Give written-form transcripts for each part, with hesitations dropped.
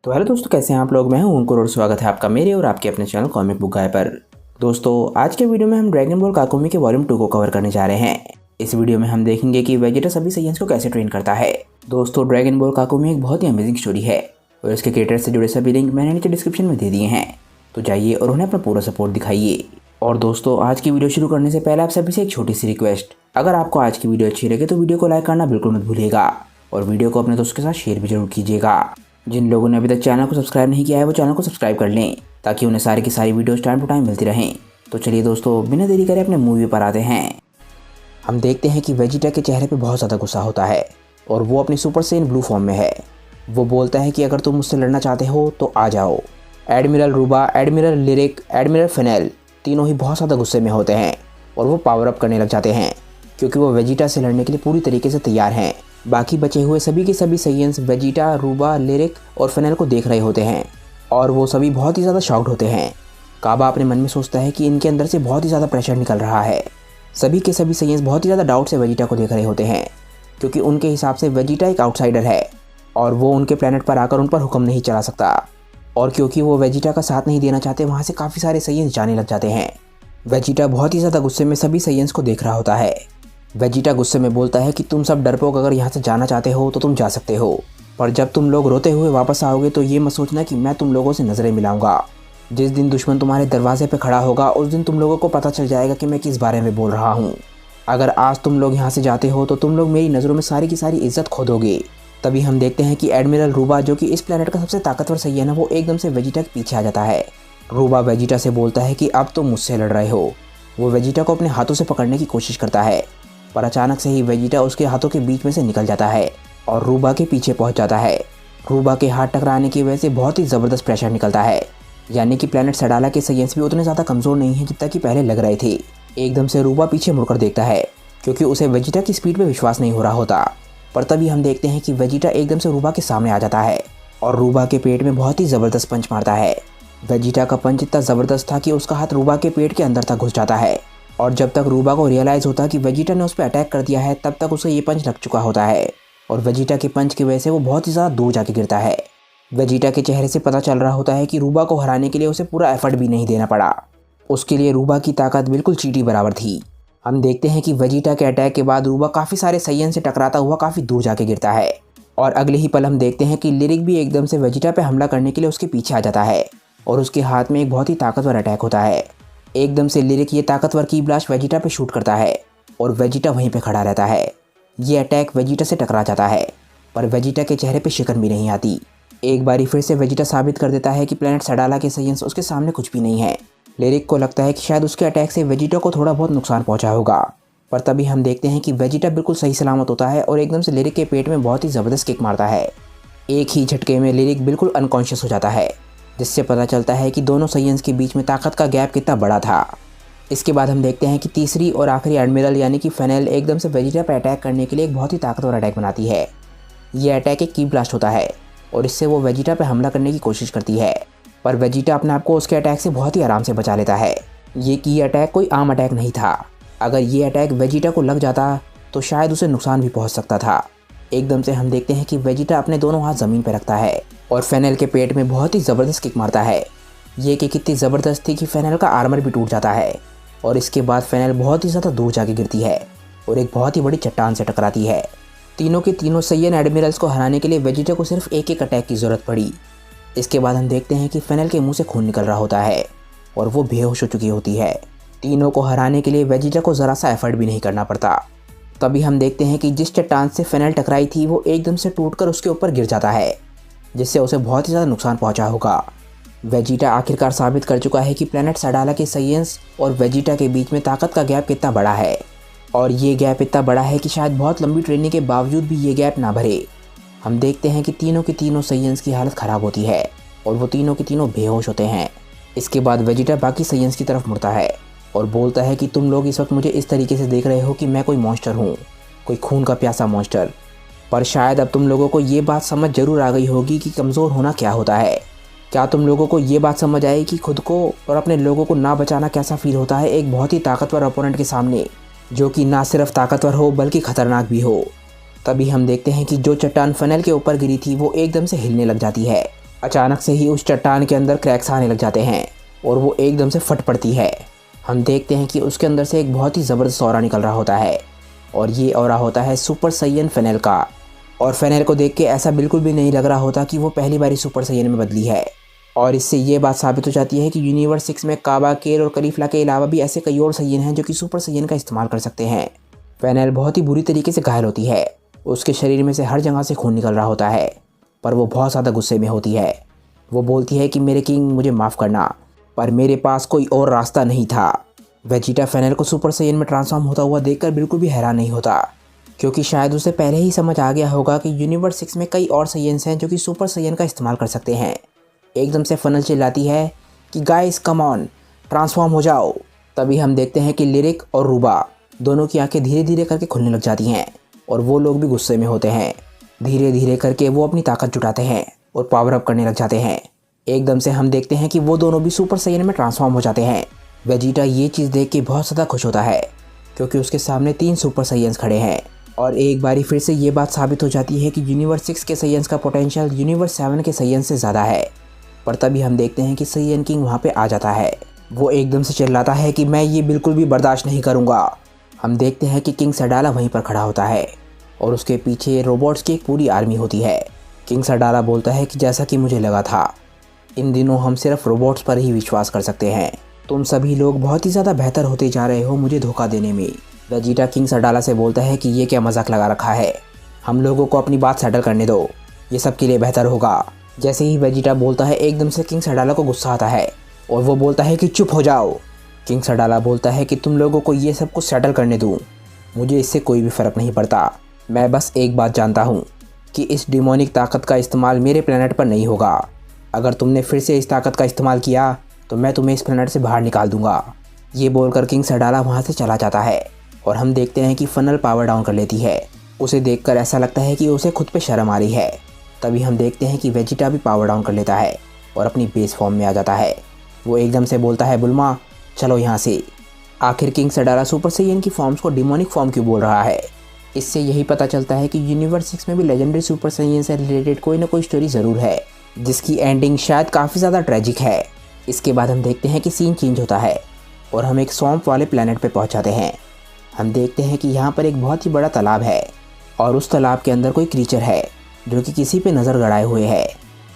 तो हेलो दोस्तों, कैसे हैं आप लोग। मैं हूं अंकुर और स्वागत है आपका मेरे और आपके अपने चैनल कॉमिक बुक गाय पर। दोस्तों, आज के वीडियो में हम ड्रैगन बॉल काकुमी के वॉल्यूम 2 को कवर करने जा रहे हैं। इस वीडियो में हम देखेंगे कि वेजिटा सभी साइयन्स को कैसे ट्रेन करता है। दोस्तों, ड्रैगन बॉल काकुमी एक बहुत ही अमेजिंग स्टोरी है और इसके क्रिएटर से जुड़े सभी लिंक मैंने नीचे डिस्क्रिप्शन में दे दिए हैं, तो जाइए और उन्हें अपना पूरा सपोर्ट दिखाइए। और दोस्तों, आज की वीडियो शुरू करने से पहले आप सभी से एक छोटी सी रिक्वेस्ट, अगर आपको आज की वीडियो अच्छी लगे तो वीडियो को लाइक करना बिल्कुल मत भूलिएगा और वीडियो को अपने दोस्तों के साथ शेयर भी जरूर कीजिएगा। जिन लोगों ने अभी तक चैनल को सब्सक्राइब नहीं किया है वो चैनल को सब्सक्राइब कर लें ताकि उन्हें सारी की सारी वीडियोस टाइम टू टाइम मिलती रहें। तो चलिए दोस्तों, बिना देरी करे अपने मूवी पर आते हैं। हम देखते हैं कि वेजिटा के चेहरे पे बहुत ज़्यादा गुस्सा होता है और वो अपनी सुपर सेन ब्लू फॉर्म में है। वो बोलता है कि अगर तुम मुझसे लड़ना चाहते हो तो आ जाओ। Admiral रूबा, admiral lyric, admiral Fennell तीनों ही बहुत ज़्यादा गुस्से में होते हैं और वो पावर अप करने लग जाते हैं क्योंकि वो वेजिटा से लड़ने के लिए पूरी तरीके से तैयार हैं। बाकी बचे हुए सभी के सभी साइयन्स वेजिटा, रूबा, लिरिक और फेनेल को देख रहे होते हैं और वो सभी बहुत ही ज़्यादा शॉक्ड होते हैं। काबा अपने मन में सोचता है कि इनके अंदर से बहुत ही ज़्यादा प्रेशर निकल रहा है। सभी के सभी साइयन्स बहुत ही ज़्यादा डाउट से वेजिटा को देख रहे होते हैं क्योंकि उनके हिसाब से वेजिटा एक आउटसाइडर है और वो उनके प्लेनेट पर आकर उन पर हुक्म नहीं चला सकता। और क्योंकि वो वेजिटा का साथ नहीं देना चाहते, वहाँ से काफ़ी सारे साइयन्स जाने लग जाते हैं। वेजिटा बहुत ही ज़्यादा गुस्से में सभी साइयन्स को देख रहा होता है। वेजिटा गुस्से में बोलता है कि तुम सब डरपोक अगर यहाँ से जाना चाहते हो तो तुम जा सकते हो, पर जब तुम लोग रोते हुए वापस आओगे तो ये मत सोचना कि मैं तुम लोगों से नज़रें मिलाऊंगा। जिस दिन दुश्मन तुम्हारे दरवाजे पे खड़ा होगा उस दिन तुम लोगों को पता चल जाएगा कि मैं किस बारे में बोल रहा हूँ। अगर आज तुम लोग यहाँ से जाते हो तो तुम लोग मेरी नज़रों में सारी की सारी इज्जत खो दोगे। तभी हम देखते हैं कि एडमिरल रूबा, जो कि इस प्लेनेट का सबसे ताकतवर सैयन है, वो एकदम से वेजिटा के पीछे आ जाता है। रूबा वेजिटा से बोलता है कि अब तुम मुझसे लड़ रहे हो। वो वेजिटा को अपने हाथों से पकड़ने की कोशिश करता है, पर अचानक से ही वेजिटा उसके हाथों के बीच में से निकल जाता है और रूबा के पीछे पहुंच जाता है। रूबा के हाथ टकराने की वजह से बहुत ही ज़बरदस्त प्रेशर निकलता है, यानी कि प्लेनेट सडाला के साइयन्स भी उतने ज़्यादा कमज़ोर नहीं हैं जितना कि पहले लग रहे थे। एकदम से रूबा पीछे मुड़कर देखता है क्योंकि उसे वेजिटा की स्पीड पर विश्वास नहीं हो रहा होता। पर तभी हम देखते हैं कि वेजिटा एकदम से रूबा के सामने आ जाता है और रूबा के पेट में बहुत ही ज़बरदस्त पंच मारता है। वेजिटा का पंच इतना ज़बरदस्त था कि उसका हाथ रूबा के पेट के अंदर तक घुस जाता है और जब तक रूबा को रियलाइज़ होता कि वेजिटा ने उस पर अटैक कर दिया है तब तक उसे ये पंच लग चुका होता है और वेजिटा के पंच की वजह से वो बहुत ही ज़्यादा दूर जाके गिरता है। वेजिटा के चेहरे से पता चल रहा होता है कि रूबा को हराने के लिए उसे पूरा एफर्ट भी नहीं देना पड़ा। उसके लिए रूबा की ताकत बिल्कुल चींटी बराबर थी। हम देखते हैं कि वेजिटा के अटैक के बाद रूबा काफ़ी सारे साइयन से टकराता हुआ काफ़ी दूर जाके गिरता है और अगले ही पल हम देखते हैं कि लिरिक भी एकदम से वेजिटा पे हमला करने के लिए उसके पीछे आ जाता है और उसके हाथ में एक बहुत ही ताकतवर अटैक होता है। एकदम से लिरिक ये ताकतवर की ब्लास्ट वेजिटा पे शूट करता है और वेजिटा वहीं पे खड़ा रहता है। ये अटैक वेजिटा से टकरा जाता है पर वेजिटा के चेहरे पे शिकन भी नहीं आती। एक बारी फिर से वेजिटा साबित कर देता है कि प्लेनेट सडाला के साइयन्स उसके सामने कुछ भी नहीं है। लिरिक को लगता है कि शायद उसके अटैक से वेजिटा को थोड़ा बहुत नुकसान पहुंचा होगा, पर तभी हम देखते हैं कि वेजिटा बिल्कुल सही सलामत होता है और एकदम से लिरिक के पेट में बहुत ही ज़बरदस्त किक मारता है। एक ही झटके में लिरिक बिल्कुल अनकॉन्शियस हो जाता है, जिससे पता चलता है कि दोनों साइयन्स के बीच में ताकत का गैप कितना बड़ा था। इसके बाद हम देखते हैं कि तीसरी और आखिरी एडमिरल यानी कि फेनेल एकदम से वेजिटा पर अटैक करने के लिए एक बहुत ही ताकतवर अटैक बनाती है। यह अटैक एक की ब्लास्ट होता है और इससे वो वेजिटा पर हमला करने की कोशिश करती है, पर वेजिटा अपने आप को उसके अटैक से बहुत ही आराम से बचा लेता है। ये की अटैक कोई आम अटैक नहीं था। अगर ये अटैक वेजिटा को लग जाता तो शायद उसे नुकसान भी पहुंच सकता था। एकदम से हम देखते हैं कि वेजिटा अपने दोनों हाथ ज़मीन पर रखता है और फेनेल के पेट में बहुत ही ज़बरदस्त किक मारता है। ये किक इतनी ज़बरदस्त थी कि फेनेल का आर्मर भी टूट जाता है और इसके बाद फेनेल बहुत ही ज़्यादा दूर जाके गिरती है और एक बहुत ही बड़ी चट्टान से टकराती है। तीनों के तीनों सैयन एडमिरल्स को हराने के लिए वेजिटा को सिर्फ एक एक अटैक की ज़रूरत पड़ी। इसके बाद हम देखते हैं कि फेनेल के मुंह से खून निकल रहा होता है और वो बेहोश हो चुकी होती है। तीनों को हराने के लिए वेजिटा को ज़रा सा एफर्ट भी नहीं करना पड़ता। तभी हम देखते हैं कि जिस चट्टान से फेनेल टकराई थी वो एकदम से टूटकर उसके ऊपर गिर जाता है, जिससे उसे बहुत ही ज़्यादा नुकसान पहुंचा होगा। वेजिटा आखिरकार साबित कर चुका है कि प्लेनेट सडाला के साइयन्स और वेजिटा के बीच में ताकत का गैप कितना बड़ा है और ये गैप इतना बड़ा है कि शायद बहुत लंबी ट्रेनिंग के बावजूद भी ये गैप ना भरे। हम देखते हैं कि तीनों के तीनों साइयन्स की हालत ख़राब होती है और वो तीनों के तीनों बेहोश होते हैं। इसके बाद वेजिटा बाकी साइयन्स की तरफ मुड़ता है और बोलता है कि तुम लोग इस वक्त मुझे इस तरीके से देख रहे हो कि मैं कोई मॉन्स्टर हूँ, कोई खून का प्यासा मॉन्स्टर, पर शायद अब तुम लोगों को ये बात समझ जरूर आ गई होगी कि कमज़ोर होना क्या होता है। क्या तुम लोगों को ये बात समझ आई कि खुद को और अपने लोगों को ना बचाना कैसा फील होता है एक बहुत ही ताकतवर अपोनेंट के सामने, जो कि ना सिर्फ ताकतवर हो बल्कि ख़तरनाक भी हो। तभी हम देखते हैं कि जो चट्टान फेनेल के ऊपर गिरी थी वो एकदम से हिलने लग जाती है। अचानक से ही उस चट्टान के अंदर क्रैक्स आने लग जाते हैं और वो एकदम से फट पड़ती है। हम देखते हैं कि उसके अंदर से एक बहुत ही ज़बरदस्त ऑरा निकल रहा होता है और ये ऑरा होता है सुपर सैयन फेनेल का। और फेनेल को देख के ऐसा बिल्कुल भी नहीं लग रहा होता कि वो पहली बारी सुपर सैयन में बदली है। और इससे ये बात साबित हो जाती है कि यूनिवर्स 6 में काबा, केर और कलीफला के अलावा भी ऐसे कई और सैयन हैं जो कि सुपर सैयन का इस्तेमाल कर सकते हैं। फेनेल बहुत ही बुरी तरीके से घायल होती है। उसके शरीर में से हर जगह से खून निकल रहा होता है, पर वो बहुत ज़्यादा गुस्से में होती है। वो बोलती है कि मेरे किंग, मुझे माफ़ करना, पर मेरे पास कोई और रास्ता नहीं था। वेजिटा फेनेल को सुपर सैयन में ट्रांसफॉर्म होता हुआ देखकर बिल्कुल भी हैरान नहीं होता, क्योंकि शायद उसे पहले ही समझ आ गया होगा कि यूनिवर्स 6 में कई और सैयन्स हैं जो कि सुपर सैयन का इस्तेमाल कर सकते हैं। एकदम से फेनेल चिल्लाती है कि गाइस कम ऑन, ट्रांसफॉर्म हो जाओ। तभी हम देखते हैं कि लिरिक और रूबा दोनों की आंखें धीरे धीरे करके खुलने लग जाती हैं और वो लोग भी गुस्से में होते हैं। धीरे धीरे करके वो अपनी ताकत जुटाते हैं और पावर अप करने लग जाते हैं। एकदम से हम देखते हैं कि वो दोनों भी सुपर सैयन में ट्रांसफॉर्म हो जाते हैं। वेजिटा ये चीज़ देख के बहुत ज़्यादा खुश होता है, क्योंकि उसके सामने 3 सुपर सैयन्स खड़े हैं। और एक बारी फिर से ये बात साबित हो जाती है कि यूनिवर्स 6 के सैयन्स का पोटेंशियल यूनिवर्स 7 के सैयन्स से ज़्यादा है। पर तभी हम देखते हैं कि सैयन किंग वहाँ पे आ जाता है। वो एकदम से चिल्लाता है कि मैं ये बिल्कुल भी बर्दाश्त नहीं करूँगा। हम देखते हैं कि किंग सडाला वहीं पर खड़ा होता है और उसके पीछे रोबोट्स की एक पूरी आर्मी होती है। किंग सडाला बोलता है कि जैसा कि मुझे लगा था, इन दिनों हम सिर्फ रोबोट्स पर ही विश्वास कर सकते हैं। तुम सभी लोग बहुत ही ज़्यादा बेहतर होते जा रहे हो मुझे धोखा देने में। वेजिटा किंग सडाला से बोलता है कि ये क्या मजाक लगा रखा है, हम लोगों को अपनी बात सेटल करने दो, ये सबके लिए बेहतर होगा। जैसे ही वेजिटा बोलता है, एकदम से किंग सडाला को गुस्सा आता है और वो बोलता है कि चुप हो जाओ। किंग सडाला बोलता है कि तुम लोगों को ये सब कुछ सेटल करने दूँ, मुझे इससे कोई भी फ़र्क नहीं पड़ता। मैं बस एक बात जानता हूँ कि इस डिमोनिक ताकत का इस्तेमाल मेरे प्लेनेट पर नहीं होगा। अगर तुमने फिर से इस ताकत का इस्तेमाल किया तो मैं तुम्हें इस प्लेनेट से बाहर निकाल दूंगा। ये बोलकर किंग सडाला वहाँ से चला जाता है और हम देखते हैं कि फनल पावर डाउन कर लेती है। उसे देखकर ऐसा लगता है कि उसे खुद पे शर्म आ रही है। तभी हम देखते हैं कि वेजिटा भी पावर डाउन कर लेता है और अपनी बेस फॉर्म में आ जाता है। वो एकदम से बोलता है, बुल्मा चलो यहाँ से। आखिर किंग सडाला सुपर सैयन की फॉर्म्स को डिमोनिक फॉर्म क्यों बोल रहा है? इससे यही पता चलता है कि यूनिवर्स 6 में भी लेजेंडरी सुपर सैयन से रिलेटेड कोई ना कोई स्टोरी ज़रूर है, जिसकी एंडिंग शायद काफ़ी ज़्यादा ट्रेजिक है। इसके बाद हम देखते हैं कि सीन चेंज होता है और हम एक स्वैम्प वाले प्लेनेट पे पहुंच जाते हैं। हम देखते हैं कि यहाँ पर एक बहुत ही बड़ा तालाब है और उस तालाब के अंदर कोई क्रीचर है जो कि किसी पे नज़र गड़ाए हुए है।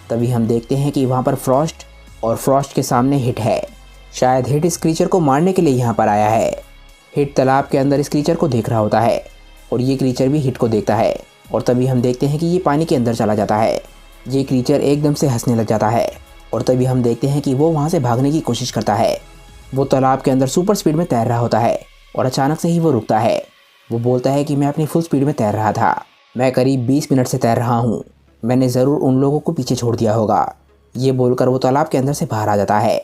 तभी हम देखते हैं कि वहाँ पर फ्रॉस्ट और फ्रॉस्ट के सामने हिट है। शायद हिट इस क्रीचर को मारने के लिए यहाँ पर आया है। हिट तालाब के अंदर इस क्रीचर को देख रहा होता है और ये क्रीचर भी हिट को देखता है और तभी हम देखते हैं कि ये पानी के अंदर चला जाता है। ये क्रीचर एकदम से हंसने लग जाता है और तभी हम देखते हैं कि वो वहाँ से भागने की कोशिश करता है। वो तालाब के अंदर सुपर स्पीड में तैर रहा होता है और अचानक से ही वो रुकता है। वो बोलता है कि मैं अपनी फुल स्पीड में तैर रहा था, मैं करीब 20 मिनट से तैर रहा हूँ, मैंने ज़रूर उन लोगों को पीछे छोड़ दिया होगा। ये बोलकर वो तालाब के अंदर से बाहर आ जाता है।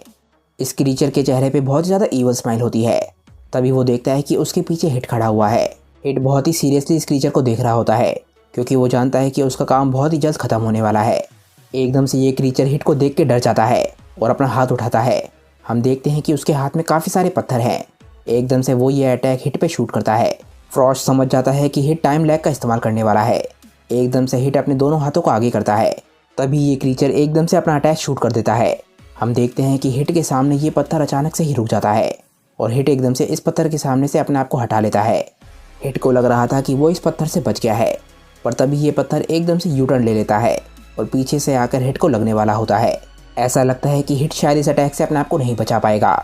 इस क्रीचर के चेहरे पे बहुत ज़्यादा ईवल स्माइल होती है। तभी वो देखता है कि उसके पीछे हिट खड़ा हुआ है। हिट बहुत ही सीरियसली इस क्रीचर को देख रहा होता है, क्योंकि वो जानता है कि उसका काम बहुत ही जल्द ख़त्म होने वाला है। एकदम से ये क्रीचर हिट को देख के डर जाता है और अपना हाथ उठाता है। हम देखते हैं कि उसके हाथ में काफ़ी सारे पत्थर हैं। एकदम से वो ये अटैक हिट पे शूट करता है। फ्रॉस्ट समझ जाता है कि हिट टाइम लैग का इस्तेमाल करने वाला है। एकदम से हिट अपने दोनों हाथों को आगे करता है। तभी ये क्रीचर एकदम से अपना अटैक शूट कर देता है। हम देखते हैं कि हिट के सामने ये पत्थर अचानक से ही रुक जाता है और हिट एकदम से इस पत्थर के सामने से अपने आप को हटा लेता है। हिट को लग रहा था कि वो इस पत्थर से बच गया है, पर तभी ये पत्थर एकदम से यू टर्न ले लेता है और पीछे से आकर हिट को लगने वाला होता है। ऐसा लगता है कि हिट शायद इस अटैक से अपने आप को नहीं बचा पाएगा।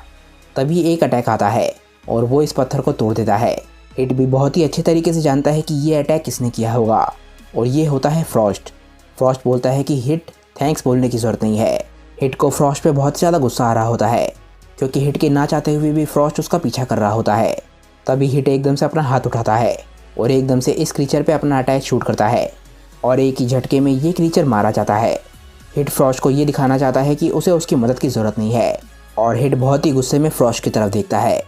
तभी एक अटैक आता है और वो इस पत्थर को तोड़ देता है। हिट भी बहुत ही अच्छे तरीके से जानता है कि ये अटैक किसने किया होगा और ये होता है फ्रॉस्ट। फ्रॉस्ट बोलता है कि हिट थैंक्स बोलने की ज़रूरत नहीं है। हिट को फ्रॉस्ट पे बहुत ज़्यादा गुस्सा आ रहा होता है, क्योंकि हिट के ना चाहते हुए भी फ्रॉस्ट उसका पीछा कर रहा होता है। तभी हिट एकदम से अपना हाथ उठाता है और एकदम से इस क्रीचर पे अपना अटैक शूट करता है और एक ही झटके में ये क्रीचर मारा जाता है। हिट फ्रॉस्ट को ये दिखाना चाहता है कि उसे उसकी मदद की ज़रूरत नहीं है और हिट बहुत ही गुस्से में फ्रॉस्ट की तरफ देखता है।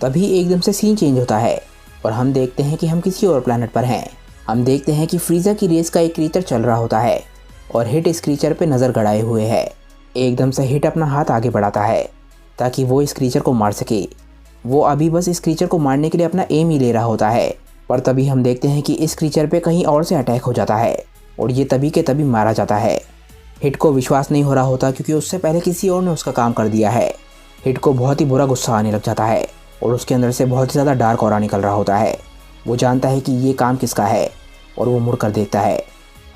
तभी एकदम से सीन चेंज होता है और हम देखते हैं कि हम किसी और प्लैनेट पर हैं। हम देखते हैं कि फ्रीज़ा की रेस का एक क्रीचर चल रहा होता है और हिट इस क्रीचर पे नज़र गड़ाए हुए है। एकदम से हिट अपना हाथ आगे बढ़ाता है ताकि वो इस क्रीचर को मार सके। वो अभी बस इस क्रीचर को मारने के लिए अपना एम ही ले रहा होता है, पर तभी हम देखते हैं कि इस क्रीचर पे कहीं और से अटैक हो जाता है और ये तभी के तभी मारा जाता है। हिट को विश्वास नहीं हो रहा होता क्योंकि उससे पहले किसी और ने उसका काम कर दिया है। हिट को बहुत ही बुरा गुस्सा आने लग जाता है और उसके अंदर से बहुत ही ज़्यादा डार्क ऑरा निकल रहा होता है। वो जानता है कि ये काम किसका है और वो मुड़कर देखता है।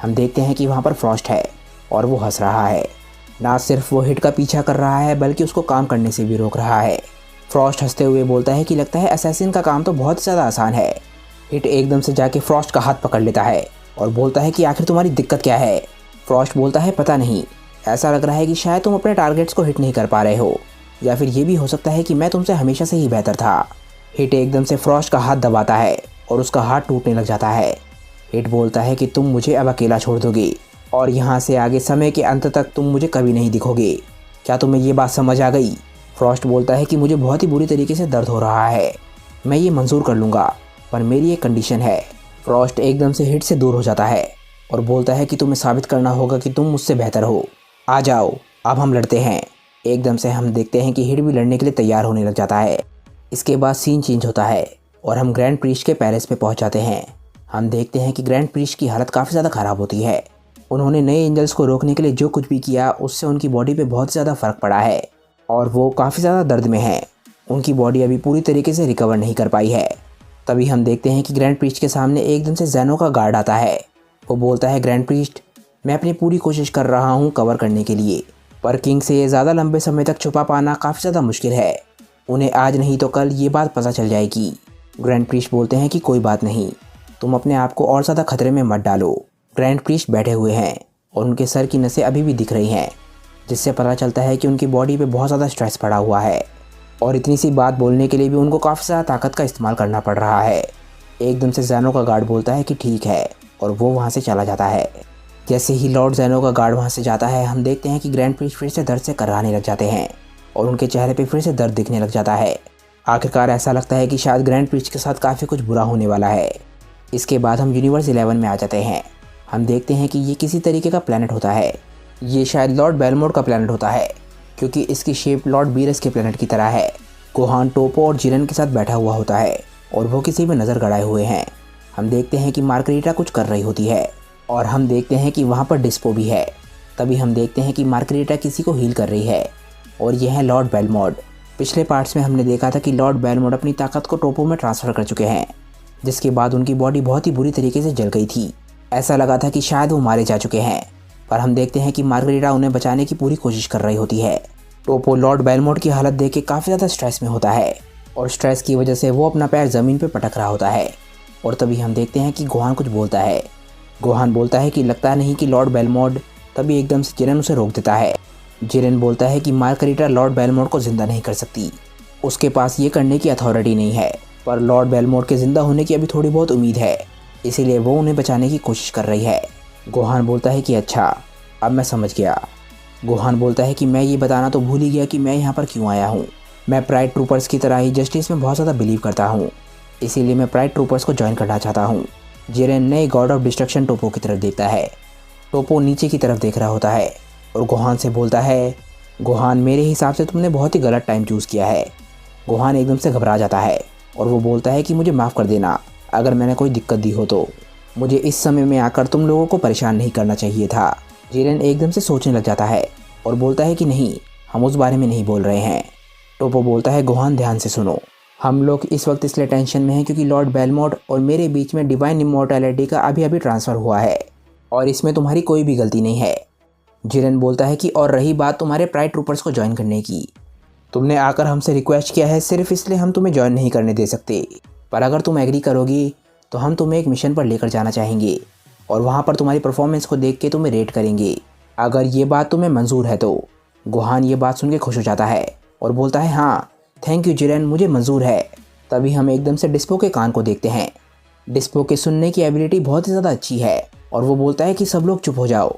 हम देखते हैं कि वहाँ पर फ्रॉस्ट है और वो हंस रहा है। ना सिर्फ वो हिट का पीछा कर रहा है बल्कि उसको काम करने से भी रोक रहा है। फ्रॉस्ट हंसते हुए बोलता है कि लगता है असैसिन का काम तो बहुत ज़्यादा आसान है। हिट एकदम से जाके फ्रॉस्ट का हाथ पकड़ लेता है और बोलता है कि आखिर तुम्हारी दिक्कत क्या है। फ्रॉस्ट बोलता है पता नहीं, ऐसा लग रहा है कि शायद तुम अपने टारगेट्स को हिट नहीं कर पा रहे हो, या फिर ये भी हो सकता है कि मैं तुमसे हमेशा से ही बेहतर था। हिट एकदम से फ्रॉस्ट का हाथ दबाता है और उसका हाथ टूटने लग जाता है। हिट बोलता है कि तुम मुझे अब अकेला छोड़ दोगे और यहाँ से आगे समय के अंत तक तुम मुझे कभी नहीं दिखोगे। क्या तुम्हें ये बात समझ आ गई? फ्रॉस्ट बोलता है कि मुझे बहुत ही बुरी तरीके से दर्द हो रहा है, मैं ये मंजूर कर लूँगा, पर मेरी एक कंडीशन है। फ्रॉस्ट एकदम से हिट से दूर हो जाता है और बोलता है कि तुम्हें साबित करना होगा कि तुम मुझसे बेहतर हो। आ जाओ, अब हम लड़ते हैं। एकदम से हम देखते हैं कि हिट भी लड़ने के लिए तैयार होने लग जाता है। इसके बाद सीन चेंज होता है और हम ग्रैंड प्रीस्ट के पैलेस पे पहुंच जाते हैं। हम देखते हैं कि ग्रैंड प्रीस्ट की हालत काफ़ी ज़्यादा ख़राब होती है। उन्होंने नए एंजल्स को रोकने के लिए जो कुछ भी किया उससे उनकी बॉडी पे बहुत ज़्यादा फ़र्क पड़ा है और वो काफ़ी ज़्यादा दर्द में हैं। उनकी बॉडी अभी पूरी तरीके से रिकवर नहीं कर पाई है। तभी हम देखते हैं कि ग्रैंड प्रीस्ट के सामने एकदम से ज़ेनो का गार्ड आता है। वो बोलता है ग्रैंड प्रीस्ट, मैं अपनी पूरी कोशिश कर रहा हूँ कवर करने के लिए, पर किंग से ये ज़्यादा लंबे समय तक छुपा पाना काफ़ी ज़्यादा मुश्किल है। उन्हें आज नहीं तो कल ये बात पता चल जाएगी। ग्रैंड प्रीस्ट बोलते हैं कि कोई बात नहीं, तुम अपने आप को और ज़्यादा खतरे में मत डालो। ग्रैंड प्रीस्ट बैठे हुए हैं और उनके सर की नसें अभी भी दिख रही हैं, जिससे पता चलता है कि उनकी बॉडी पे बहुत ज़्यादा स्ट्रेस पड़ा हुआ है और इतनी सी बात बोलने के लिए भी उनको काफ़ी ज़्यादा ताकत का इस्तेमाल करना पड़ रहा है। एकदम से ज़ेनो का गार्ड बोलता है कि ठीक है और वो वहाँ से चला जाता है। जैसे ही लॉर्ड ज़ेनो का गार्ड वहाँ से जाता है, हम देखते हैं कि ग्रैंड प्रीस्ट फिर से दर्द से कराने लग जाते हैं और उनके चेहरे पे फिर से दर्द दिखने लग जाता है। आखिरकार ऐसा लगता है कि शायद ग्रैंड प्रीस्ट के साथ काफ़ी कुछ बुरा होने वाला है। इसके बाद हम यूनिवर्स 11 में आ जाते हैं। हम देखते हैं कि ये किसी तरीके का प्लैनेट होता है। ये शायद लॉर्ड बेलमोड का प्लैनेट होता है क्योंकि इसकी शेप लॉर्ड बीरस के प्लैनेट की तरह है। गोहान टोपो और जिरेन के साथ बैठा हुआ होता है और वो किसी में नज़र गड़ाए हुए हैं। हम देखते हैं कि मार्गरीटा कुछ कर रही होती है और हम देखते हैं कि वहाँ पर डिस्पो भी है। तभी हम देखते हैं कि मार्गरीटा किसी को हील कर रही है और यह है लॉर्ड बेलमोड। पिछले पार्ट्स में हमने देखा था कि लॉर्ड बेलमोड अपनी ताकत को टोपो में ट्रांसफ़र कर चुके हैं, जिसके बाद उनकी बॉडी बहुत ही बुरी तरीके से जल गई थी। ऐसा लगा था कि शायद वो मारे जा चुके हैं, पर हम देखते हैं कि मार्गरीटा उन्हें बचाने की पूरी कोशिश कर रही होती है। टोपो लॉर्ड बेलमोड की हालत देख के काफ़ी ज़्यादा स्ट्रेस में होता है और स्ट्रेस की वजह से वो अपना पैर ज़मीन पर पटक रहा होता है। और तभी हम देखते हैं कि गोहान कुछ बोलता है। गोहान बोलता है कि लगता नहीं कि लॉर्ड बेलमोड। तभी एकदम से जिरेन उसे रोक देता है। जिरेन बोलता है कि मार्गरीटा लॉर्ड बेलमोड को ज़िंदा नहीं कर सकती, उसके पास ये करने की अथॉरिटी नहीं है, पर लॉर्ड बेलमोड के ज़िंदा होने की अभी थोड़ी बहुत उम्मीद है, इसीलिए वो उन्हें बचाने की कोशिश कर रही है। गोहान बोलता है कि अच्छा, अब मैं समझ गया। गोहान बोलता है कि मैं ये बताना तो भूल ही गया कि मैं यहाँ पर क्यों आया हूँ। मैं प्राइड ट्रूपर्स की तरह ही जस्टिस में बहुत ज़्यादा बिलीव करता हूँ, इसीलिए मैं प्राइड ट्रूपर्स को ज्वाइन करना चाहता हूँ। जिरेन नए गॉड ऑफ डिस्ट्रक्शन टोपो की तरफ देखता है। टोपो नीचे की तरफ देख रहा होता है और गोहान से बोलता है, गोहान मेरे हिसाब से तुमने बहुत ही गलत टाइम चूज़ किया है। गोहान एकदम से घबरा जाता है और वो बोलता है कि मुझे माफ़ कर देना अगर मैंने कोई दिक्कत दी हो तो। मुझे इस समय में आकर तुम लोगों को परेशान नहीं करना चाहिए था। जिरेन एकदम से सोचने लग जाता है और बोलता है कि नहीं, हम उस बारे में नहीं बोल रहे हैं। टोपो बोलता है, गोहान ध्यान से सुनो, हम लोग इस वक्त इसलिए टेंशन में हैं क्योंकि लॉर्ड बेलमोड और मेरे बीच में डिवाइन इमॉर्टैलिटी का अभी ट्रांसफ़र हुआ है और इसमें तुम्हारी कोई भी गलती नहीं है। जिरेन बोलता है कि और रही बात तुम्हारे प्राइड ट्रूपर्स को ज्वाइन करने की, तुमने आकर हमसे रिक्वेस्ट किया है, सिर्फ इसलिए हम तुम्हें ज्वाइन नहीं करने दे सकते, पर अगर तुम एग्री करोगी तो हम तुम्हें एक मिशन पर लेकर जाना चाहेंगे और वहाँ पर तुम्हारी परफॉर्मेंस को देख के तुम्हें रेट करेंगे। अगर ये बात तुम्हें मंजूर है तो। गोहान ये बात सुन के खुश हो जाता है और बोलता है, हाँ थैंक यू जिरेन, मुझे मंजूर है। तभी हम एकदम से डिस्पो के कान को देखते हैं। डिस्पो के सुनने की एबिलिटी बहुत ही ज़्यादा अच्छी है और वो बोलता है कि सब लोग चुप हो जाओ।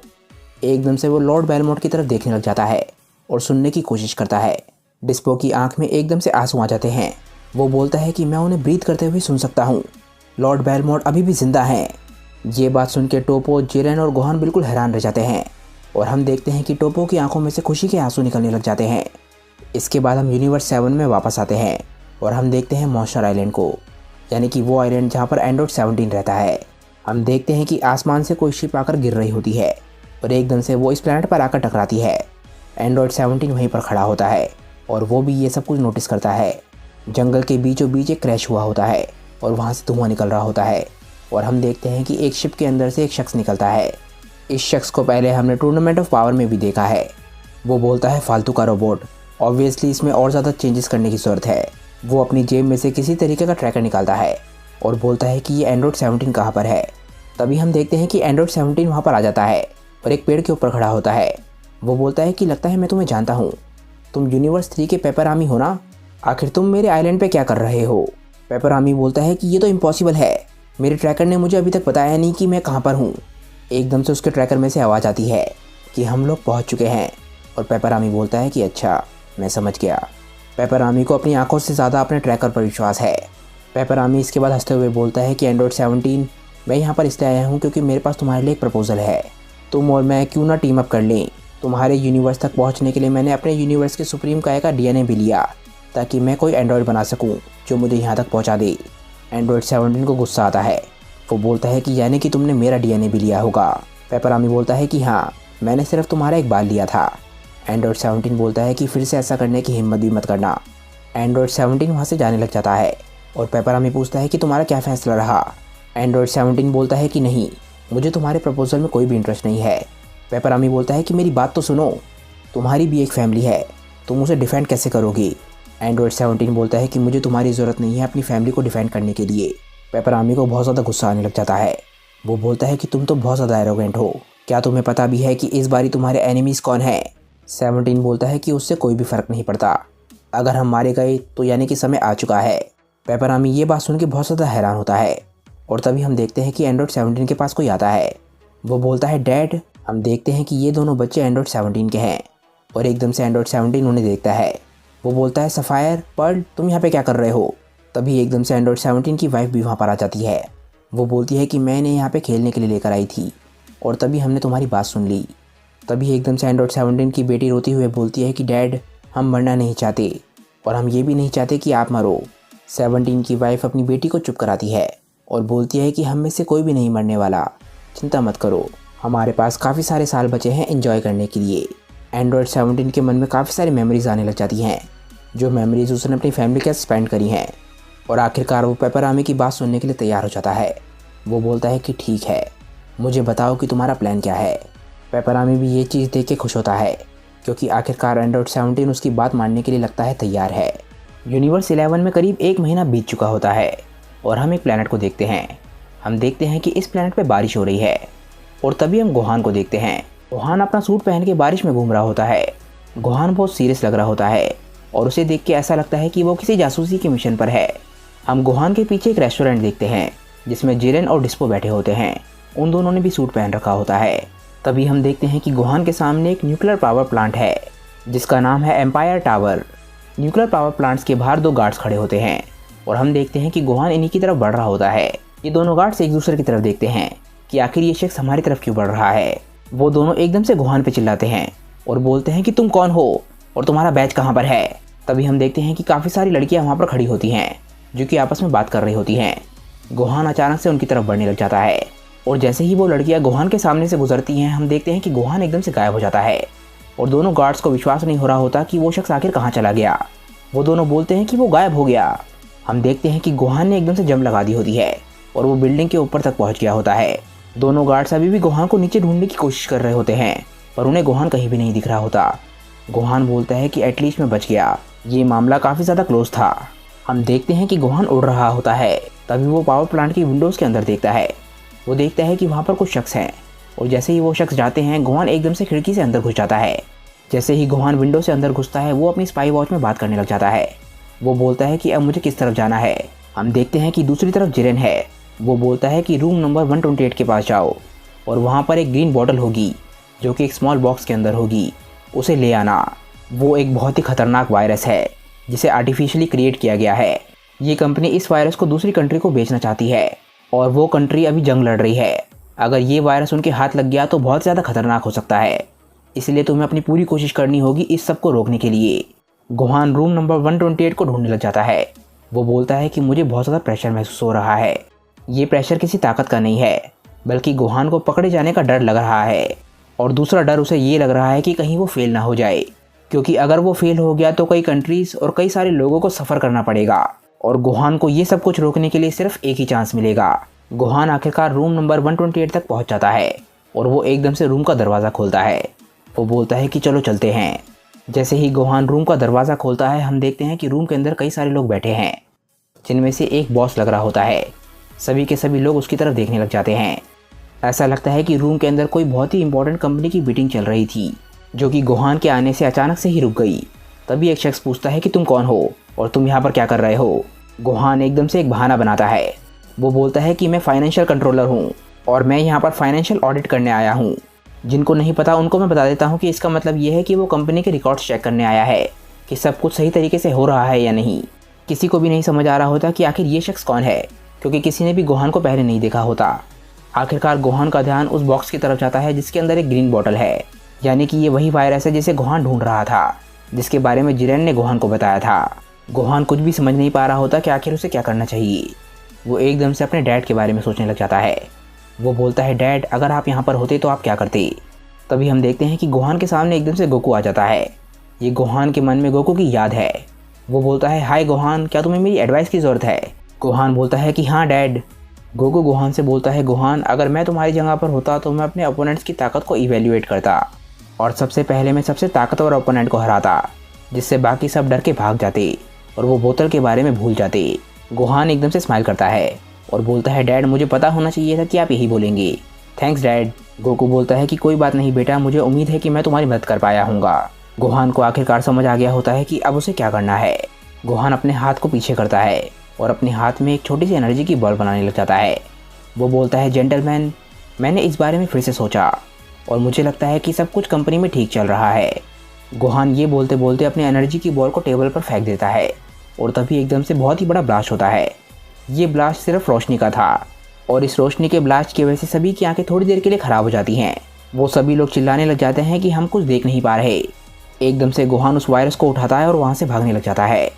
एकदम से वो लॉर्ड बेलमोड की तरफ देखने लग जाता है और सुनने की कोशिश करता है। डिस्पो की आंख में एकदम से आंसू आ जाते हैं। वो बोलता है कि मैं उन्हें ब्रीथ करते हुए सुन सकता हूँ, लॉर्ड बेलमोड अभी भी जिंदा हैं। ये बात सुन के टोपो, जिरेन और गोहान बिल्कुल हैरान रह जाते हैं और हम देखते हैं कि टोपो की आंखों में से खुशी के आंसू निकलने लग जाते हैं। इसके बाद हम यूनिवर्स 7 में वापस आते हैं और हम देखते हैं मॉन्स्टर आइलैंड को, यानी कि वो आइलैंड जहाँ पर एंड्रॉइड 17 रहता है। हम देखते हैं कि आसमान से कोई शिप आकर गिर रही होती है और एकदम से वो इस प्लैनेट पर आकर टकराती है। एंड्रॉयड 17 वहीं पर खड़ा होता है और वो भी ये सब कुछ नोटिस करता है। जंगल के बीचों बीच एक क्रैश हुआ होता है और वहाँ से धुआं निकल रहा होता है और हम देखते हैं कि एक शिप के अंदर से एक शख्स निकलता है। इस शख्स को पहले हमने टूर्नामेंट ऑफ पावर में भी देखा है। वो बोलता है फालतू का रोबोट, ऑब्वियसली इसमें और ज़्यादा चेंजेस करने की ज़रूरत है। वो अपनी जेब में से किसी तरीके का ट्रैकर निकालता है और बोलता है कि ये एंड्रॉयड 17 कहाँ पर है। तभी हम देखते हैं कि एंड्रॉयड 17 वहाँ पर आ जाता है और एक पेड़ के ऊपर खड़ा होता है। वो बोलता है कि लगता है मैं तुम्हें जानता हूँ, तुम यूनिवर्स 3 के पेपर आर्मी हो ना, आखिर तुम मेरे आइलैंड पे क्या कर रहे हो। पेपर आर्मी बोलता है कि ये तो इम्पॉसिबल है, मेरे ट्रैकर ने मुझे अभी तक बताया नहीं कि मैं कहाँ पर हूँ। एकदम से उसके ट्रैकर में से आवाज़ आती है कि हम लोग पहुँच चुके हैं और पेपर आर्मी बोलता है कि अच्छा मैं समझ गया। पेपर आर्मी को अपनी आंखों से ज़्यादा अपने ट्रैकर पर विश्वास है। पेपर आर्मी इसके बाद हंसते हुए बोलता है कि एंड्रॉयड 17 मैं यहाँ पर इसलिए आया हूँ क्योंकि मेरे पास तुम्हारे लिए एक प्रपोजल है। तुम और मैं क्यों ना टीम अप कर लें। तुम्हारे यूनिवर्स तक पहुँचने के लिए मैंने अपने यूनिवर्स के सुप्रीम काय का DNA भी लिया ताकि मैं कोई एंड्रॉयड बना सकूँ जो मुझे यहाँ तक पहुँचा दे। एंड्रॉयड 17 को गुस्सा आता है। वो बोलता है कि यानी कि तुमने मेरा DNA भी लिया होगा। पेपर आर्मी बोलता है कि हाँ, मैंने सिर्फ तुम्हारा एक बाल लिया था। एंड्रॉयड 17 बोलता है कि फिर से ऐसा करने की हिम्मत भी मत करना। एंड्रॉयड 17 वहाँ से जाने लग जाता है और पेपर आर्मी पूछता है कि तुम्हारा क्या फैसला रहा। एंड्रॉयड 17 बोलता है कि नहीं, मुझे तुम्हारे प्रपोजल में कोई भी इंटरेस्ट नहीं है। पेपर आर्मी बोलता है कि मेरी बात तो सुनो, तुम्हारी भी एक फैमिली है, तुम उसे डिफेंड कैसे करोगी। एंड्रॉयड 17 बोलता है कि मुझे तुम्हारी ज़रूरत नहीं है अपनी फैमिली को डिफेंड करने के लिए। पेपर आर्मी को बहुत ज़्यादा गुस्सा आने लग जाता है। वो बोलता है कि तुम तो बहुत ज़्यादा एरोगेंट हो, क्या तुम्हें पता भी है कि इस बारी तुम्हारे एनिमीज़ कौन हैं। 17 बोलता है कि उससे कोई भी फ़र्क नहीं पड़ता, अगर हम मारे गए तो यानी कि समय आ चुका है। पेपर आर्मी ये बात सुन के बहुत ज़्यादा हैरान होता है और तभी हम देखते हैं कि एंड्रॉयड 17 के पास कोई आता है। वो बोलता है डैड। हम देखते हैं कि ये दोनों बच्चे एंड्रॉयड 17 के हैं और एकदम से एंड्रॉयड 17 उन्हें देखता है। वो बोलता है सफ़ायर, पर्ल, तुम यहाँ पे क्या कर रहे हो। तभी एकदम से एंड्रॉयड 17 की वाइफ भी वहाँ पर आ जाती है। वो बोलती है कि मैंने यहाँ पे खेलने के लिए लेकर आई थी और तभी हमने तुम्हारी बात सुन ली। तभी एकदम से एंड्रॉयड 17 की बेटी रोती हुए बोलती है कि डैड, हम मरना नहीं चाहते और हम ये भी नहीं चाहते कि आप मरो। 17 की वाइफ अपनी बेटी को चुप कराती है और बोलती है कि हम में से कोई भी नहीं मरने वाला, चिंता मत करो, हमारे पास काफ़ी सारे साल बचे हैं एंजॉय करने के लिए। एंड्रॉयड 17 के मन में काफ़ी सारी मेमोरीज आने लग जाती हैं, जो मेमोरीज उसने अपनी फैमिली के साथ स्पेंड करी हैं और आखिरकार वो पेपर आर्मी की बात सुनने के लिए तैयार हो जाता है। वो बोलता है कि ठीक है, मुझे बताओ कि तुम्हारा प्लान क्या है। पेपर आर्मी भी ये चीज़ देख के खुश होता है क्योंकि आखिरकार एंड्रॉयड 17 उसकी बात मानने के लिए लगता है तैयार है। यूनिवर्स 11 में करीब 1 महीना बीत चुका होता है और हम एक प्लैनेट को देखते हैं। हम देखते हैं कि इस प्लैनेट पे बारिश हो रही है और तभी हम गोहान को देखते हैं। गोहान अपना सूट पहन के बारिश में घूम रहा होता है। गोहान बहुत सीरियस लग रहा होता है और उसे देख के ऐसा लगता है कि वो किसी जासूसी के मिशन पर है। हम गोहान के पीछे एक रेस्टोरेंट देखते हैं जिसमें जिरेन और डिस्पो बैठे होते हैं। उन दोनों ने भी सूट पहन रखा होता है। तभी हम देखते हैं कि गोहान के सामने एक न्यूक्लियर पावर प्लांट है जिसका नाम है Empire Tower. Nuclear power plants के बाहर 2 गार्ड्स खड़े होते हैं और हम देखते हैं कि गोहान इन्हीं की तरफ बढ़ रहा होता है। ये दोनों गार्ड्स एक दूसरे की तरफ देखते हैं कि आखिर ये शख्स हमारी तरफ क्यों बढ़ रहा है। वो दोनों एकदम से गोहान पे चिल्लाते हैं और बोलते हैं कि तुम कौन हो और तुम्हारा बैच कहाँ पर है। तभी हम देखते हैं कि काफ़ी सारी लड़कियाँ वहाँ पर खड़ी होती हैं जो कि आपस में बात कर रही होती हैं। गोहान अचानक से उनकी तरफ बढ़ने लग जाता है और जैसे ही वो लड़कियाँ गोहान के सामने से गुजरती हैं, हम देखते हैं कि गोहान एकदम से गायब हो जाता है और दोनों गार्ड्स को विश्वास नहीं हो रहा होता कि वो शख्स आखिर कहाँ चला गया। वो दोनों बोलते हैं कि वो गायब हो गया। हम देखते हैं कि गोहान ने एकदम से जंप लगा दी होती है और वो बिल्डिंग के ऊपर तक पहुँच गया होता है। दोनों गार्ड्स अभी भी गोहान को नीचे ढूंढने की कोशिश कर रहे होते हैं पर उन्हें गोहान कहीं भी नहीं दिख रहा होता। गोहान बोलता है कि एटलीस्ट मैं बच गया, ये मामला काफ़ी ज़्यादा क्लोज था। हम देखते हैं कि गोहान उड़ रहा होता है। तभी वो पावर प्लांट की विंडोज़ के अंदर देखता है। वो देखता है कि वहाँ पर कुछ शख्स हैं और जैसे ही वो शख्स जाते हैं, गोहान एकदम से खिड़की से अंदर घुस जाता है। जैसे ही गोहान विंडो से अंदर घुसता है, वो अपनी स्पाई वॉच में बात करने लग जाता है। वो बोलता है कि अब मुझे किस तरफ जाना है। हम देखते हैं कि दूसरी तरफ जिरेन है। वो बोलता है कि रूम नंबर 128 के पास जाओ और वहाँ पर एक ग्रीन बॉटल होगी जो कि एक स्मॉल बॉक्स के अंदर होगी, उसे ले आना। वो एक बहुत ही खतरनाक वायरस है जिसे आर्टिफिशियली क्रिएट किया गया है। ये कंपनी इस वायरस को दूसरी कंट्री को बेचना चाहती है और वो कंट्री अभी जंग लड़ रही है। अगर ये वायरस उनके हाथ लग गया तो बहुत ज़्यादा खतरनाक हो सकता है, इसलिए तुम्हें अपनी पूरी कोशिश करनी होगी इस सब को रोकने के लिए। गोहान रूम नंबर 128 को ढूंढने लग जाता है। वो बोलता है कि मुझे बहुत ज़्यादा प्रेशर महसूस हो रहा है। ये प्रेशर किसी ताकत का नहीं है बल्कि गोहान को पकड़े जाने का डर लग रहा है। और दूसरा डर उसे ये लग रहा है कि कहीं वो फेल ना हो जाए, क्योंकि अगर वो फेल हो गया तो कई कंट्रीज़ और कई सारे लोगों को सफ़र करना पड़ेगा और गोहान को ये सब कुछ रोकने के लिए सिर्फ एक ही चांस मिलेगा। गोहान आखिरकार रूम नंबर 128 तक पहुंच जाता है और वो एकदम से रूम का दरवाज़ा खोलता है। वो बोलता है कि चलो चलते हैं। जैसे ही गोहान रूम का दरवाज़ा खोलता है, हम देखते हैं कि रूम के अंदर कई सारे लोग बैठे हैं, जिनमें से एक बॉस लग रहा होता है। सभी के सभी लोग उसकी तरफ देखने लग जाते हैं। ऐसा लगता है कि रूम के अंदर कोई बहुत ही इंपॉर्टेंट कंपनी की मीटिंग चल रही थी, जो कि गोहान के आने से अचानक से ही रुक गई। तभी एक शख्स पूछता है कि तुम कौन हो और तुम यहाँ पर क्या कर रहे हो। गोहान एकदम से एक बहाना बनाता है। वो बोलता है कि मैं फाइनेंशियल कंट्रोलर हूँ और मैं यहाँ पर फाइनेंशियल ऑडिट करने आया हूँ। जिनको नहीं पता उनको मैं बता देता हूँ कि इसका मतलब ये है कि वो कंपनी के रिकॉर्ड्स चेक करने आया है कि सब कुछ सही तरीके से हो रहा है या नहीं। किसी को भी नहीं समझ आ रहा होता कि आखिर ये शख्स कौन है, क्योंकि किसी ने भी गोहान को पहले नहीं देखा होता। आखिरकार गोहान का ध्यान उस बॉक्स की तरफ जाता है जिसके अंदर एक ग्रीन बॉटल है, यानी कि ये वही वायरस है जिसे गोहान ढूंढ रहा था, जिसके बारे में जिरेन ने गोहान को बताया था। गोहान कुछ भी समझ नहीं पा रहा होता कि आखिर उसे क्या करना चाहिए। वो एकदम से अपने डैड के बारे में सोचने लग जाता है। वो बोलता है, डैड अगर आप यहाँ पर होते तो आप क्या करते। तभी हम देखते हैं कि गोहान के सामने एकदम से गोकू आ जाता है। ये गोहान के मन में गोकू की याद है। वो बोलता है, हाय गोहान, क्या तुम्हें मेरी एडवाइस की ज़रूरत है। गोहान बोलता है कि हाँ डैड। गोकू गोहान से बोलता है, गोहान अगर मैं तुम्हारी जगह पर होता तो मैं अपने ओपोनेंट्स की ताकत को इवेल्युएट करता और सबसे पहले मैं सबसे ताकतवर ओपोनेंट को हराता, जिससे बाकी सब डर के भाग जाते और वो बोतल के बारे में भूल जाते। गोहान एकदम से स्माइल करता है और बोलता है, डैड मुझे पता होना चाहिए था कि आप यही बोलेंगे। Thanks dad. गोकू बोलता है कि कोई बात नहीं बेटा, मुझे उम्मीद है कि मैं तुम्हारी मदद कर पाया हूँगा। गोहान को आखिरकार समझ आ गया होता है कि अब उसे क्या करना है। गोहान अपने हाथ को पीछे करता है और अपने हाथ में एक छोटी सी एनर्जी की बॉल बनाने लग जाता है। वो बोलता है, जेंटलमैन मैंने इस बारे में फिर से सोचा और मुझे लगता है कि सब कुछ कंपनी में ठीक चल रहा है। गोहान ये बोलते बोलते अपनी एनर्जी की बॉल को टेबल पर फेंक देता है और तभी एकदम से बहुत ही बड़ा ब्लास्ट होता है। ये ब्लास्ट सिर्फ रोशनी का था और इस रोशनी के ब्लास्ट की वजह से सभी की आंखें थोड़ी देर के लिए ख़राब हो जाती हैं। वो सभी लोग चिल्लाने लग जाते हैं कि हम कुछ देख नहीं पा रहे। एकदम से गोहान उस वायरस को उठाता है और वहाँ से भागने लग जाता है।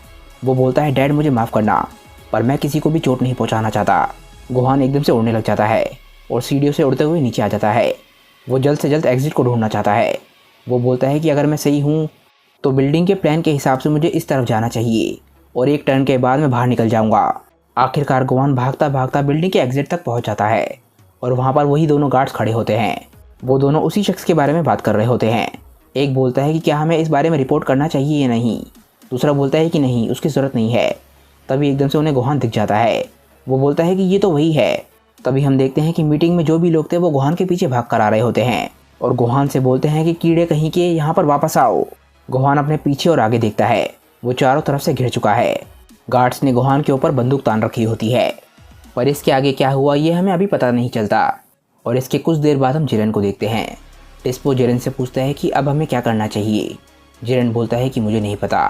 वो बोलता है, डैड मुझे माफ़ करना, पर मैं किसी को भी चोट नहीं पहुँचाना चाहता। गोहान एकदम से उड़ने लग जाता है और सीढ़ियों से उड़ते हुए नीचे आ जाता है। वो जल्द से जल्द एग्जिट को ढूंढना चाहता है। वो बोलता है कि अगर मैं सही हूँ तो बिल्डिंग के प्लान के हिसाब से मुझे इस तरफ जाना चाहिए और एक टर्न के बाद मैं बाहर निकल जाऊँगा। आखिरकार गोहान भागता भागता बिल्डिंग के एग्जिट तक पहुँच जाता है और वहाँ पर वही दोनों गार्ड्स खड़े होते हैं। वो दोनों उसी शख्स के बारे में बात कर रहे होते हैं। एक बोलता है कि क्या हमें इस बारे में रिपोर्ट करना चाहिए या नहीं। दूसरा बोलता है कि नहीं, उसकी ज़रूरत नहीं है। तभी एकदम से उन्हें गोहान दिख जाता है। वो बोलता है कि ये तो वही है। तभी हम देखते हैं कि मीटिंग में जो भी लोग थे वो गोहान के पीछे भाग कर आ रहे होते हैं और गोहान से बोलते हैं कि कीड़े कहीं के यहाँ पर वापस आओ। गोहान अपने पीछे और आगे देखता है। वो चारों तरफ से घिर चुका है। गार्ड्स ने गोहान के ऊपर बंदूक तान रखी होती है, पर इसके आगे क्या हुआ ये हमें अभी पता नहीं चलता। और इसके कुछ देर बाद हम जिरेन को देखते हैं। डिस्पो जिरेन से पूछता है कि अब हमें क्या करना चाहिए। जिरेन बोलता है कि मुझे नहीं पता।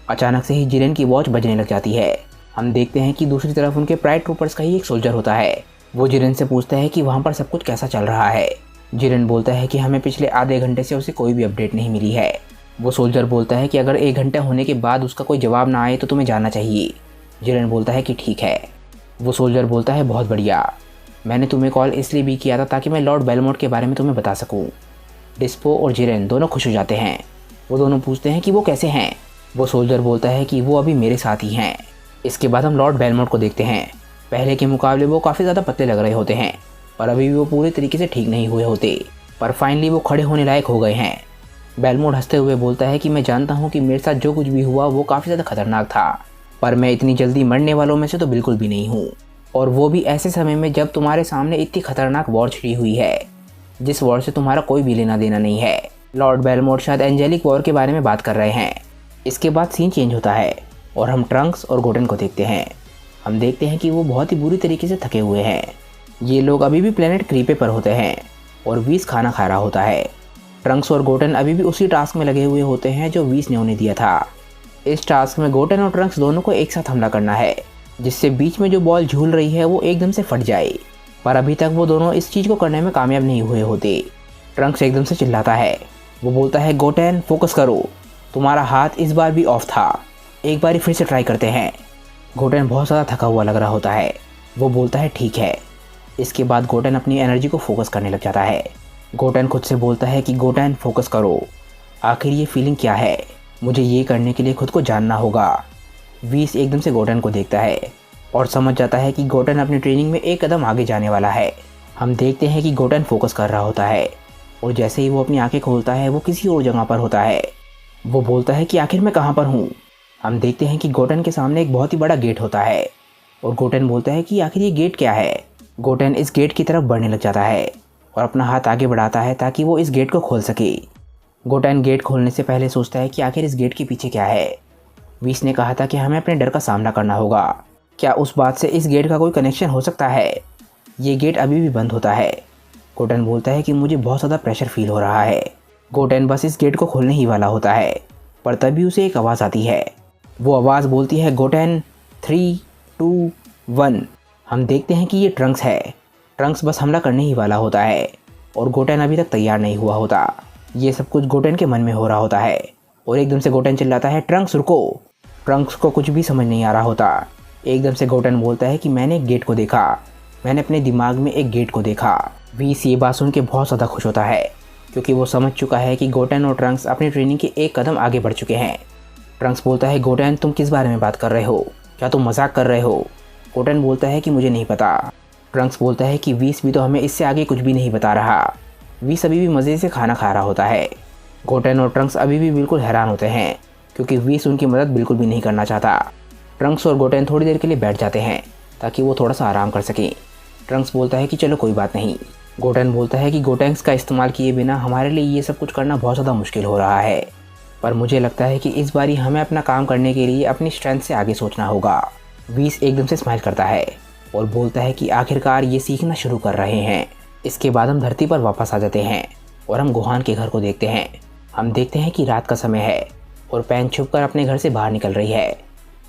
अचानक से ही जिरेन की वॉच बजने लग जाती है। हम देखते हैं कि दूसरी तरफ उनके प्राइड ट्रूपर्स का ही एक सोल्जर होता है। वो जिरेन से पूछता है कि वहाँ पर सब कुछ कैसा चल रहा है। जिरेन बोलता है कि हमें पिछले आधे घंटे से उसे कोई भी अपडेट नहीं मिली है। वो सोल्जर बोलता है कि अगर 1 घंटा होने के बाद उसका कोई जवाब ना आए तो तुम्हें जाना चाहिए। जिरेन बोलता है कि ठीक है। वो सोल्जर बोलता है, बहुत बढ़िया, मैंने तुम्हें कॉल इसलिए भी किया था ताकि मैं लॉर्ड बेलमोट के बारे में तुम्हें बता सकूं। डिस्पो और जिरेन दोनों खुश हो जाते हैं। वो दोनों पूछते हैं कि वो कैसे हैं। वो सोल्जर बोलता है कि वो अभी मेरे साथ ही हैं। इसके बाद हम लॉर्ड बेलमोट को देखते हैं। पहले के मुकाबले वो काफ़ी ज़्यादा पतले लग रहे होते हैं, पर अभी भी वो पूरे तरीके से ठीक नहीं हुए होते, पर फाइनली वो खड़े होने लायक हो गए हैं। बेलमोट हंसते हुए बोलता है कि मैं जानता हूँ कि मेरे साथ जो कुछ भी हुआ वो काफ़ी ज़्यादा खतरनाक था, पर मैं इतनी जल्दी मरने वालों में से तो बिल्कुल भी नहीं हूँ, और वो भी ऐसे समय में जब तुम्हारे सामने इतनी खतरनाक वॉर छिड़ी हुई है जिस वॉर से तुम्हारा कोई भी लेना देना नहीं है। लॉर्ड बेलमोट शायद एंजेलिक वॉर के बारे में बात कर रहे हैं। इसके बाद सीन चेंज होता है और हम ट्रंक्स और गोटेन को देखते हैं। हम देखते हैं कि वो बहुत ही बुरी तरीके से थके हुए हैं। ये लोग अभी भी प्लेनेट क्रीपे पर होते हैं और वीस खाना खा रहा होता है। ट्रंक्स और गोटेन अभी भी उसी टास्क में लगे हुए होते हैं जो वीस ने उन्हें दिया था। इस टास्क में गोटेन और ट्रंक्स दोनों को एक साथ हमला करना है, जिससे बीच में जो बॉल झूल रही है वो एकदम से फट जाए, पर अभी तक वो दोनों इस चीज़ को करने में कामयाब नहीं हुए होते। ट्रंक्स एकदम से चिल्लाता है। वो बोलता है, गोटेन फोकस करो, तुम्हारा हाथ इस बार भी ऑफ था, एक बार फिर से ट्राई करते हैं। गोटेन बहुत ज़्यादा थका हुआ लग रहा होता है। वो बोलता है ठीक है। इसके बाद गोटेन अपनी एनर्जी को फोकस करने लग जाता है। गोटेन खुद से बोलता है कि गोटेन फोकस करो, आखिर ये फीलिंग क्या है, मुझे ये करने के लिए खुद को जानना होगा। वीस एकदम से गोटेन को देखता है और समझ जाता है कि गोटेन अपनी ट्रेनिंग में एक कदम आगे जाने वाला है। हम देखते हैं कि गोटेन फोकस कर रहा होता है और जैसे ही वो अपनी आंखें खोलता है वो किसी और जगह पर होता है। वो बोलता है कि आखिर मैं कहाँ पर हूँ। हम देखते हैं कि गोटेन के सामने एक बहुत ही बड़ा गेट होता है और गोटेन बोलता है कि आखिर ये गेट क्या है। गोटेन इस गेट की तरफ बढ़ने लग जाता है और अपना हाथ आगे बढ़ाता है ताकि वो इस गेट को खोल सके। गोटेन गेट खोलने से पहले सोचता है कि आखिर इस गेट के पीछे क्या है। वीस ने कहा था कि हमें अपने डर का सामना करना होगा। क्या उस बात से इस गेट का कोई कनेक्शन हो सकता है? ये गेट अभी भी बंद होता है। गोटेन बोलता है कि मुझे बहुत ज़्यादा प्रेशर फील हो रहा है। गोटेन बस इस गेट को खोलने ही वाला होता है पर तभी उसे एक आवाज़ आती है। वो आवाज़ बोलती है गोटेन 3, 2, 1। हम देखते हैं कि ये ट्रंक्स है। ट्रंक्स बस हमला करने ही वाला होता है और गोटेन अभी तक तैयार नहीं हुआ होता। ये सब कुछ गोटेन के मन में हो रहा होता है और एकदम से गोटेन चिल्लाता है ट्रंक्स रुको। ट्रंक्स को कुछ भी समझ नहीं आ रहा होता। एकदम से गोटेन बोलता है कि मैंने एक गेट को देखा, मैंने अपने दिमाग में एक गेट को देखा। वीस ये बात सुन के बहुत ज़्यादा खुश होता है क्योंकि वो समझ चुका है कि गोटेन और ट्रंक्स अपनी ट्रेनिंग के एक कदम आगे बढ़ चुके हैं। ट्रंक्स बोलता है गोटेन तुम किस बारे में बात कर रहे हो, क्या तुम मजाक कर रहे हो? गोटेन बोलता है कि मुझे नहीं पता। ट्रंक्स बोलता है कि वीस भी तो हमें इससे आगे कुछ भी नहीं बता रहा। वीस अभी भी मज़े से खाना खा रहा होता है। गोटेन और ट्रंक्स अभी भी बिल्कुल हैरान होते हैं क्योंकि वीस उनकी मदद बिल्कुल भी नहीं करना चाहता। ट्रंक्स और गोटेन थोड़ी देर के लिए बैठ जाते हैं ताकि वो थोड़ा सा आराम कर सकें। ट्रंक्स बोलता है कि चलो कोई बात नहीं। गोटेन बोलता है कि गोटेंक्स का इस्तेमाल किए बिना हमारे लिए ये सब कुछ करना बहुत ज़्यादा मुश्किल हो रहा है, पर मुझे लगता है कि इस बारी हमें अपना काम करने के लिए अपनी स्ट्रेंथ से आगे सोचना होगा। वीस एकदम से स्माइल करता है और बोलता है कि आखिरकार ये सीखना शुरू कर रहे हैं। इसके बाद हम धरती पर वापस आ जाते हैं और हम गुहान के घर को देखते हैं। हम देखते हैं कि रात का समय है और पैन छुपकर अपने घर से बाहर निकल रही है।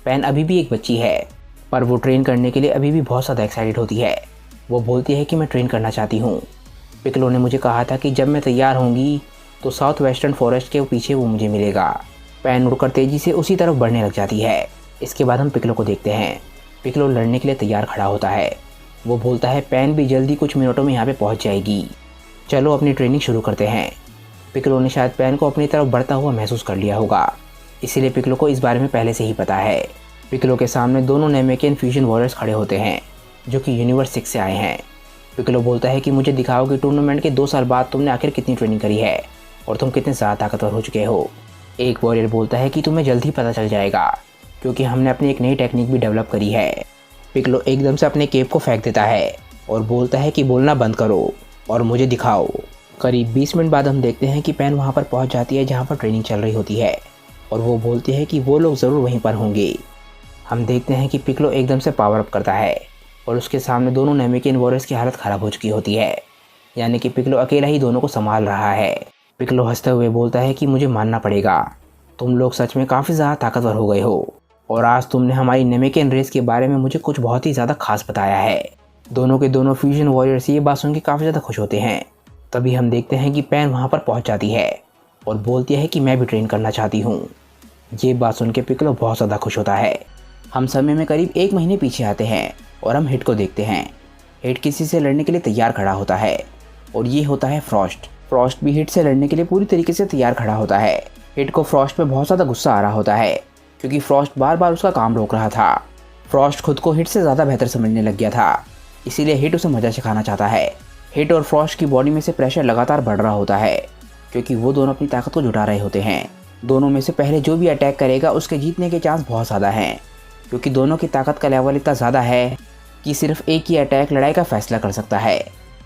पैन अभी भी एक बच्ची है पर वो ट्रेन करने के लिए अभी भी बहुत ज़्यादा एक्साइटेड होती है। वो बोलती है कि मैं ट्रेन करना चाहती हूँ। पिकलो ने मुझे कहा था कि जब मैं तैयार होंगी तो साउथ वेस्टर्न फॉरेस्ट के पीछे वो मुझे मिलेगा। पैन उड़कर तेज़ी से उसी तरफ बढ़ने लग जाती है। इसके बाद हम पिकलो को देखते हैं। पिकलो लड़ने के लिए तैयार खड़ा होता है। वो बोलता है पैन भी जल्दी कुछ मिनटों में यहाँ पे पहुँच जाएगी, चलो अपनी ट्रेनिंग शुरू करते हैं। पिकलो ने शायद पैन को अपनी तरफ बढ़ता हुआ महसूस कर लिया होगा, इसीलिए पिकलो को इस बारे में पहले से ही पता है। पिकलो के सामने दोनों नेमेकियन फ्यूजन वॉरियर्स खड़े होते हैं जो कि यूनिवर्स 6 से आए हैं। पिकलो बोलता है कि मुझे दिखाओ कि टूर्नामेंट के 2 साल बाद तुमने आखिर कितनी ट्रेनिंग करी है और तुम कितने ज़्यादा ताकतवर हो चुके हो। एक वॉरियर बोलता है कि तुम्हें जल्द ही पता चल जाएगा क्योंकि हमने अपनी एक नई टेक्निक भी डेवलप करी है। पिकलो एकदम से अपने केप को फेंक देता है और बोलता है कि बोलना बंद करो और मुझे दिखाओ। करीब 20 मिनट बाद हम देखते हैं कि पैन वहाँ पर पहुँच जाती है जहाँ पर ट्रेनिंग चल रही होती है और वो बोलती है कि वो लोग ज़रूर वहीं पर होंगे। हम देखते हैं कि पिकलो एकदम से पावर अप करता है और उसके सामने दोनों नेमेकियन वॉरियर्स की हालत ख़राब हो चुकी होती है, यानी कि पिकलो अकेला ही दोनों को संभाल रहा है। पिकलो हंसते हुए बोलता है कि मुझे मानना पड़ेगा, तुम लोग सच में काफ़ी ज़्यादा ताकतवर हो गए हो और आज तुमने हमारी नेमेकियन रेस के बारे में मुझे कुछ बहुत ही ज़्यादा खास बताया है। दोनों के दोनों फ्यूजन वॉरियर्स ये बात सुन के काफ़ी ज़्यादा खुश होते हैं। तभी हम देखते हैं कि पैन वहाँ पर पहुँच जाती है और बोलती है कि मैं भी ट्रेन करना चाहती हूँ। ये बात सुन के पिकलो बहुत ज़्यादा खुश होता है। हम समय में करीब 1 महीने पीछे आते हैं और हम हिट को देखते हैं। हिट किसी से लड़ने के लिए तैयार खड़ा होता है और ये होता है फ्रॉस्ट। फ्रॉस्ट भी हिट से लड़ने के लिए पूरी तरीके से तैयार खड़ा होता है। हिट को फ्रॉस्ट पे बहुत ज़्यादा गुस्सा आ रहा होता है क्योंकि फ्रॉस्ट बार बार उसका काम रोक रहा था। फ्रॉस्ट खुद को हिट से ज़्यादा बेहतर समझने लग गया था, इसीलिए हिट उसे मजा सिखाना चाहता है। हिट और फ्रॉस्ट की बॉडी में से प्रेशर लगातार बढ़ रहा होता है क्योंकि वो दोनों अपनी ताकत को जुटा रहे होते हैं। दोनों में से पहले जो भी अटैक करेगा उसके जीतने के चांस बहुत ज़्यादा हैं क्योंकि दोनों की ताकत का लेवल इतना ज़्यादा है कि सिर्फ एक ही अटैक लड़ाई का फैसला कर सकता है।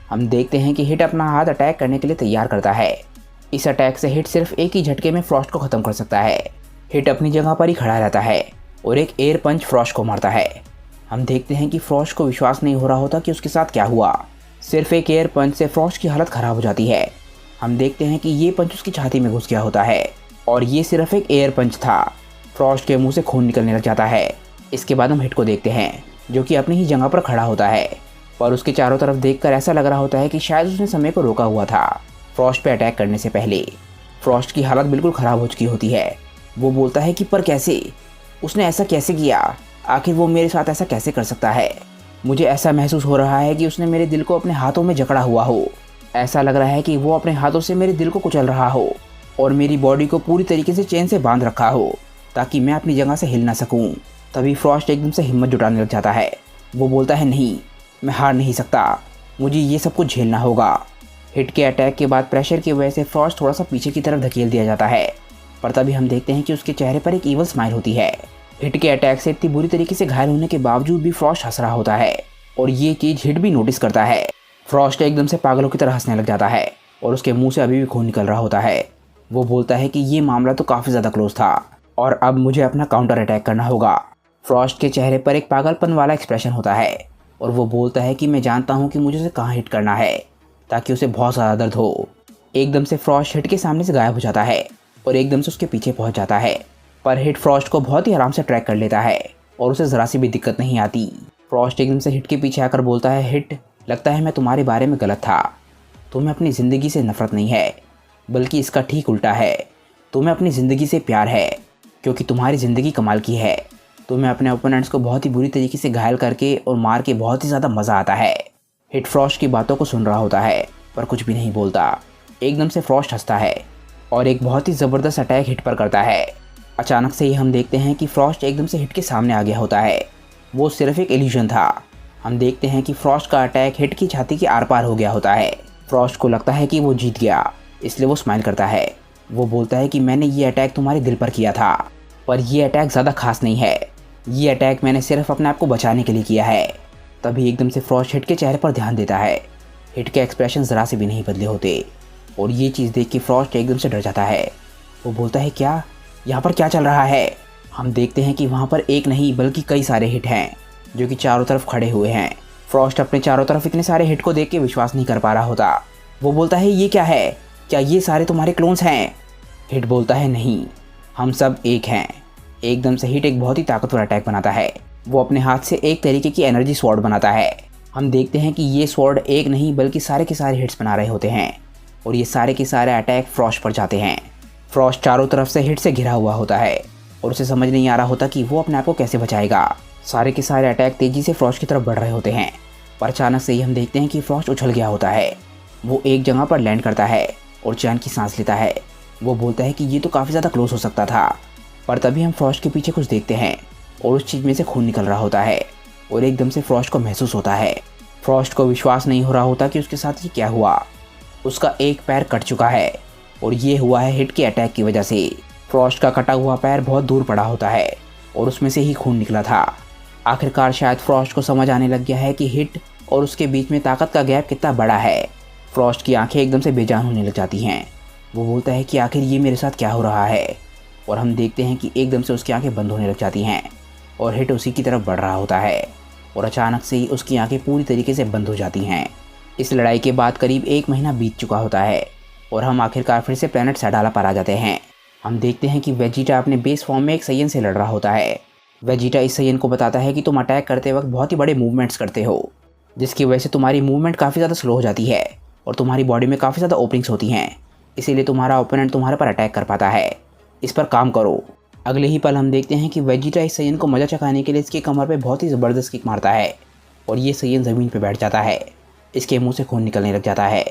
हम देखते हैं कि हिट अपना हाथ अटैक करने के लिए तैयार करता है। इस अटैक से हिट सिर्फ एक ही झटके में फ्रॉस्ट को ख़त्म कर सकता है। हिट अपनी जगह पर ही खड़ा रहता है और एक एयर पंच फ्रॉस्ट को मारता है। हम देखते हैं कि फ्रॉस्ट को विश्वास नहीं हो रहा होता कि उसके साथ क्या हुआ। सिर्फ एक एयर पंच से फ्रॉस्ट की हालत ख़राब हो जाती है। हम देखते हैं कि ये पंच उसकी छाती में घुस गया होता है और ये सिर्फ एक एयर पंच था। फ्रॉस्ट के मुंह से खून निकलने लग जाता है। इसके बाद हम हिट को देखते हैं जो कि अपनी ही जगह पर खड़ा होता है और उसके चारों तरफ देखकर ऐसा लग रहा होता है कि शायद उसने समय को रोका हुआ था फ्रॉस्ट पे अटैक करने से पहले। फ्रॉस्ट की हालत बिल्कुल ख़राब हो चुकी होती है। वो बोलता है कि पर कैसे, उसने ऐसा कैसे किया, आखिर वो मेरे साथ ऐसा कैसे कर सकता है। मुझे ऐसा महसूस हो रहा है कि उसने मेरे दिल को अपने हाथों में जकड़ा हुआ हो। ऐसा लग रहा है कि वो अपने हाथों से मेरे दिल को कुचल रहा हो और मेरी बॉडी को पूरी तरीके से चेन से बांध रखा हो ताकि मैं अपनी जगह से हिल ना सकूं। तभी फ्रॉस्ट एकदम से हिम्मत जुटाने लग जाता है। वो बोलता है, नहीं, मैं हार नहीं सकता, मुझे ये सब कुछ झेलना होगा। हिट के अटैक के बाद प्रेशर की वजह से फ्रॉस्ट थोड़ा सा पीछे की तरफ धकेल दिया जाता है, पर तभी हम देखते हैं कि उसके चेहरे पर एक ईवल स्माइल होती है। हिट के अटैक से इतनी बुरी तरीके से घायल होने के बावजूद भी फ्रॉस्ट हंस रहा होता है और ये चीज़ हिट भी नोटिस करता है। फ्रॉस्ट एकदम से पागलों की तरह हंसने लग जाता है और उसके मुंह से अभी भी खून निकल रहा होता है। वो बोलता है कि ये मामला तो काफ़ी ज़्यादा क्लोज था और अब मुझे अपना काउंटर अटैक करना होगा। फ्रॉस्ट के चेहरे पर एक पागलपन वाला एक्सप्रेशन होता है और वो बोलता है कि मैं जानता हूँ कि मुझे उसे कहाँ हिट करना है ताकि उसे बहुत ज़्यादा दर्द हो। एकदम से फ्रॉस्ट हिट के सामने से गायब हो जाता है और एकदम से उसके पीछे पहुँच जाता है, पर हिट फ्रॉस्ट को बहुत ही आराम से ट्रैक कर लेता है और उसे ज़रा सी भी दिक्कत नहीं आती। फ्रॉस्ट एकदम से हिट के पीछे आकर बोलता है, हिट, लगता है मैं तुम्हारे बारे में गलत था। तुम्हें अपनी ज़िंदगी से नफरत नहीं है, बल्कि इसका ठीक उल्टा है। तुम्हें अपनी ज़िंदगी से प्यार है क्योंकि तुम्हारी ज़िंदगी कमाल की है। तुम्हें अपने ओपोनेंट्स को बहुत ही बुरी तरीके से घायल करके और मार के बहुत ही ज़्यादा मज़ा आता है। हिट फ्रॉस्ट की बातों को सुन रहा होता है पर कुछ भी नहीं बोलता। एकदम से फ्रॉस्ट हंसता है और एक बहुत ही ज़बरदस्त अटैक हिट पर करता है। अचानक से ही हम देखते हैं कि फ्रॉस्ट एकदम से हिट के सामने आ गया होता है। वो सिर्फ एक इल्यूजन था। हम देखते हैं कि फ्रॉस्ट का अटैक हिट की छाती के आर पार हो गया होता है। फ्रॉस्ट को लगता है कि वो जीत गया, इसलिए वो स्माइल करता है। वो बोलता है कि मैंने ये अटैक तुम्हारे दिल पर किया था, पर ये अटैक ज़्यादा खास नहीं है। ये अटैक मैंने सिर्फ अपने आप को बचाने के लिए किया है। तभी एकदम से फ्रॉस्ट हिट के चेहरे पर ध्यान देता है। हिट के एक्सप्रेशन ज़रा से भी नहीं बदले होते और ये चीज़ देख के फ्रॉस्ट एकदम से डर जाता है। वो बोलता है, क्या यहाँ पर क्या चल रहा है? हम देखते हैं कि वहाँ पर एक नहीं बल्कि कई सारे हिट हैं जो कि चारों तरफ खड़े हुए हैं। फ्रॉस्ट अपने चारों तरफ इतने सारे हिट को देख के विश्वास नहीं कर पा रहा होता। वो बोलता है, ये क्या है? क्या ये सारे तुम्हारे क्लोन्स हैं? हिट बोलता है, नहीं, हम सब एक हैं। एकदम से हिट एक बहुत ही ताकतवर अटैक बनाता है। वो अपने हाथ से एक तरीके की एनर्जी स्वॉर्ड बनाता है। हम देखते हैं कि ये स्वॉर्ड एक नहीं बल्कि सारे के सारे हिट्स बना रहे होते हैं और ये सारे के सारे अटैक फ्रॉस्ट पर जाते हैं। फ्रॉस्ट चारों तरफ से हिट से घिरा हुआ होता है और उसे समझ नहीं आ रहा होता कि वो अपने आप को कैसे बचाएगा। सारे के सारे अटैक तेज़ी से फ्रॉस्ट की तरफ बढ़ रहे होते हैं, पर अचानक से ही हम देखते हैं कि फ्रॉस्ट उछल गया होता है। वो एक जगह पर लैंड करता है और चैन की सांस लेता है। वो बोलता है कि ये तो काफ़ी ज़्यादा क्लोज हो सकता था, पर तभी हम फ्रॉस्ट के पीछे कुछ देखते हैं और उस चीज़ में से खून निकल रहा होता है और एकदम से फ्रॉस्ट को महसूस होता है। फ्रॉस्ट को विश्वास नहीं हो रहा होता कि उसके साथ ये क्या हुआ। उसका एक पैर कट चुका है और ये हुआ है हिट के अटैक की वजह से। फ्रॉस्ट का कटा हुआ पैर बहुत दूर पड़ा होता है और उसमें से ही खून निकला था। आखिरकार शायद फ्रॉस्ट को समझ आने लग गया है कि हिट और उसके बीच में ताकत का गैप कितना बड़ा है। फ्रॉस्ट की आंखें एकदम से बेजान होने लग जाती हैं। वो बोलता है कि आखिर ये मेरे साथ क्या हो रहा है, और हम देखते हैं कि एकदम से उसकी आंखें बंद होने लग जाती हैं और हिट उसी की तरफ बढ़ रहा होता है और अचानक से ही उसकी आंखें पूरी तरीके से बंद हो जाती हैं। इस लड़ाई के बाद करीब 1 महीना बीत चुका होता है और हम आखिरकार फिर से प्लेनेट सैडाला पर आ जाते हैं। हम देखते हैं कि वेजिटा अपने बेस फॉर्म में एक सैयन से लड़ रहा होता है। वेजिटा इस सैयन को बताता है कि तुम अटैक करते वक्त बहुत ही बड़े मूवमेंट्स करते हो, जिसकी वजह से तुम्हारी मूवमेंट काफ़ी ज़्यादा स्लो हो जाती है और तुम्हारी बॉडी में काफ़ी ज़्यादा ओपनिंग्स होती हैं, इसीलिए तुम्हारा ओपोनेंट तुम्हारे पर अटैक कर पाता है। इस पर काम करो। अगले ही पल हम देखते हैं कि वेजिटा इस सैयन को मजा चखाने के लिए इसकी कमर पे बहुत ही ज़बरदस्त किक मारता है और ये सैयन ज़मीन पे बैठ जाता है। इसके मुंह से खून निकलने लग जाता है।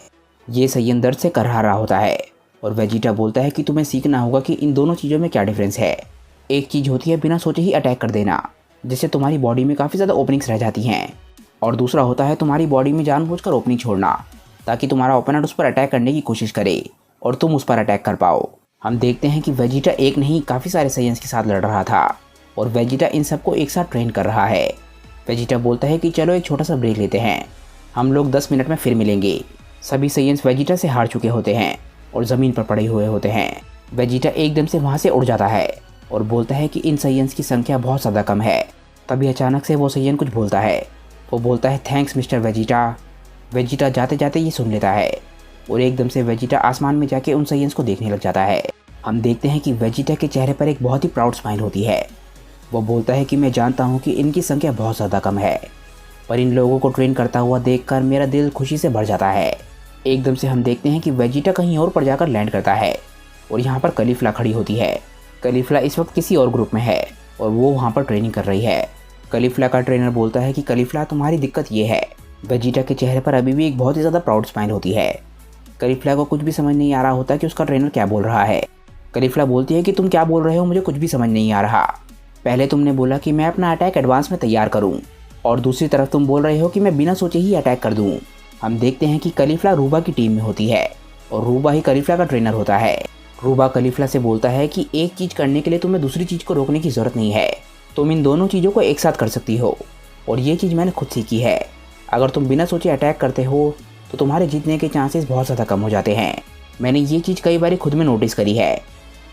ये सैयन दर्द से करहा रहा होता है और वेजिटा बोलता है कि तुम्हें सीखना होगा कि इन दोनों चीज़ों में क्या डिफरेंस है। एक चीज़ होती है बिना सोचे ही अटैक कर देना, जिससे तुम्हारी बॉडी में काफ़ी ज़्यादा ओपनिंग्स रह जाती हैं, और दूसरा होता है तुम्हारी बॉडी में जानबूझकर ओपनिंग छोड़ना ताकि तुम्हारा ओपोनेंट उस पर अटैक करने की कोशिश करे और तुम उस पर अटैक कर पाओ। हम देखते हैं कि वेजिटा एक नहीं काफ़ी सारे सैयन्स के साथ लड़ रहा था और वेजिटा इन सबको एक साथ ट्रेन कर रहा है। वेजिटा बोलता है कि चलो एक छोटा सा ब्रेक लेते हैं, हम लोग 10 मिनट में फिर मिलेंगे। सभी सैयन्स वेजिटा से हार चुके होते हैं और ज़मीन पर पड़े हुए होते हैं। वेजिटा एकदम से वहाँ से उड़ जाता है और बोलता है कि इन सैयन्स की संख्या बहुत ज़्यादा कम है। तभी अचानक से वो सैयन कुछ बोलता है। वो बोलता है, थैंक्स मिस्टर वेजिटा। वेजिटा जाते जाते ये सुन लेता है और एकदम से वेजिटा आसमान में जाके उन सैयन्स को देखने लग जाता है। हम देखते हैं कि वेजिटा के चेहरे पर एक बहुत ही प्राउड स्माइल होती है। वो बोलता है कि मैं जानता हूँ कि इनकी संख्या बहुत ज़्यादा कम है, पर इन लोगों को ट्रेन करता हुआ देखकर मेरा दिल खुशी से भर जाता है। एकदम से हम देखते हैं कि वेजिटा कहीं और पर जाकर लैंड करता है और यहाँ पर कलीफ्ला खड़ी होती है। कलीफ्ला इस वक्त किसी और ग्रुप में है और वो वहाँ पर ट्रेनिंग कर रही है। कलीफ्ला का ट्रेनर बोलता है कि कलीफ्ला तुम्हारी दिक्कत ये है। वेजिटा के चेहरे पर अभी भी एक बहुत ही ज़्यादा प्राउड स्माइल होती है कलिफ्ला को कुछ भी समझ नहीं आ रहा होता कि उसका ट्रेनर क्या बोल रहा है। कलिफ्ला बोलती है कि तुम क्या बोल रहे हो, मुझे कुछ भी समझ नहीं आ रहा। पहले तुमने बोला कि मैं अपना अटैक एडवांस में तैयार करूं, और दूसरी तरफ तुम बोल रहे हो कि मैं बिना सोचे ही अटैक कर दूं। हम देखते हैं कि कलिफ्ला रूबा की टीम में होती है और रूबा ही कलिफ्ला का ट्रेनर होता है। रूबा कलिफ्ला से बोलता है कि एक चीज़ करने के लिए तुम्हें दूसरी चीज़ को रोकने की ज़रूरत नहीं है, तुम इन दोनों चीज़ों को एक साथ कर सकती हो, और ये चीज़ मैंने खुद सीखी है। अगर तुम बिना सोचे अटैक करते हो तो तुम्हारे जीतने के चांसेस बहुत ज़्यादा कम हो जाते हैं। मैंने ये चीज़ कई बार खुद में नोटिस करी है।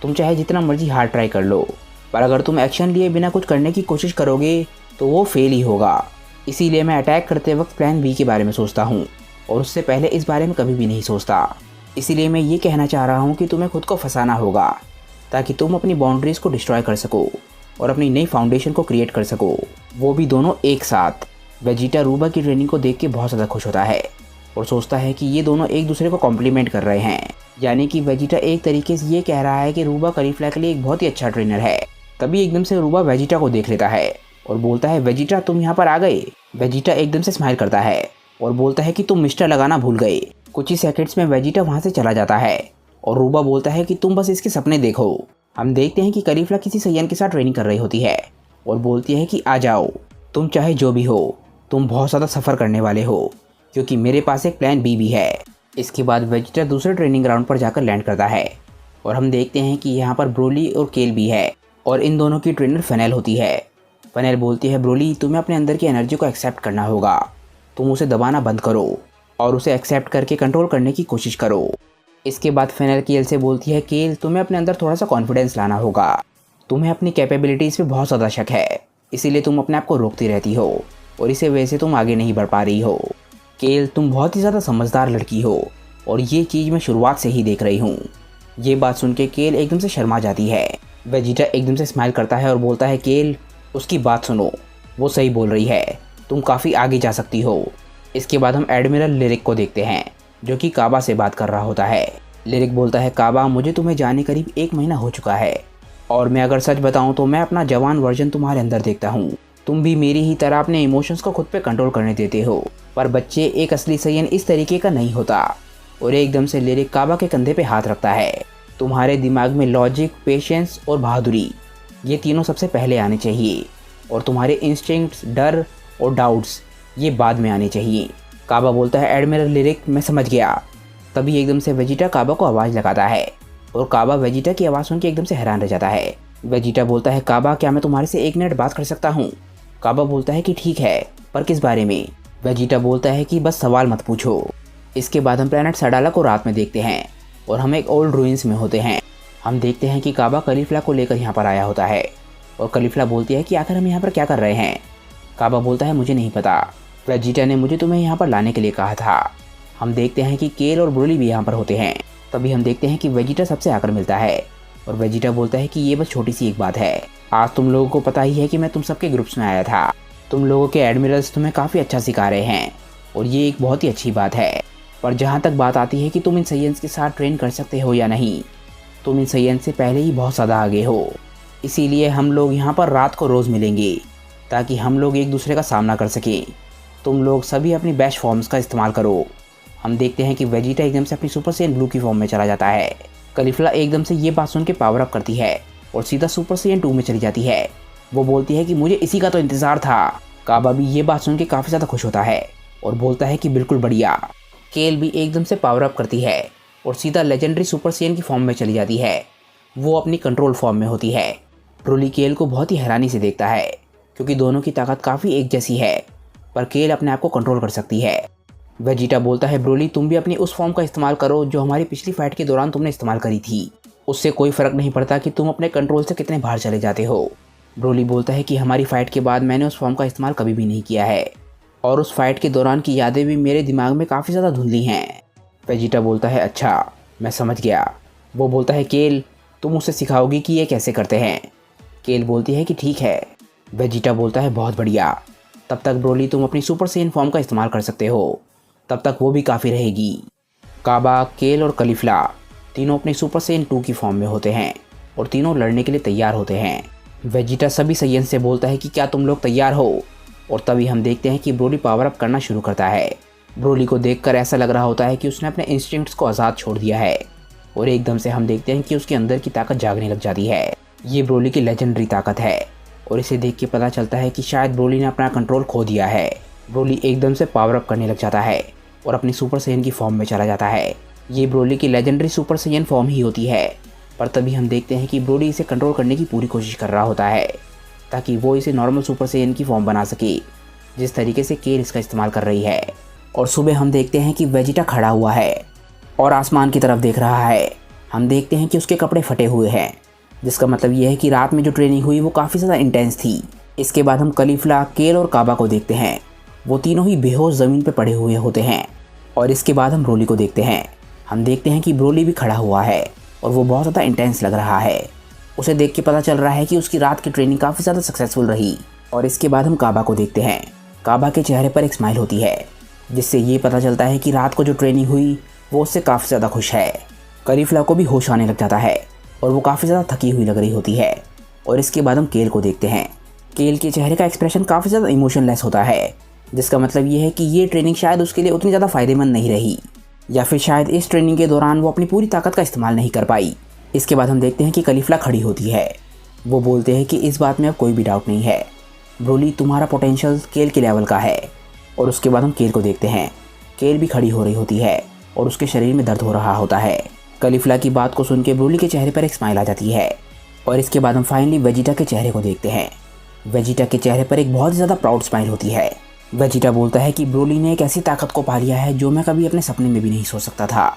तुम चाहे जितना मर्जी हार्ड ट्राई कर लो, पर अगर तुम एक्शन लिए बिना कुछ करने की कोशिश करोगे तो वो फेल ही होगा। इसीलिए मैं अटैक करते वक्त प्लान बी के बारे में सोचता हूँ, और उससे पहले इस बारे में कभी भी नहीं सोचता। इसीलिए मैं ये कहना चाह रहा हूँ कि तुम्हें खुद को फंसाना होगा, ताकि तुम अपनी बाउंड्रीज़ को डिस्ट्रॉय कर सको और अपनी नई फाउंडेशन को क्रिएट कर सको, वो भी दोनों एक साथ। वेजिटा रूबा की ट्रेनिंग को देख के बहुत ज़्यादा खुश होता है और सोचता है कि ये दोनों एक दूसरे को कॉम्प्लीमेंट कर रहे हैं। यानी कि वेजिटा एक तरीके से ये कह रहा है कि रूबा कलिफ्ला के लिए एक बहुत ही अच्छा ट्रेनर है। तभी एकदम से रूबा वेजिटा को देख लेता है और बोलता है, वेजिटा तुम यहाँ पर आ गए। वेजिटा एकदम से स्माइल करता है और बोलता है कि तुम मिस्टर लगाना भूल गए। कुछ ही सेकंड्स में वेजिटा वहाँ से चला जाता है और रूबा बोलता है कि तुम बस इसके सपने देखो। हम देखते हैं कि कलिफ्ला किसी सैयन के साथ ट्रेनिंग कर रही होती है और बोलती है कि आ जाओ, तुम चाहे जो भी हो, तुम बहुत ज़्यादा सफ़र करने वाले हो, क्योंकि मेरे पास एक प्लान बी भी है। इसके बाद वेजिटा दूसरे ट्रेनिंग ग्राउंड पर जाकर लैंड करता है और हम देखते हैं कि यहाँ पर ब्रोली और केल भी है, और इन दोनों की ट्रेनर फेनेल होती है। फेनेल बोलती है, ब्रोली तुम्हें अपने अंदर की एनर्जी को एक्सेप्ट करना होगा, तुम उसे दबाना बंद करो और उसे एक्सेप्ट करके कंट्रोल करने की कोशिश करो। इसके बाद फेनेल केल से बोलती है, केल तुम्हें अपने अंदर थोड़ा सा कॉन्फिडेंस लाना होगा, तुम्हें अपनी कैपेबिलिटीज़ पे बहुत ज़्यादा शक है, इसीलिए तुम अपने आप को रोकती रहती हो और इसे वजह से तुम आगे नहीं बढ़ पा रही हो। केल तुम बहुत ही ज़्यादा समझदार लड़की हो और ये चीज़ मैं शुरुआत से ही देख रही हूँ। ये बात सुन के केल एकदम से शर्मा जाती है। वेजिटा एकदम से स्माइल करता है और बोलता है, केल उसकी बात सुनो, वो सही बोल रही है, तुम काफ़ी आगे जा सकती हो। इसके बाद हम एडमिरल लिरिक को देखते हैं, जो कि काबा से बात कर रहा होता है। लिरिक बोलता है, काबा मुझे तुम्हें जाने करीब 1 महीना हो चुका है, और मैं अगर सच बताऊं तो मैं अपना जवान वर्जन तुम्हारे अंदर देखता हूं। तुम भी मेरी ही तरह अपने इमोशंस को खुद पे कंट्रोल करने देते हो, पर बच्चे एक असली सैयन इस तरीके का नहीं होता। और एकदम से लिरिक काबा के कंधे पे हाथ रखता है। तुम्हारे दिमाग में लॉजिक, पेशेंस और बहादुरी, ये तीनों सबसे पहले आने चाहिए, और तुम्हारे इंस्टिंक्ट्स, डर और डाउट्स ये बाद में आने चाहिए। काबा बोलता है, एडमिरल लिरिक मैं समझ गया। तभी एकदम से वेजिटा काबा को आवाज़ लगाता है और काबा वेजिटा की आवाज़ सुन के एकदम से हैरान रह जाता है। वेजिटा बोलता है, काबा क्या मैं तुम्हारे से 1 मिनट बात कर सकता हूँ? काबा बोलता है कि ठीक है, पर किस बारे में? वेजिटा बोलता है कि बस सवाल मत पूछो। इसके बाद हम प्लैनेट सडाला को रात में देखते हैं और हम एक ओल्ड रूइंस में होते हैं। हम देखते हैं कि काबा कलिफ्ला को लेकर यहाँ पर आया होता है और कलिफ्ला बोलती है कि आखिर हम यहाँ पर क्या कर रहे हैं? काबा बोलता है, मुझे नहीं पता, वेजिटा ने मुझे तुम्हें यहाँ पर लाने के लिए कहा था। हम देखते हैं कि केल और ब्रोली भी यहाँ पर होते हैं। तभी हम देखते हैं कि वेजिटा सबसे आकर मिलता है और वेजिटा बोलता है कि ये बस छोटी सी एक बात है, आज तुम लोगों को पता ही है कि मैं तुम सबके ग्रुप्स में आया था। तुम लोगों के एडमिरल्स तुम्हें काफ़ी अच्छा सिखा रहे हैं और ये एक बहुत ही अच्छी बात है, पर जहाँ तक बात आती है कि तुम इन सैयन्स के साथ ट्रेन कर सकते हो या नहीं, तुम इन सैयन्स से पहले ही बहुत ज़्यादा आगे हो। इसीलिए हम लोग यहाँ पर रात को रोज़ मिलेंगे ताकि हम लोग एक दूसरे का सामना कर सकें। तुम लोग सभी अपनी बेस्ट फॉर्म्स का इस्तेमाल करो। हम देखते हैं कि वेजिटा एकदम से अपनी सुपर सैयन ब्लू की फॉर्म में चला जाता है। कलिफ्ला एकदम से ये बात सुन के पावर अप करती है और सीधा सुपर सैयन 2 में चली जाती है। वो बोलती है कि मुझे इसी का तो इंतज़ार था। काबा भी ये बात सुन के काफ़ी ज़्यादा खुश होता है और बोलता है कि बिल्कुल बढ़िया। केल भी एकदम से पावर अप करती है और सीधा लेजेंडरी सुपर सैयन की फॉर्म में चली जाती है। वो अपनी कंट्रोल फॉर्म में होती है। ब्रोली केल को बहुत ही हैरानी से देखता है क्योंकि दोनों की ताकत काफ़ी एक जैसी है, पर केल अपने आप को कंट्रोल कर सकती है। वेजिटा बोलता है, ब्रोली तुम भी अपनी उस फॉर्म का इस्तेमाल करो जो हमारी पिछली फाइट के दौरान तुमने इस्तेमाल करी थी। उससे कोई फ़र्क नहीं पड़ता कि तुम अपने कंट्रोल से कितने बाहर चले जाते हो। ब्रोली बोलता है कि हमारी फ़ाइट के बाद मैंने उस फॉर्म का इस्तेमाल कभी भी नहीं किया है और उस फाइट के दौरान की यादें भी मेरे दिमाग में काफ़ी ज़्यादा धुंधली हैं। वेजिटा बोलता है, अच्छा मैं समझ गया। वो बोलता है, केल तुम उसे सिखाओगी कि ये कैसे करते हैं? केल बोलती है कि ठीक है। वेजिटा बोलता है, बहुत बढ़िया। तब तक ब्रोली तुम अपनी सुपर सैयन फॉर्म का इस्तेमाल कर सकते हो, तब तक वो भी काफ़ी रहेगी। काबा, केल और कलिफ्ला तीनों अपनी सुपर सैयन 2 की फॉर्म में होते हैं और तीनों लड़ने के लिए तैयार होते हैं। वेजिटा सभी सैयन से बोलता है कि क्या तुम लोग तैयार हो? और तभी हम देखते हैं कि ब्रोली पावर अप करना शुरू करता है ब्रोली को देखकर ऐसा लग रहा होता है कि उसने अपने इंस्टिंक्ट्स को आज़ाद छोड़ दिया है और एकदम से हम देखते हैं कि उसके अंदर की ताकत जागने लग जाती है। ये ब्रोली की लेजेंडरी ताकत है और इसे देख के पता चलता है कि शायद ब्रोली ने अपना कंट्रोल खो दिया है। ब्रोली एकदम से पावर अप करने लग जाता है और अपनी सुपर सैयन की फॉर्म में चला जाता है। ये ब्रोली की लेजेंडरी सुपर सैयन फॉर्म ही होती है, पर तभी हम देखते हैं कि ब्रोली इसे कंट्रोल करने की पूरी कोशिश कर रहा होता है ताकि वो इसे नॉर्मल सुपर सैयन की फॉर्म बना सके, जिस तरीके से केल इसका इस्तेमाल कर रही है। और सुबह हम देखते हैं कि वेजिटा खड़ा हुआ है और आसमान की तरफ देख रहा है। हम देखते हैं कि उसके कपड़े फटे हुए हैं, जिसका मतलब यह है कि रात में जो ट्रेनिंग हुई वो काफ़ी ज़्यादा इंटेंस थी। इसके बाद हम कलीफला, केल और काबा को देखते हैं। वो तीनों ही बेहोश ज़मीन पर पड़े हुए होते हैं। और इसके बाद हम ब्रोली को देखते हैं। हम देखते हैं कि ब्रोली भी खड़ा हुआ है और वो बहुत ज़्यादा इंटेंस लग रहा है। उसे देख के पता चल रहा है कि उसकी रात की ट्रेनिंग काफ़ी ज़्यादा सक्सेसफुल रही। और इसके बाद हम काबा को देखते हैं। काबा के चेहरे पर एक स्माइल होती है, जिससे ये पता चलता है कि रात को जो ट्रेनिंग हुई वो उससे काफ़ी ज़्यादा खुश है। कलीफला को भी होश आने लग जाता है और वो काफ़ी ज़्यादा थकी हुई लग रही होती है। और इसके बाद हम केल को देखते हैं। केल के चेहरे का एक्सप्रेशन काफ़ी ज़्यादा इमोशनलेस होता है, जिसका मतलब ये है कि ये ट्रेनिंग शायद उसके लिए उतनी ज़्यादा फ़ायदेमंद नहीं रही, या फिर शायद इस ट्रेनिंग के दौरान वो अपनी पूरी ताकत का इस्तेमाल नहीं कर पाई। इसके बाद हम देखते हैं कि कलीफला खड़ी होती है। वो बोलते हैं कि इस बात में अब कोई भी डाउट नहीं है, ब्रोली तुम्हारा पोटेंशियल केल के लेवल का है। और उसके बाद हम केल को देखते हैं। केल भी खड़ी हो रही होती है और उसके शरीर में दर्द हो रहा होता है। कलीफला की बात को सुन के ब्रोली के चेहरे पर एक स्माइल आ जाती है। और इसके बाद हम फाइनली वेजिटा के चेहरे को देखते हैं। वेजिटा के चेहरे पर एक बहुत ज़्यादा प्राउड स्माइल होती है। वेजिटा बोलता है कि ब्रोली ने एक ऐसी ताकत को पा लिया है जो मैं कभी अपने सपने में भी नहीं सोच सकता था।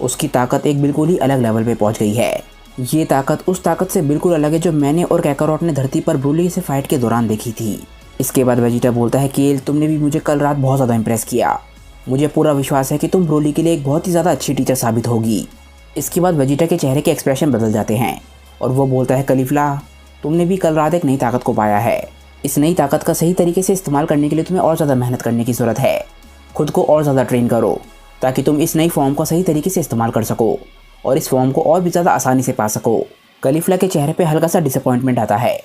उसकी ताकत एक बिल्कुल ही अलग लेवल पे पहुंच गई है। ये ताकत उस ताकत से बिल्कुल अलग है जो मैंने और कैकारोट ने धरती पर ब्रोली से फाइट के दौरान देखी थी। इसके बाद वेजिटा बोलता है केल, तुमने भी मुझे कल रात बहुत ज़्यादा इंप्रेस किया। मुझे पूरा विश्वास है कि तुम ब्रोली के लिए एक बहुत ही ज़्यादा अच्छी टीचर साबित होगी। इसके बाद वेजिटा के चेहरे के एक्सप्रेशन बदल जाते हैं और वो बोलता है कलीफला, तुमने भी कल रात एक नई ताकत को पाया है। इस नई ताकत का सही तरीके से इस्तेमाल करने के लिए तुम्हें और ज़्यादा मेहनत करने की ज़रूरत है। खुद को और ज़्यादा ट्रेन करो ताकि तुम इस नई फॉर्म को सही तरीके से इस्तेमाल कर सको और इस फॉर्म को और भी ज़्यादा आसानी से पा सको। कलीफला के चेहरे पे हल्का सा डिसअपॉइंटमेंट आता है।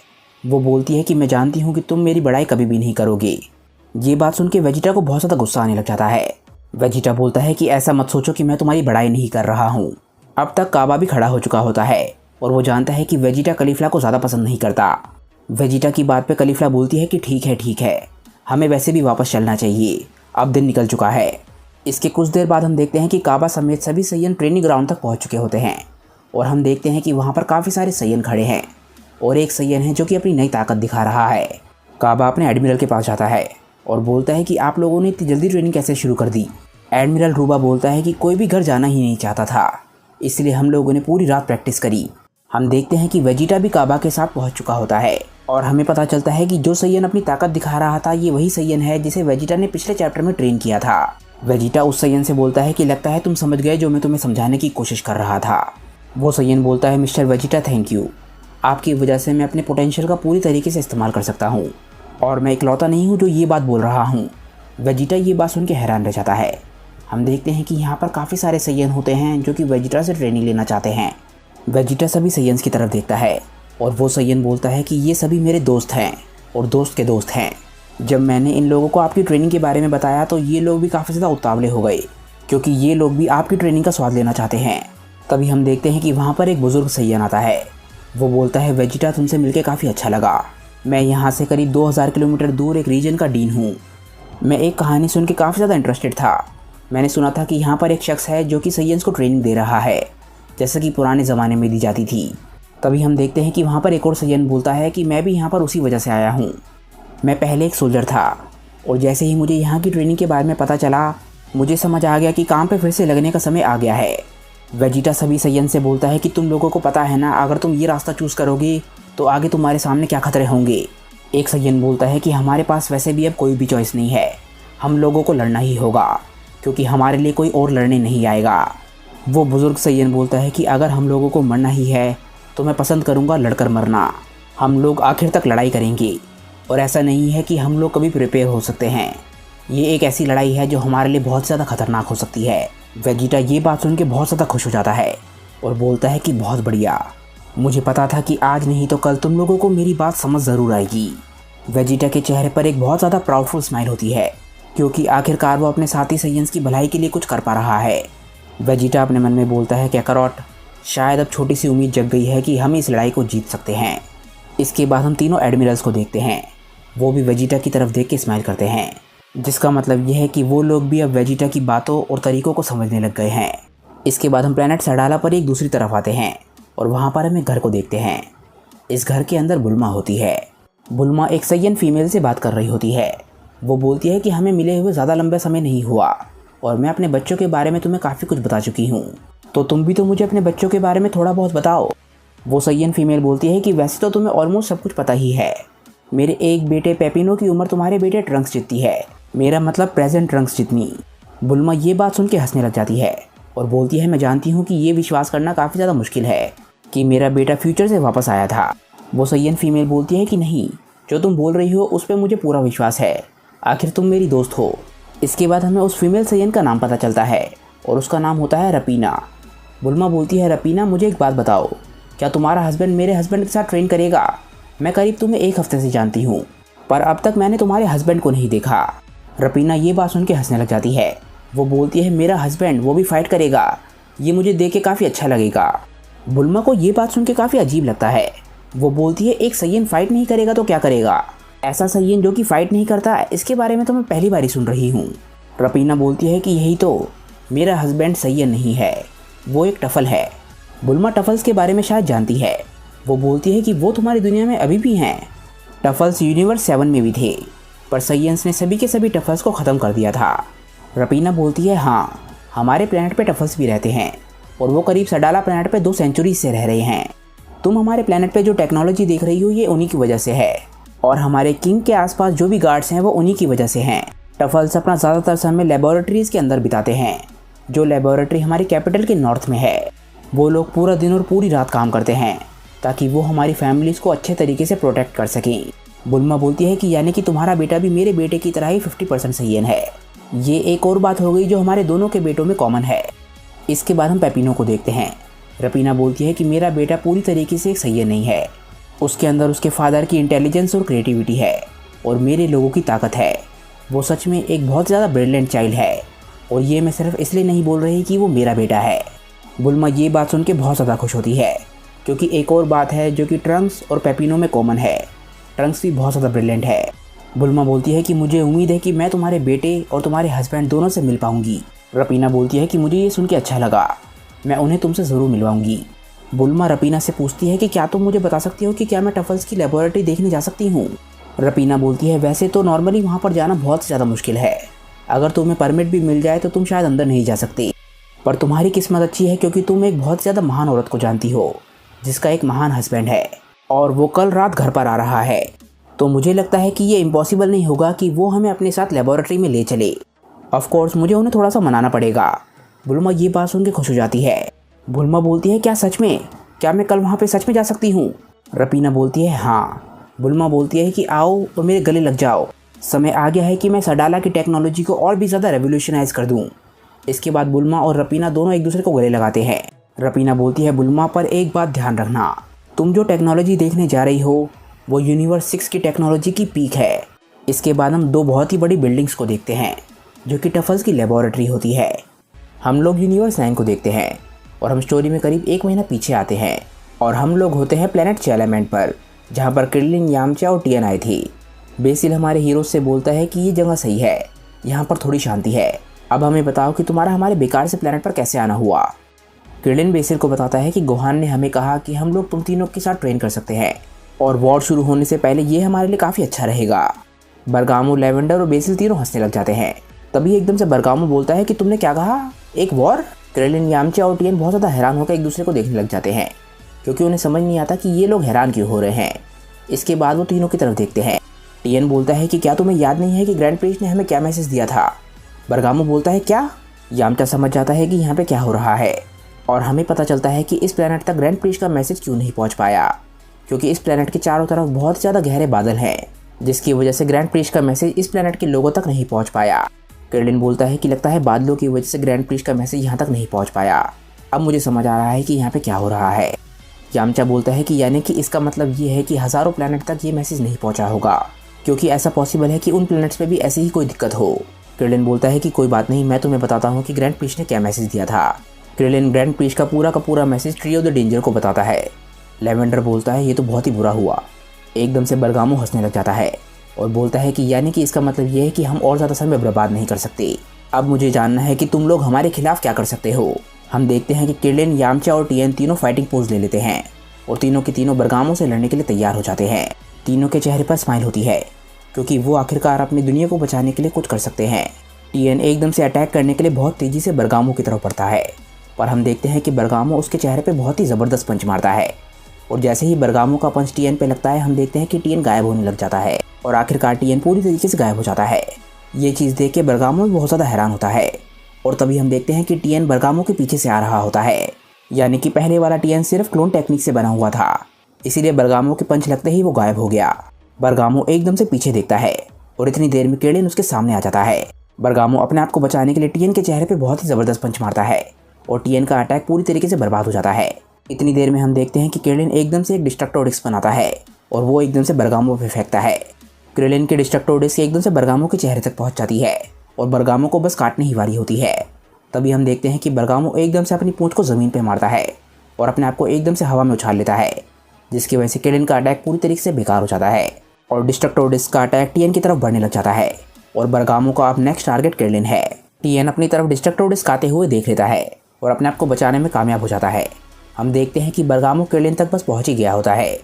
वो बोलती है कि मैं जानती हूँ कि तुम मेरी बड़ाई कभी भी नहीं करोगे। ये बात सुन के वेजिटा को बहुत ज़्यादा गुस्सा आने लग जाता है। वेजिटा बोलता है कि ऐसा मत सोचो कि मैं तुम्हारी बड़ाई नहीं कर रहा हूँ। अब तक काबा भी खड़ा हो चुका होता है और वो जानता है कि वेजिटा कलीफला को ज़्यादा पसंद नहीं करता। वेजिटा की बात पे कलीफला बोलती है कि ठीक है, हमें वैसे भी वापस चलना चाहिए, अब दिन निकल चुका है। इसके कुछ देर बाद हम देखते हैं कि काबा समेत सभी सैयन ट्रेनिंग ग्राउंड तक पहुंच चुके होते हैं और हम देखते हैं कि वहां पर काफ़ी सारे सैयन खड़े हैं और एक सैयन है जो कि अपनी नई ताकत दिखा रहा है। काबा अपने एडमिरल के पास जाता है और बोलता है कि आप लोगों ने इतनी जल्दी ट्रेनिंग कैसे शुरू कर दी। एडमिरल रूबा बोलता है कि कोई भी घर जाना ही नहीं चाहता था, इसलिए हम लोगों ने पूरी रात प्रैक्टिस करी। हम देखते हैं कि वेजिटा भी काबा के साथ पहुंच चुका होता है और हमें पता चलता है कि जो सैयन अपनी ताकत दिखा रहा था ये वही सैयन है जिसे वेजिटा ने पिछले चैप्टर में ट्रेन किया था। वेजिटा उस सैयन से बोलता है कि लगता है तुम समझ गए जो मैं तुम्हें समझाने की कोशिश कर रहा था। वो सैयन बोलता है मिस्टर वेजिटा, थैंक यू, आपकी वजह से मैं अपने पोटेंशियल का पूरी तरीके से इस्तेमाल कर सकता हूँ और मैं इकलौता नहीं हूँ जो ये बात बोल रहा हूँ। वेजिटा ये बात सुन के हैरान रह जाता है। हम देखते हैं कि यहाँ पर काफ़ी सारे सैयन होते हैं जो कि वेजिटा से ट्रेनिंग लेना चाहते हैं। वेजिटा सभी सैयन्स की तरफ देखता है और वो सैयन बोलता है कि ये सभी मेरे दोस्त हैं और दोस्त के दोस्त हैं। जब मैंने इन लोगों को आपकी ट्रेनिंग के बारे में बताया तो ये लोग भी काफ़ी ज़्यादा उतावले हो गए क्योंकि ये लोग भी आपकी ट्रेनिंग का स्वाद लेना चाहते हैं। तभी हम देखते हैं कि वहाँ पर एक बुज़ुर्ग सैयन आता है। वो बोलता है वेजिटा, तुमसे मिलकर काफ़ी अच्छा लगा। मैं यहाँ से करीब 2000 किलोमीटर दूर एक रीजन का डीन हूँ। मैं एक कहानी सुन के काफ़ी ज़्यादा इंटरेस्टेड था। मैंने सुना था कि यहाँ पर एक शख्स है जो कि सैयन्स को ट्रेनिंग दे रहा है जैसे कि पुराने ज़माने में दी जाती थी। तभी हम देखते हैं कि वहाँ पर एक और सैयन बोलता है कि मैं भी यहाँ पर उसी वजह से आया हूँ। मैं पहले एक सोल्जर था और जैसे ही मुझे यहाँ की ट्रेनिंग के बारे में पता चला मुझे समझ आ गया कि काम पे फिर से लगने का समय आ गया है। वेजिटा सभी सैयन से बोलता है कि तुम लोगों को पता है ना, अगर तुम ये रास्ता चूज़ करोगे तो आगे तुम्हारे सामने क्या खतरे होंगे। एक सैयन बोलता है कि हमारे पास वैसे भी अब कोई भी चॉइस नहीं है, हम लोगों को लड़ना ही होगा क्योंकि हमारे लिए कोई और लड़ने नहीं आएगा। वो बुज़ुर्ग सैयन बोलता है कि अगर हम लोगों को मरना ही है तो मैं पसंद करूँगा लड़कर मरना। हम लोग आखिर तक लड़ाई करेंगे और ऐसा नहीं है कि हम लोग कभी प्रिपेयर हो सकते हैं। ये एक ऐसी लड़ाई है जो हमारे लिए बहुत ज़्यादा खतरनाक हो सकती है। वेजिटा ये बात सुन के बहुत ज़्यादा खुश हो जाता है और बोलता है कि बहुत बढ़िया, मुझे पता था कि आज नहीं तो कल तुम लोगों को मेरी बात समझ ज़रूर आएगी। वेजिटा के चेहरे पर एक बहुत ज़्यादा प्राउडफुल स्माइल होती है क्योंकि आखिरकार वो अपने साथी साइयंस की भलाई के लिए कुछ कर पा रहा है। वेजिटा अपने मन में बोलता है काकारोट, शायद अब छोटी सी उम्मीद जग गई है कि हम इस लड़ाई को जीत सकते हैं। इसके बाद हम तीनों एडमिरल्स को देखते हैं। वो भी वेजिटा की तरफ देख के स्माइल करते हैं, जिसका मतलब यह है कि वो लोग भी अब वेजिटा की बातों और तरीक़ों को समझने लग गए हैं। इसके बाद हम प्लैनेट सडाला पर एक दूसरी तरफ आते हैं और वहाँ पर हम एक घर को देखते हैं। इस घर के अंदर बुल्मा होती है। बुल्मा एक सय्यन फीमेल से बात कर रही होती है। वो बोलती है कि हमें मिले हुए ज़्यादा लंबा समय नहीं हुआ और मैं अपने बच्चों के बारे में तुम्हें काफ़ी कुछ बता चुकी हूँ, तो तुम भी तो मुझे अपने बच्चों के बारे में थोड़ा बहुत बताओ। वो सय्यन फीमेल बोलती है कि वैसे तो तुम्हें ऑलमोस्ट सब कुछ पता ही है। मेरे एक बेटे पेपिनो की उम्र तुम्हारे बेटे ट्रंक्स जितनी है, मेरा मतलब प्रेजेंट ट्रंक्स जितनी। बुल्मा ये बात सुन के हंसने लग जाती है और बोलती है मैं जानती हूँ कि ये विश्वास करना काफ़ी ज़्यादा मुश्किल है कि मेरा बेटा फ्यूचर से वापस आया था। वो सय्यन फीमेल बोलती है कि नहीं, जो तुम बोल रही हो उस पर मुझे पूरा विश्वास है, आखिर तुम मेरी दोस्त हो। इसके बाद हमें उस फीमेल सय्यन का नाम पता चलता है और उसका नाम होता है रपीना। बुल्मा बोलती है रपीना, मुझे एक बात बताओ, क्या तुम्हारा हस्बैंड मेरे हस्बैंड के साथ ट्रेन करेगा? मैं करीब तुम्हें 1 हफ्ते से जानती हूँ, पर अब तक मैंने तुम्हारे हस्बैंड को नहीं देखा। रपीना ये बात सुन के हंसने लग जाती है। वो बोलती है मेरा हस्बैंड, वो भी फाइट करेगा, ये मुझे देख के काफ़ी अच्छा लगेगा। बुल्मा को ये बात सुन के काफ़ी अजीब लगता है। वो बोलती है एक सय्यन फाइट नहीं करेगा तो क्या करेगा? ऐसा सय्यन जो कि फाइट नहीं करता, इसके बारे में तो मैं पहली बार ही सुन रही हूँ। रपीना बोलती है कि यही तो, मेरा हस्बैंड सय्यन नहीं है, वो एक टफल है। बुल्मा टफल्स के बारे में शायद जानती है। वो बोलती है कि वो तुम्हारी दुनिया में अभी भी हैं। टफल्स यूनिवर्स 7 में भी थे, पर सय्यंस ने सभी के सभी टफल्स को ख़त्म कर दिया था। रपीना बोलती है हाँ, हमारे प्लैनेट पे टफल्स भी रहते हैं और वो करीब सडाला प्लैनेट पे 2 सेंचुरी से रह रहे हैं। तुम हमारे प्लैनेट पे जो टेक्नोलॉजी देख रही हो ये उन्हीं की वजह से है, और हमारे किंग के आसपास जो भी गार्ड्स हैं वो उन्हीं की वजह से हैं। टफल्स अपना ज़्यादातर समय लेबोरेटरीज़ के अंदर बिताते हैं, जो लेबोरेटरी हमारी कैपिटल के नॉर्थ में है। वो लोग पूरा दिन और पूरी रात काम करते हैं ताकि वो हमारी फैमिलीज़ को अच्छे तरीके से प्रोटेक्ट कर सकें। बुल्मा बोलती है कि यानी कि तुम्हारा बेटा भी मेरे बेटे की तरह ही 50% सय्यन है। ये एक और बात हो गई जो हमारे दोनों के बेटों में कॉमन है। इसके बाद हम पेपिनो को देखते हैं। रपीना बोलती है कि मेरा बेटा पूरी तरीके से एक सय्यन नहीं है, उसके अंदर उसके फादर की इंटेलिजेंस और क्रिएटिविटी है और मेरे लोगों की ताकत है। वो सच में एक बहुत ज़्यादा ब्रिलियंट चाइल्ड है, और ये मैं सिर्फ इसलिए नहीं बोल रही कि वो मेरा बेटा है। बुल्मा ये बात सुन के बहुत ज़्यादा खुश होती है, क्योंकि एक और बात है जो कि ट्रंक्स और पेपिनो में कॉमन है। ट्रंक्स भी बहुत ज़्यादा ब्रिलियंट है। बुल्मा बोलती है कि मुझे उम्मीद है कि मैं तुम्हारे बेटे और तुम्हारे हस्बैंड दोनों से मिल पाऊंगी। रपीना बोलती है कि मुझे ये सुन के अच्छा लगा, मैं उन्हें तुमसे ज़रूर मिलवाऊंगी। बुल्मा रपीना से पूछती है कि क्या तुम मुझे बता सकती हो कि क्या मैं टफल्स की लेबोरेटरी देखने जा सकती हूँ? रपीना बोलती है वैसे तो नॉर्मली वहाँ पर जाना बहुत ज़्यादा मुश्किल है, अगर तुम्हें परमिट भी मिल जाए तो तुम शायद अंदर नहीं जा सकती, पर तुम्हारी किस्मत अच्छी है क्योंकि तुम एक बहुत ज़्यादा महान औरत को जानती हो जिसका एक महान हस्बैंड है और वो कल रात घर पर आ रहा है। तो मुझे लगता है कि ये इम्पॉसिबल नहीं होगा कि वो हमें अपने साथ लेबोरेटरी में ले चले। ऑफ कोर्स मुझे उन्हें थोड़ा सा मनाना पड़ेगा। बुल्मा ये बात सुन के खुश हो जाती है। बुल्मा बोलती है क्या सच में? क्या मैं कल वहाँ पे सच में जा सकती हूँ? रपीना बोलती है हाँ। बुल्मा बोलती है कि आओ और मेरे गले लग जाओ, समय आ गया है कि मैं सडाला की टेक्नोलॉजी को और भी ज़्यादा रेवोल्यूशनाइज कर दूँ। इसके बाद बुल्मा और रपीना दोनों एक दूसरे को गले लगाते हैं। रपीना बोलती है बुल्मा, पर एक बात ध्यान रखना, तुम जो टेक्नोलॉजी देखने जा रही हो वो यूनिवर्स 6 की टेक्नोलॉजी की पीक है। इसके बाद हम 2 बहुत ही बड़ी बिल्डिंग्स को देखते हैं जो कि टफल्स की लेबोरेटरी होती है। हम लोग यूनिवर्स 9 को देखते हैं और हम स्टोरी में करीब 1 महीना पीछे आते हैं और हम लोग होते हैं प्लैनेट चैलामेंट पर, जहाँ पर क्रिलिन, यामचा और टियन आई थी। बेसिल हमारे हीरोज से बोलता है कि ये जगह सही है, यहाँ पर थोड़ी शांति है, अब हमें बताओ कि तुम्हारा हमारे बेकार से प्लैनेट पर कैसे आना हुआ। क्रिलिन बेसिल को बताता है कि गोहान ने हमें कहा कि हम लोग तुम तीनों के साथ ट्रेन कर सकते हैं और वॉर शुरू होने से पहले ये हमारे लिए काफ़ी अच्छा रहेगा। बरगामो, लेवेंडर और बेसिल तीनों हंसने लग जाते हैं। तभी एकदम से बरगामो बोलता है कि तुमने क्या कहा, एक वॉर? क्रिलिन, यामचा और टियन बहुत ज़्यादा हैरान होकर एक दूसरे को देखने लग जाते हैं, क्योंकि उन्हें समझ नहीं आता कि ये लोग हैरान क्यों हो रहे हैं। इसके बाद वो तीनों की तरफ देखते हैं। टियन बोलता है कि क्या तुम्हें याद नहीं है कि ग्रैंड प्रीस्ट ने हमें क्या मैसेज दिया था? बरगामो बोलता है क्या? यामचा समझ जाता है कि यहाँ पे क्या हो रहा है और हमें पता चलता है कि इस प्लैनेट तक ग्रैंड प्रीस्ट का मैसेज क्यों नहीं पहुँच पाया, क्योंकि इस प्लैनेट के चारों तरफ बहुत ज़्यादा गहरे बादल हैं, जिसकी वजह से ग्रैंड प्रीस्ट का मैसेज इस प्लैनेट के लोगों तक नहीं पहुँच पाया। क्रिलिन बोलता है कि लगता है बादलों की वजह से ग्रैंड प्रीस्ट का मैसेज यहाँ तक नहीं पहुँच पाया। अब मुझे समझ आ रहा है कि यहाँ पे क्या हो रहा है। यामचा बोलता है कि यानी कि इसका मतलब ये है कि हज़ारों प्लैनेट तक ये मैसेज नहीं पहुँचा होगा, क्योंकि ऐसा पॉसिबल है कि उन प्लैनेट्स पे भी ऐसी ही कोई दिक्कत हो। क्रिलिन बोलता है कि कोई बात नहीं, मैं तुम्हें बताता हूँ कि ग्रैंड प्रीस्ट ने क्या मैसेज दिया था। क्रिलिन ग्रैंड प्रीस्ट का पूरा message tree of the danger को बताता है। लेवेंडर बोलता है ये तो बहुत ही बुरा हुआ। एकदम से बरगामो हंसने लग जाता है और बोलता है कि यानी कि इसका मतलब ये है कि हम और ज़्यादा समय बर्बाद नहीं कर सकते। अब मुझे जानना है कि तुम लोग हमारे खिलाफ क्या कर सकते हो। हम देखते हैं कि क्रिलिन, यामचा और टीएन तीनों फाइटिंग पोज ले लेते हैं और तीनों के तीनों बरगामो से लड़ने के लिए तैयार हो जाते हैं। तीनों के चेहरे पर स्माइल होती है क्योंकि वो आखिरकार अपनी दुनिया को बचाने के लिए कुछ कर सकते हैं। टीएन एकदम से अटैक करने के लिए बहुत तेजी से बरगामो की तरफ बढ़ता है, पर हम देखते हैं कि बरगामो उसके चेहरे पे बहुत ही ज़बरदस्त पंच मारता है और जैसे ही बरगामो का पंच टीएन पे लगता है, हम देखते हैं कि टीएन गायब होने लग जाता है और आखिरकार टीएन पूरी तरीके से गायब हो जाता है। ये चीज़ देख के बरगामो भी बहुत ज़्यादा हैरान होता है और तभी हम देखते हैं कि टीएन बरगामो के पीछे से आ रहा होता है। यानी कि पहले वाला टीएन सिर्फ क्लोन टेक्निक से बना हुआ था, इसीलिए बरगामो के पंच लगते ही वो गायब हो गया। बरगामो एकदम से पीछे देखता है और इतनी देर में क्रिलिन उसके सामने आ जाता है। बरगामो अपने आप को बचाने के लिए टीएन के चेहरे पे बहुत ही ज़बरदस्त पंच मारता है और टीएन का अटैक पूरी तरीके से बर्बाद हो जाता है। इतनी देर में हम देखते हैं कि क्रिलिन एकदम से एक डिस्ट्रक्टर डिस्क बनाता है और वो एकदम से बरगामो पे फेंकता है। क्रिलिन के डिस्ट्रक्टर डिस्क एकदम से बरगामो के चेहरे तक पहुंच जाती है और बरगामो को बस काटने ही वाली होती है। तभी हम देखते हैं कि बरगामो एकदम से अपनी पूंछ को ज़मीन पर मारता है और अपने आप को एकदम से हवा में उछाल लेता है, जिसकी वजह से क्रिलिन का अटैक पूरी तरीके से बेकार हो जाता है और डिस्ट्रक्टर डिस्क का अटैक टीएन की तरफ बढ़ने लग जाता है और बरगामो का अब नेक्स्ट टारगेट क्रिलिन है। टीएन अपनी तरफ डिस्ट्रक्टर डिस्क आते हुए देख लेता है और अपने आप को बचाने में कामयाब हो जाता है। हम देखते हैं कि बरगामो क्रिलिन तक बस पहुंच ही गया होता है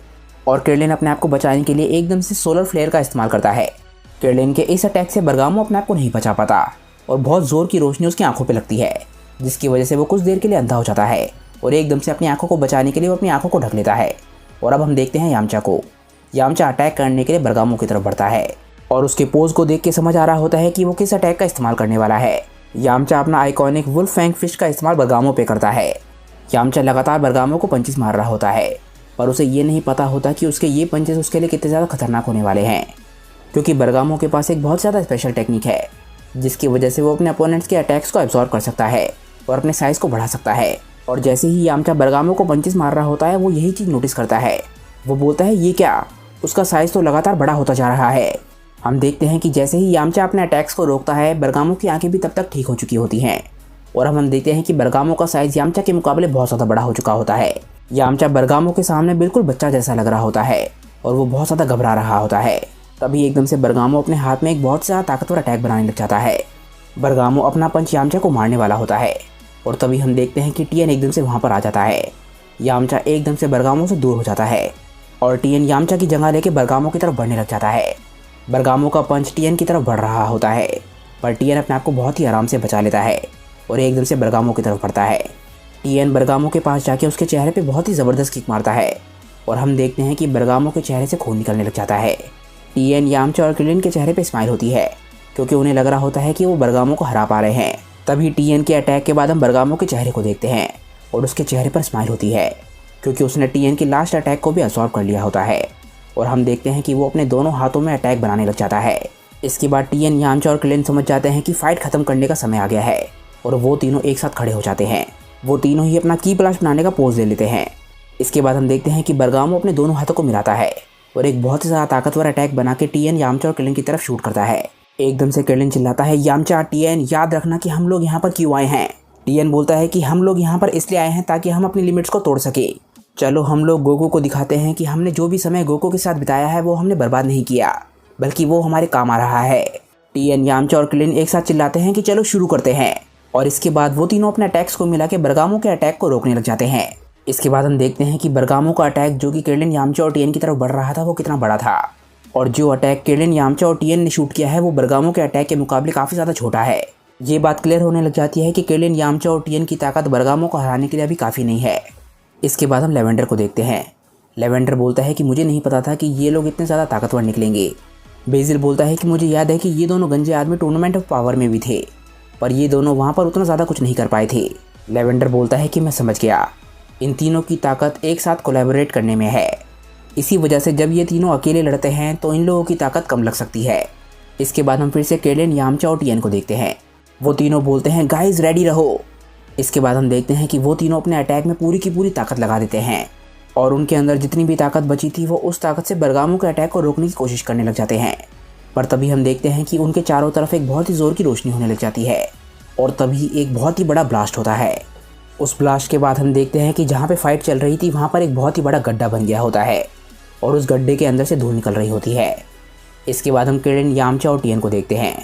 और क्रिलिन अपने आप को बचाने के लिए एकदम से सोलर फ्लेयर का इस्तेमाल करता है। क्रिलिन के इस अटैक से बरगामो अपने आप को नहीं बचा पाता और बहुत ज़ोर की रोशनी उसकी आंखों पे लगती है, जिसकी वजह से वो कुछ देर के लिए अंधा हो जाता है और एकदम से अपनी आंखों को बचाने के लिए वो अपनी आंखों को ढक लेता है। और अब हम देखते हैं यामचा को। यामचा अटैक करने के लिए बरगामो की तरफ बढ़ता है और उसके पोज को देख के समझ आ रहा होता है कि वो किस अटैक का इस्तेमाल करने वाला है। यामचा अपना आइकॉनिक वुल्फ फैंग फिश का इस्तेमाल बरगामो पे करता है। यामचा लगातार बरगामो को पंचेस मार रहा होता है, पर उसे ये नहीं पता होता कि उसके ये पंचेस उसके लिए कितने ज़्यादा खतरनाक होने वाले हैं, क्योंकि बरगामो के पास एक बहुत ज़्यादा स्पेशल टेक्निक है जिसकी वजह से वो अपने अपोनेंट्स के अटैक्स को एब्जॉर्ब कर सकता है और अपने साइज़ को बढ़ा सकता है। और जैसे ही यामचा बरगामो को पंचेस मार रहा होता है, वो यही चीज़ नोटिस करता है। वो बोलता है ये क्या, उसका साइज़ तो लगातार बड़ा होता जा रहा है। हम देखते हैं कि जैसे ही यामचा अपने अटैक्स को रोकता है, बरगामो की आंखें भी तब तक ठीक हो चुकी होती हैं और हम देखते हैं कि बरगामो का साइज़ यामचा के मुकाबले बहुत ज़्यादा बड़ा हो चुका होता है। यामचा बरगामो के सामने बिल्कुल बच्चा जैसा लग रहा होता है और वो बहुत ज़्यादा घबरा रहा होता है। तभी एकदम से बरगामो अपने हाथ में एक बहुत ज़्यादा ताकतवर अटैक बनाने लग जाता है। बरगामो अपना पंच यामचा को मारने वाला होता है और तभी हम देखते हैं कि टीएन एकदम से वहाँ पर आ जाता है। यामचा एकदम से बरगामो से दूर हो जाता है और टीएन यामचा की जगह लेके बरगामो की तरफ बढ़ने लग जाता है। बरगामो का पंच टीएन की तरफ बढ़ रहा होता है, पर टीएन अपने आप को बहुत ही आराम से बचा लेता है और एकदम से बरगामो की तरफ बढ़ता है। टीएन बरगामो के पास जाके उसके चेहरे पे बहुत ही ज़बरदस्त किक मारता है और हम देखते हैं कि बरगामो के चेहरे से खून निकलने लग जाता है। टीएन, यामचा और क्रिलिन के चेहरे पे स्माइल होती है क्योंकि उन्हें लग रहा होता है कि वो बरगामो को हरा पा रहे हैं। तभी टीएन के अटैक के बाद हम बरगामो के चेहरे को देखते हैं और उसके चेहरे पर स्माइल होती है क्योंकि उसने टीएन के लास्ट अटैक को भी अब्सॉर्ब कर लिया होता है और हम देखते हैं कि वो अपने दोनों हाथों में अटैक बनाने लग जाता है। इसके बाद टीएन, यामचा और क्रिलिन समझ जाते हैं कि फाइट खत्म करने का समय आ गया है और वो तीनों एक साथ खड़े हो जाते हैं। वो तीनों ही अपना की ब्लास्ट बनाने का पोज ले लेते हैं। इसके बाद हम देखते हैं कि बरगामो अपने दोनों हाथों को मिलाता है और एक बहुत ही ज़्यादा ताकतवर अटैक बना के टीएन, यामचा और क्रिलिन की तरफ शूट करता है। एकदम से क्रिलिन चिल्लाता है, यामचा, टीएन, याद रखना कि हम लोग यहाँ पर क्यों आए हैं। टीएन बोलता है कि हम लोग यहाँ पर इसलिए आए हैं ताकि हम अपनी लिमिट्स को तोड़ सके। चलो हम लोग गोकू को दिखाते हैं कि हमने जो भी समय गोकू के साथ बिताया है वो हमने बर्बाद नहीं किया, बल्कि वो हमारे काम आ रहा है। टीएन, यामचा और क्रिलिन एक साथ चिल्लाते हैं कि चलो शुरू करते हैं और इसके बाद वो तीनों अपने अटैक्स को मिला के बरगामो के अटैक को रोकने लग जाते हैं। इसके बाद हम देखते हैं कि बरगामो का अटैक जो कि क्रिलिन, यामचा और टीएन की तरफ बढ़ रहा था वो कितना बड़ा था और जो अटैक क्रिलिन, यामचा और टीएन ने शूट किया है वो बरगामो के अटैक के मुकाबले काफ़ी ज़्यादा छोटा है। ये बात क्लियर होने लग जाती है कि क्रिलिन, यामचा और टीएन की ताकत बरगामो को हराने के लिए अभी काफ़ी नहीं है। इसके बाद हम लेवेंडर को देखते हैं। लेवेंडर बोलता है कि मुझे नहीं पता था कि ये लोग इतने ज़्यादा ताकतवर निकलेंगे। बेजिल बोलता है कि मुझे याद है कि ये दोनों गंजे आदमी टूर्नामेंट ऑफ पावर में भी थे, पर ये दोनों वहाँ पर उतना ज़्यादा कुछ नहीं कर पाए थे। लेवेंडर बोलता है कि मैं समझ गया, इन तीनों की ताकत एक साथ कोलैबोरेट करने में है। इसी वजह से जब ये तीनों अकेले लड़ते हैं तो इन लोगों की ताकत कम लग सकती है। इसके बाद हम फिर से क्रिलिन, यामचा और टीएन को देखते हैं। वो तीनों बोलते हैं, गाइस रेडी रहो। इसके बाद हम देखते हैं कि वो तीनों अपने अटैक में पूरी की पूरी ताकत लगा देते हैं और उनके अंदर जितनी भी ताकत बची थी वो उस ताकत से बरगामो के अटैक को रोकने की कोशिश करने लग जाते हैं। पर तभी हम देखते हैं कि उनके चारों तरफ एक बहुत ही ज़ोर की रोशनी होने लग जाती है और तभी एक बहुत ही बड़ा ब्लास्ट होता है। उस ब्लास्ट के बाद हम देखते हैं कि जहाँ पे फाइट चल रही थी वहाँ पर एक बहुत ही बड़ा गड्ढा बन गया होता है और उस गड्ढे के अंदर से धूल निकल रही होती है। इसके बाद हम क्रेडेन, यामचा और टियन को देखते हैं।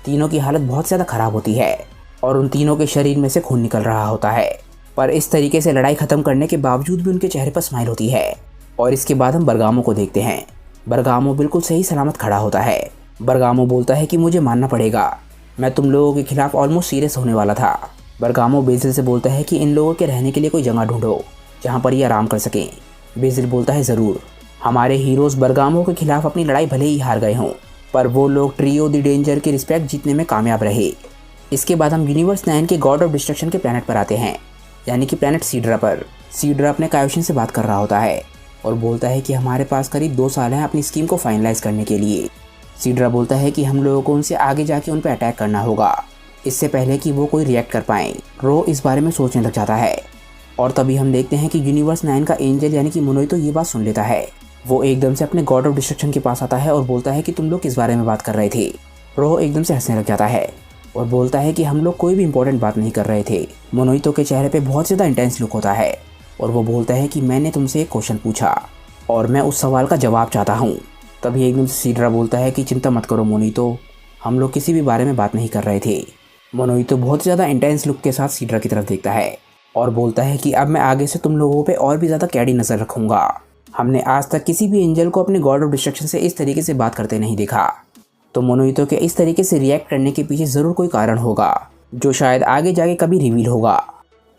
तीनों की हालत बहुत ज़्यादा ख़राब होती है और उन तीनों के शरीर में से खून निकल रहा होता है, पर इस तरीके से लड़ाई ख़त्म करने के बावजूद भी उनके चेहरे पर स्माइल होती है। और इसके बाद हम बरगामो को देखते हैं। बरगामो बिल्कुल सही सलामत खड़ा होता है। बरगामो बोलता है कि मुझे मानना पड़ेगा, मैं तुम लोगों के खिलाफ ऑलमोस्ट सीरियस होने वाला था। बरगामो बेसिल से बोलता है कि इन लोगों के रहने के लिए कोई जगह ढूंढो जहाँ पर ये आराम कर सकें। बेसिल बोलता है ज़रूर। हमारे हीरोज़ बरगामो के खिलाफ अपनी लड़ाई भले ही हार गए हों, पर वो लोग ट्रियो द डेंजर की रिस्पेक्ट जीतने में कामयाब रहे। इसके बाद हम यूनिवर्स 9 के गॉड ऑफ डिस्ट्रक्शन के प्लैनेट पर आते हैं, यानी कि प्लैनेट सीड्रा पर। सीड्रा अपने कायोशिन से बात कर रहा होता है और बोलता है कि हमारे पास करीब 2 साल हैं अपनी स्कीम को फाइनलाइज करने के लिए। सीड्रा बोलता है कि हम लोगों को उनसे आगे जाके उन पर अटैक करना होगा, इससे पहले कि वो कोई रिएक्ट कर पाएँ। रो इस बारे में सोचने लग जाता है और तभी हम देखते हैं कि यूनिवर्स 9 का एंजल यानी कि मोनोई तो ये बात सुन लेता है। वो एकदम से अपने गॉड ऑफ डिस्ट्रक्शन के पास आता है और बोलता है कि तुम लोग किस बारे में बात कर रहे थे। रो एकदम से हंसने लग जाता है और बोलता है कि हम लोग कोई भी इंपॉर्टेंट बात नहीं कर रहे थे। मोनोइतो के चेहरे पे बहुत ज़्यादा इंटेंस लुक होता है और वो बोलता है कि मैंने तुमसे एक क्वेश्चन पूछा और मैं उस सवाल का जवाब चाहता हूँ। तभी एकदम से सीड्रा बोलता है कि चिंता मत करो मोनोइतो, हम लोग किसी भी बारे में बात नहीं कर रहे थे। मोनोइतो बहुत ज़्यादा इंटेंस लुक के साथ सीड्रा की तरफ देखता है और बोलता है कि अब मैं आगे से तुम लोगों पे और भी ज़्यादा कैडी नज़र रखूँगा। हमने आज तक किसी भी एंजल को अपने गॉड ऑफ डिस्ट्रक्शन से इस तरीके से बात करते नहीं देखा, तो मोनोइतो के इस तरीके से रिएक्ट करने के पीछे ज़रूर कोई कारण होगा जो शायद आगे जाके कभी रिवील होगा।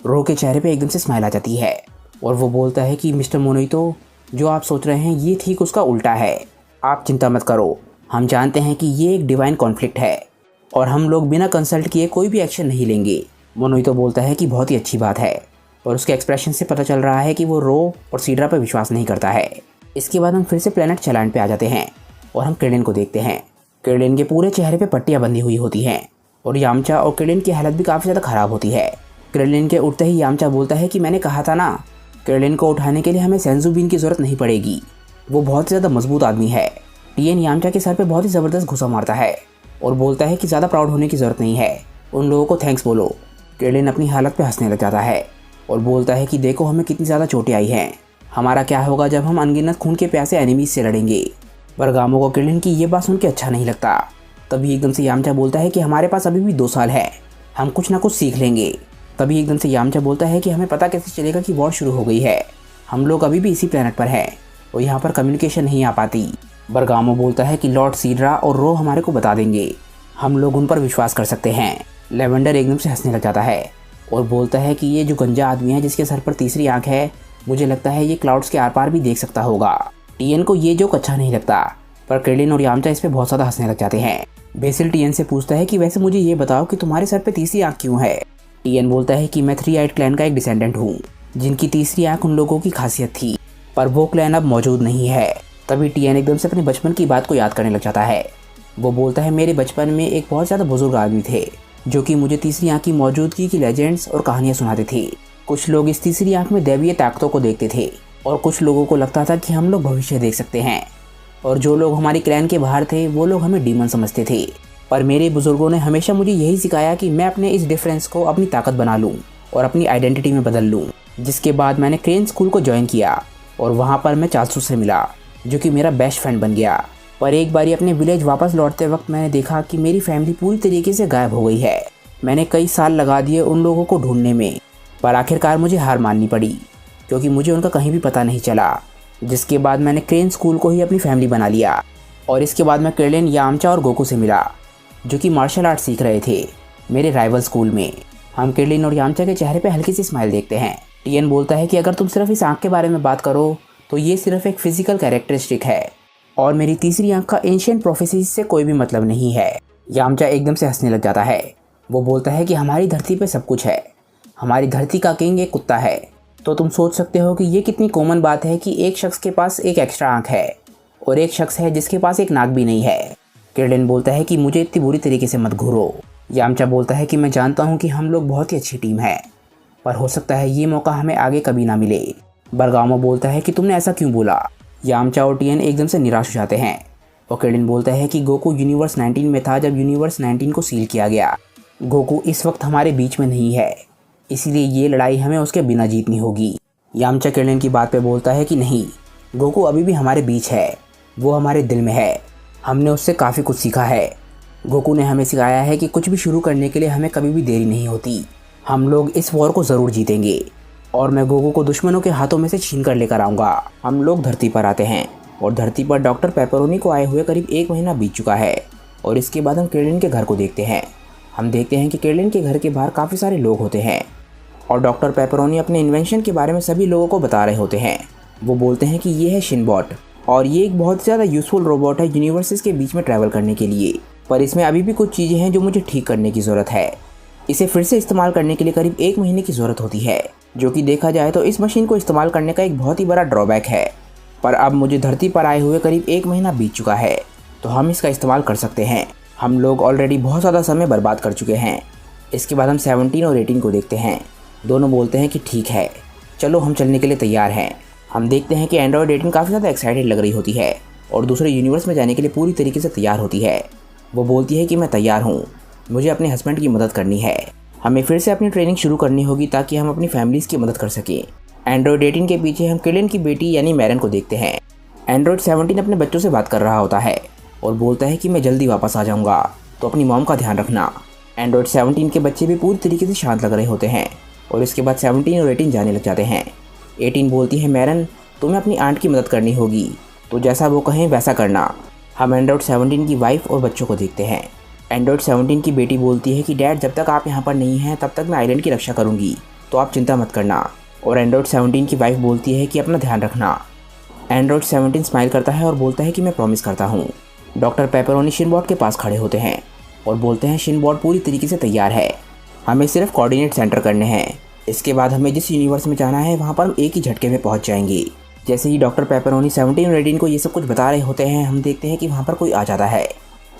रो के चेहरे पे एकदम से स्माइल आ जाती है और वो बोलता है कि मिस्टर मोनोइतो, जो आप सोच रहे हैं ये ठीक उसका उल्टा है। आप चिंता मत करो, हम जानते हैं कि ये एक डिवाइन कॉन्फ्लिक्ट है और हम लोग बिना कंसल्ट किए कोई भी एक्शन नहीं लेंगे। मोनोइतो बोलता है कि बहुत ही अच्छी बात है और उसके एक्सप्रेशन से पता चल रहा है कि वो रो और सीड्रा पर विश्वास नहीं करता है। इसके बाद हम फिर से प्लैनेट चैलान पे आ जाते हैं और हम क्रेडेन को देखते हैं। क्रेडेन के पूरे चेहरे पे पट्टियाँ बंधी हुई होती हैं और यामचा और क्रेडेन की हालत भी काफ़ी ज़्यादा ख़राब होती है। क्रेडेन के उठते ही यामचा बोलता है कि मैंने कहा था ना, क्रेडेन को उठाने के लिए हमें सेंजू बीन की ज़रूरत नहीं पड़ेगी, वो बहुत ज़्यादा मजबूत आदमी है। टियन यामचा के सर पर बहुत ही ज़बरदस्त घुसा मारता है और बोलता है कि ज़्यादा प्राउड होने की ज़रूरत नहीं है, उन लोगों को थैंक्स बोलो। क्रेडेन अपनी हालत पे हंसने लग जाता है और बोलता है कि देखो हमें कितनी ज़्यादा चोटें आई हैं, हमारा क्या होगा जब हम अनगिनत खून के प्यासे एनिमीज से लड़ेंगे। बरगामो को क्रेडेन की ये बात सुन के अच्छा नहीं लगता। तभी एकदम से यामचा बोलता है कि हमारे पास अभी भी 2 साल है, हम कुछ ना कुछ सीख लेंगे। तभी एकदम से यामचा बोलता है कि हमें पता कैसे चलेगा कि वॉर शुरू हो गई है, हम लोग अभी भी इसी प्लैनेट पर हैं और यहाँ पर कम्युनिकेशन नहीं आ पाती। बरगामो बोलता है कि लॉर्ड सीड्रा और रो हमारे को बता देंगे, हम लोग उन पर विश्वास कर सकते हैं। लेवेंडर एकदम से हंसने लग जाता है और बोलता है कि ये जो गंजा आदमी है जिसके सर पर तीसरी आंख है, मुझे लगता है ये क्लाउड्स के आर पार भी देख सकता होगा। टियन को ये जोक अच्छा नहीं लगता, पर क्रेडेन और यामचा इस पर बहुत ज़्यादा हंसने लग जाते हैं। बेसिल टियन से पूछता है कि वैसे मुझे ये बताओ कि तुम्हारे सर पे तीसरी आंख क्यों है। टियन बोलता है कि मैं 3 आइड क्लैन का एक डिसेंडेंट हूँ जिनकी तीसरी आंख उन लोगों की खासियत थी, पर वो क्लैन अब मौजूद नहीं है। तभी टियन एकदम से अपने बचपन की बात को याद करने लग जाता है। वो बोलता है मेरे बचपन में एक बहुत ज़्यादा बुजुर्ग आदमी थे जो कि मुझे तीसरी आंख की मौजूदगी की लेजेंड्स और कहानियाँ सुनाते थे। कुछ लोग इस तीसरी आंख में दैवीय ताकतों को देखते थे और कुछ लोगों को लगता था कि हम लोग भविष्य देख सकते हैं, और जो लोग हमारी क्लैन के बाहर थे वो लोग हमें डीमन समझते थे। पर मेरे बुजुर्गों ने हमेशा मुझे यही सिखाया कि मैं अपने इस डिफरेंस को अपनी ताकत बना लूँ और अपनी आइडेंटिटी में बदल लूँ। जिसके बाद मैंने क्रेन स्कूल को ज्वाइन किया और वहाँ पर मैं चालसू से मिला जो कि मेरा बेस्ट फ्रेंड बन गया। पर एक बारी अपने विलेज वापस लौटते वक्त मैंने देखा कि मेरी फैमिली पूरी तरीके से गायब हो गई है। मैंने कई साल लगा दिए उन लोगों को ढूंढने में, पर आखिरकार मुझे हार माननी पड़ी क्योंकि मुझे उनका कहीं भी पता नहीं चला। जिसके बाद मैंने क्रेन स्कूल को ही अपनी फैमिली बना लिया और इसके बाद मैं क्रेडेन, यामचा और गोकू से मिला जो कि मार्शल आर्ट सीख रहे थे मेरे राइवल स्कूल में। हम क्रेडेन और यामचा के चेहरे पे हल्की सी स्माइल देखते हैं। टियन बोलता है कि अगर तुम सिर्फ इस आँख के बारे में बात करो तो ये सिर्फ एक फिजिकल कैरेक्टरिस्टिक है और मेरी तीसरी आँख का एंशिएंट प्रोफेसीज से कोई भी मतलब नहीं है। यामचा एकदम से हंसने लग जाता है। वो बोलता है कि हमारी धरती पे सब कुछ है, हमारी धरती का किंग एक कुत्ता है। तो तुम सोच सकते हो कि ये कितनी कॉमन बात है कि एक शख्स के पास एक एक्स्ट्रा आँख है और एक शख्स है जिसके पास एक नाक भी नहीं है। क्रेडेन बोलता है कि मुझे इतनी बुरी तरीके से मत घूरो। यामचा बोलता है कि मैं जानता हूँ कि हम लोग बहुत ही अच्छी टीम है, पर हो सकता है ये मौका हमें आगे कभी ना मिले। बरगामो बोलता है कि तुमने ऐसा क्यों बोला। यामचा और टियन एकदम से निराश हो जाते हैं और क्रेलिन बोलता है कि गोकू यूनिवर्स 19 में था जब यूनिवर्स 19 को सील किया गया। गोकू इस वक्त हमारे बीच में नहीं है, इसीलिए ये लड़ाई हमें उसके बिना जीतनी होगी। यामचा क्रेलिन की बात पे बोलता है कि नहीं, गोकू अभी भी हमारे बीच है, वो हमारे दिल में है। हमने उससे काफ़ी कुछ सीखा है। गोकू ने हमें सिखाया है कि कुछ भी शुरू करने के लिए हमें कभी भी देरी नहीं होती। हम लोग इस वॉर को ज़रूर जीतेंगे और मैं गोकू को दुश्मनों के हाथों में से छीन कर लेकर आऊँगा। हम लोग धरती पर आते हैं और धरती पर डॉक्टर पेपरोनी को आए हुए करीब 1 महीना बीत चुका है। और इसके बाद हम क्रेलिन के घर को देखते हैं। हम देखते हैं कि क्रेलिन के घर के बाहर काफ़ी सारे लोग होते हैं और डॉक्टर पेपरोनी अपने इन्वेंशन के बारे में सभी लोगों को बता रहे होते हैं। वो बोलते हैं कि ये है शिनबॉट और ये एक बहुत ज़्यादा यूज़फुल रोबोट है यूनिवर्सेस के बीच में ट्रैवल करने के लिए, पर इसमें अभी भी कुछ चीज़ें हैं जो मुझे ठीक करने की ज़रूरत है। इसे फिर से इस्तेमाल करने के लिए करीब 1 महीने की ज़रूरत होती है, जो कि देखा जाए तो इस मशीन को इस्तेमाल करने का एक बहुत ही बड़ा ड्रॉबैक है। पर अब मुझे धरती पर आए हुए करीब 1 महीना बीत चुका है, तो हम इसका इस्तेमाल कर सकते हैं। हम लोग ऑलरेडी बहुत ज़्यादा समय बर्बाद कर चुके हैं। इसके बाद हम 17 और 18 को देखते हैं। दोनों बोलते हैं कि ठीक है, चलो हम चलने के लिए तैयार हैं। हम देखते हैं कि एंड्रॉयड 18 काफ़ी ज़्यादा एक्साइटेड लग रही होती है और दूसरे यूनिवर्स में जाने के लिए पूरी तरीके से तैयार होती है। वो बोलती है कि मैं तैयार हूँ, मुझे अपने हस्बैंड की मदद करनी है। हमें फिर से अपनी ट्रेनिंग शुरू करनी होगी ताकि हम अपनी फैमिलीज़ की मदद कर सकें। एंड्रॉयड 18 के पीछे हम क्रेलिन की बेटी यानी मैरन को देखते हैं। एंड्रॉयड 17 अपने बच्चों से बात कर रहा होता है और बोलता है कि मैं जल्दी वापस आ जाऊँगा, तो अपनी मॉम का ध्यान रखना। एंड्रॉयड 17 के बच्चे भी पूरी तरीके से शांत लग रहे होते हैं और इसके बाद 17 और 18 जाने लग जाते हैं। 18 बोलती है मैरन, तुम्हें अपनी आंट की मदद करनी होगी, तो जैसा वो कहें वैसा करना। हम एंड्रॉयड 17 की वाइफ और बच्चों को देखते हैं। एंड्रॉयड 17 की बेटी बोलती है कि डैड, जब तक आप यहाँ पर नहीं हैं तब तक मैं आइलैंड की रक्षा करूँगी, तो आप चिंता मत करना। और एंड्रॉयड 17 की वाइफ बोलती है कि अपना ध्यान रखना। एंड्रॉयड 17 स्माइल करता है और बोलता है कि मैं प्रॉमिस करता हूँ। डॉक्टर पेपरोनी शिनबॉट के पास खड़े होते हैं और बोलते हैं शिनबॉट पूरी तरीके से तैयार है, हमें सिर्फ कोऑर्डिनेट सेंटर करने हैं। इसके बाद हमें जिस यूनिवर्स में जाना है वहाँ पर हम एक ही झटके में पहुँच जाएंगे। जैसे ही डॉक्टर पेपरोनी 17 और 18 को ये सब कुछ बता रहे होते हैं, हम देखते हैं कि वहाँ पर कोई आ जाता है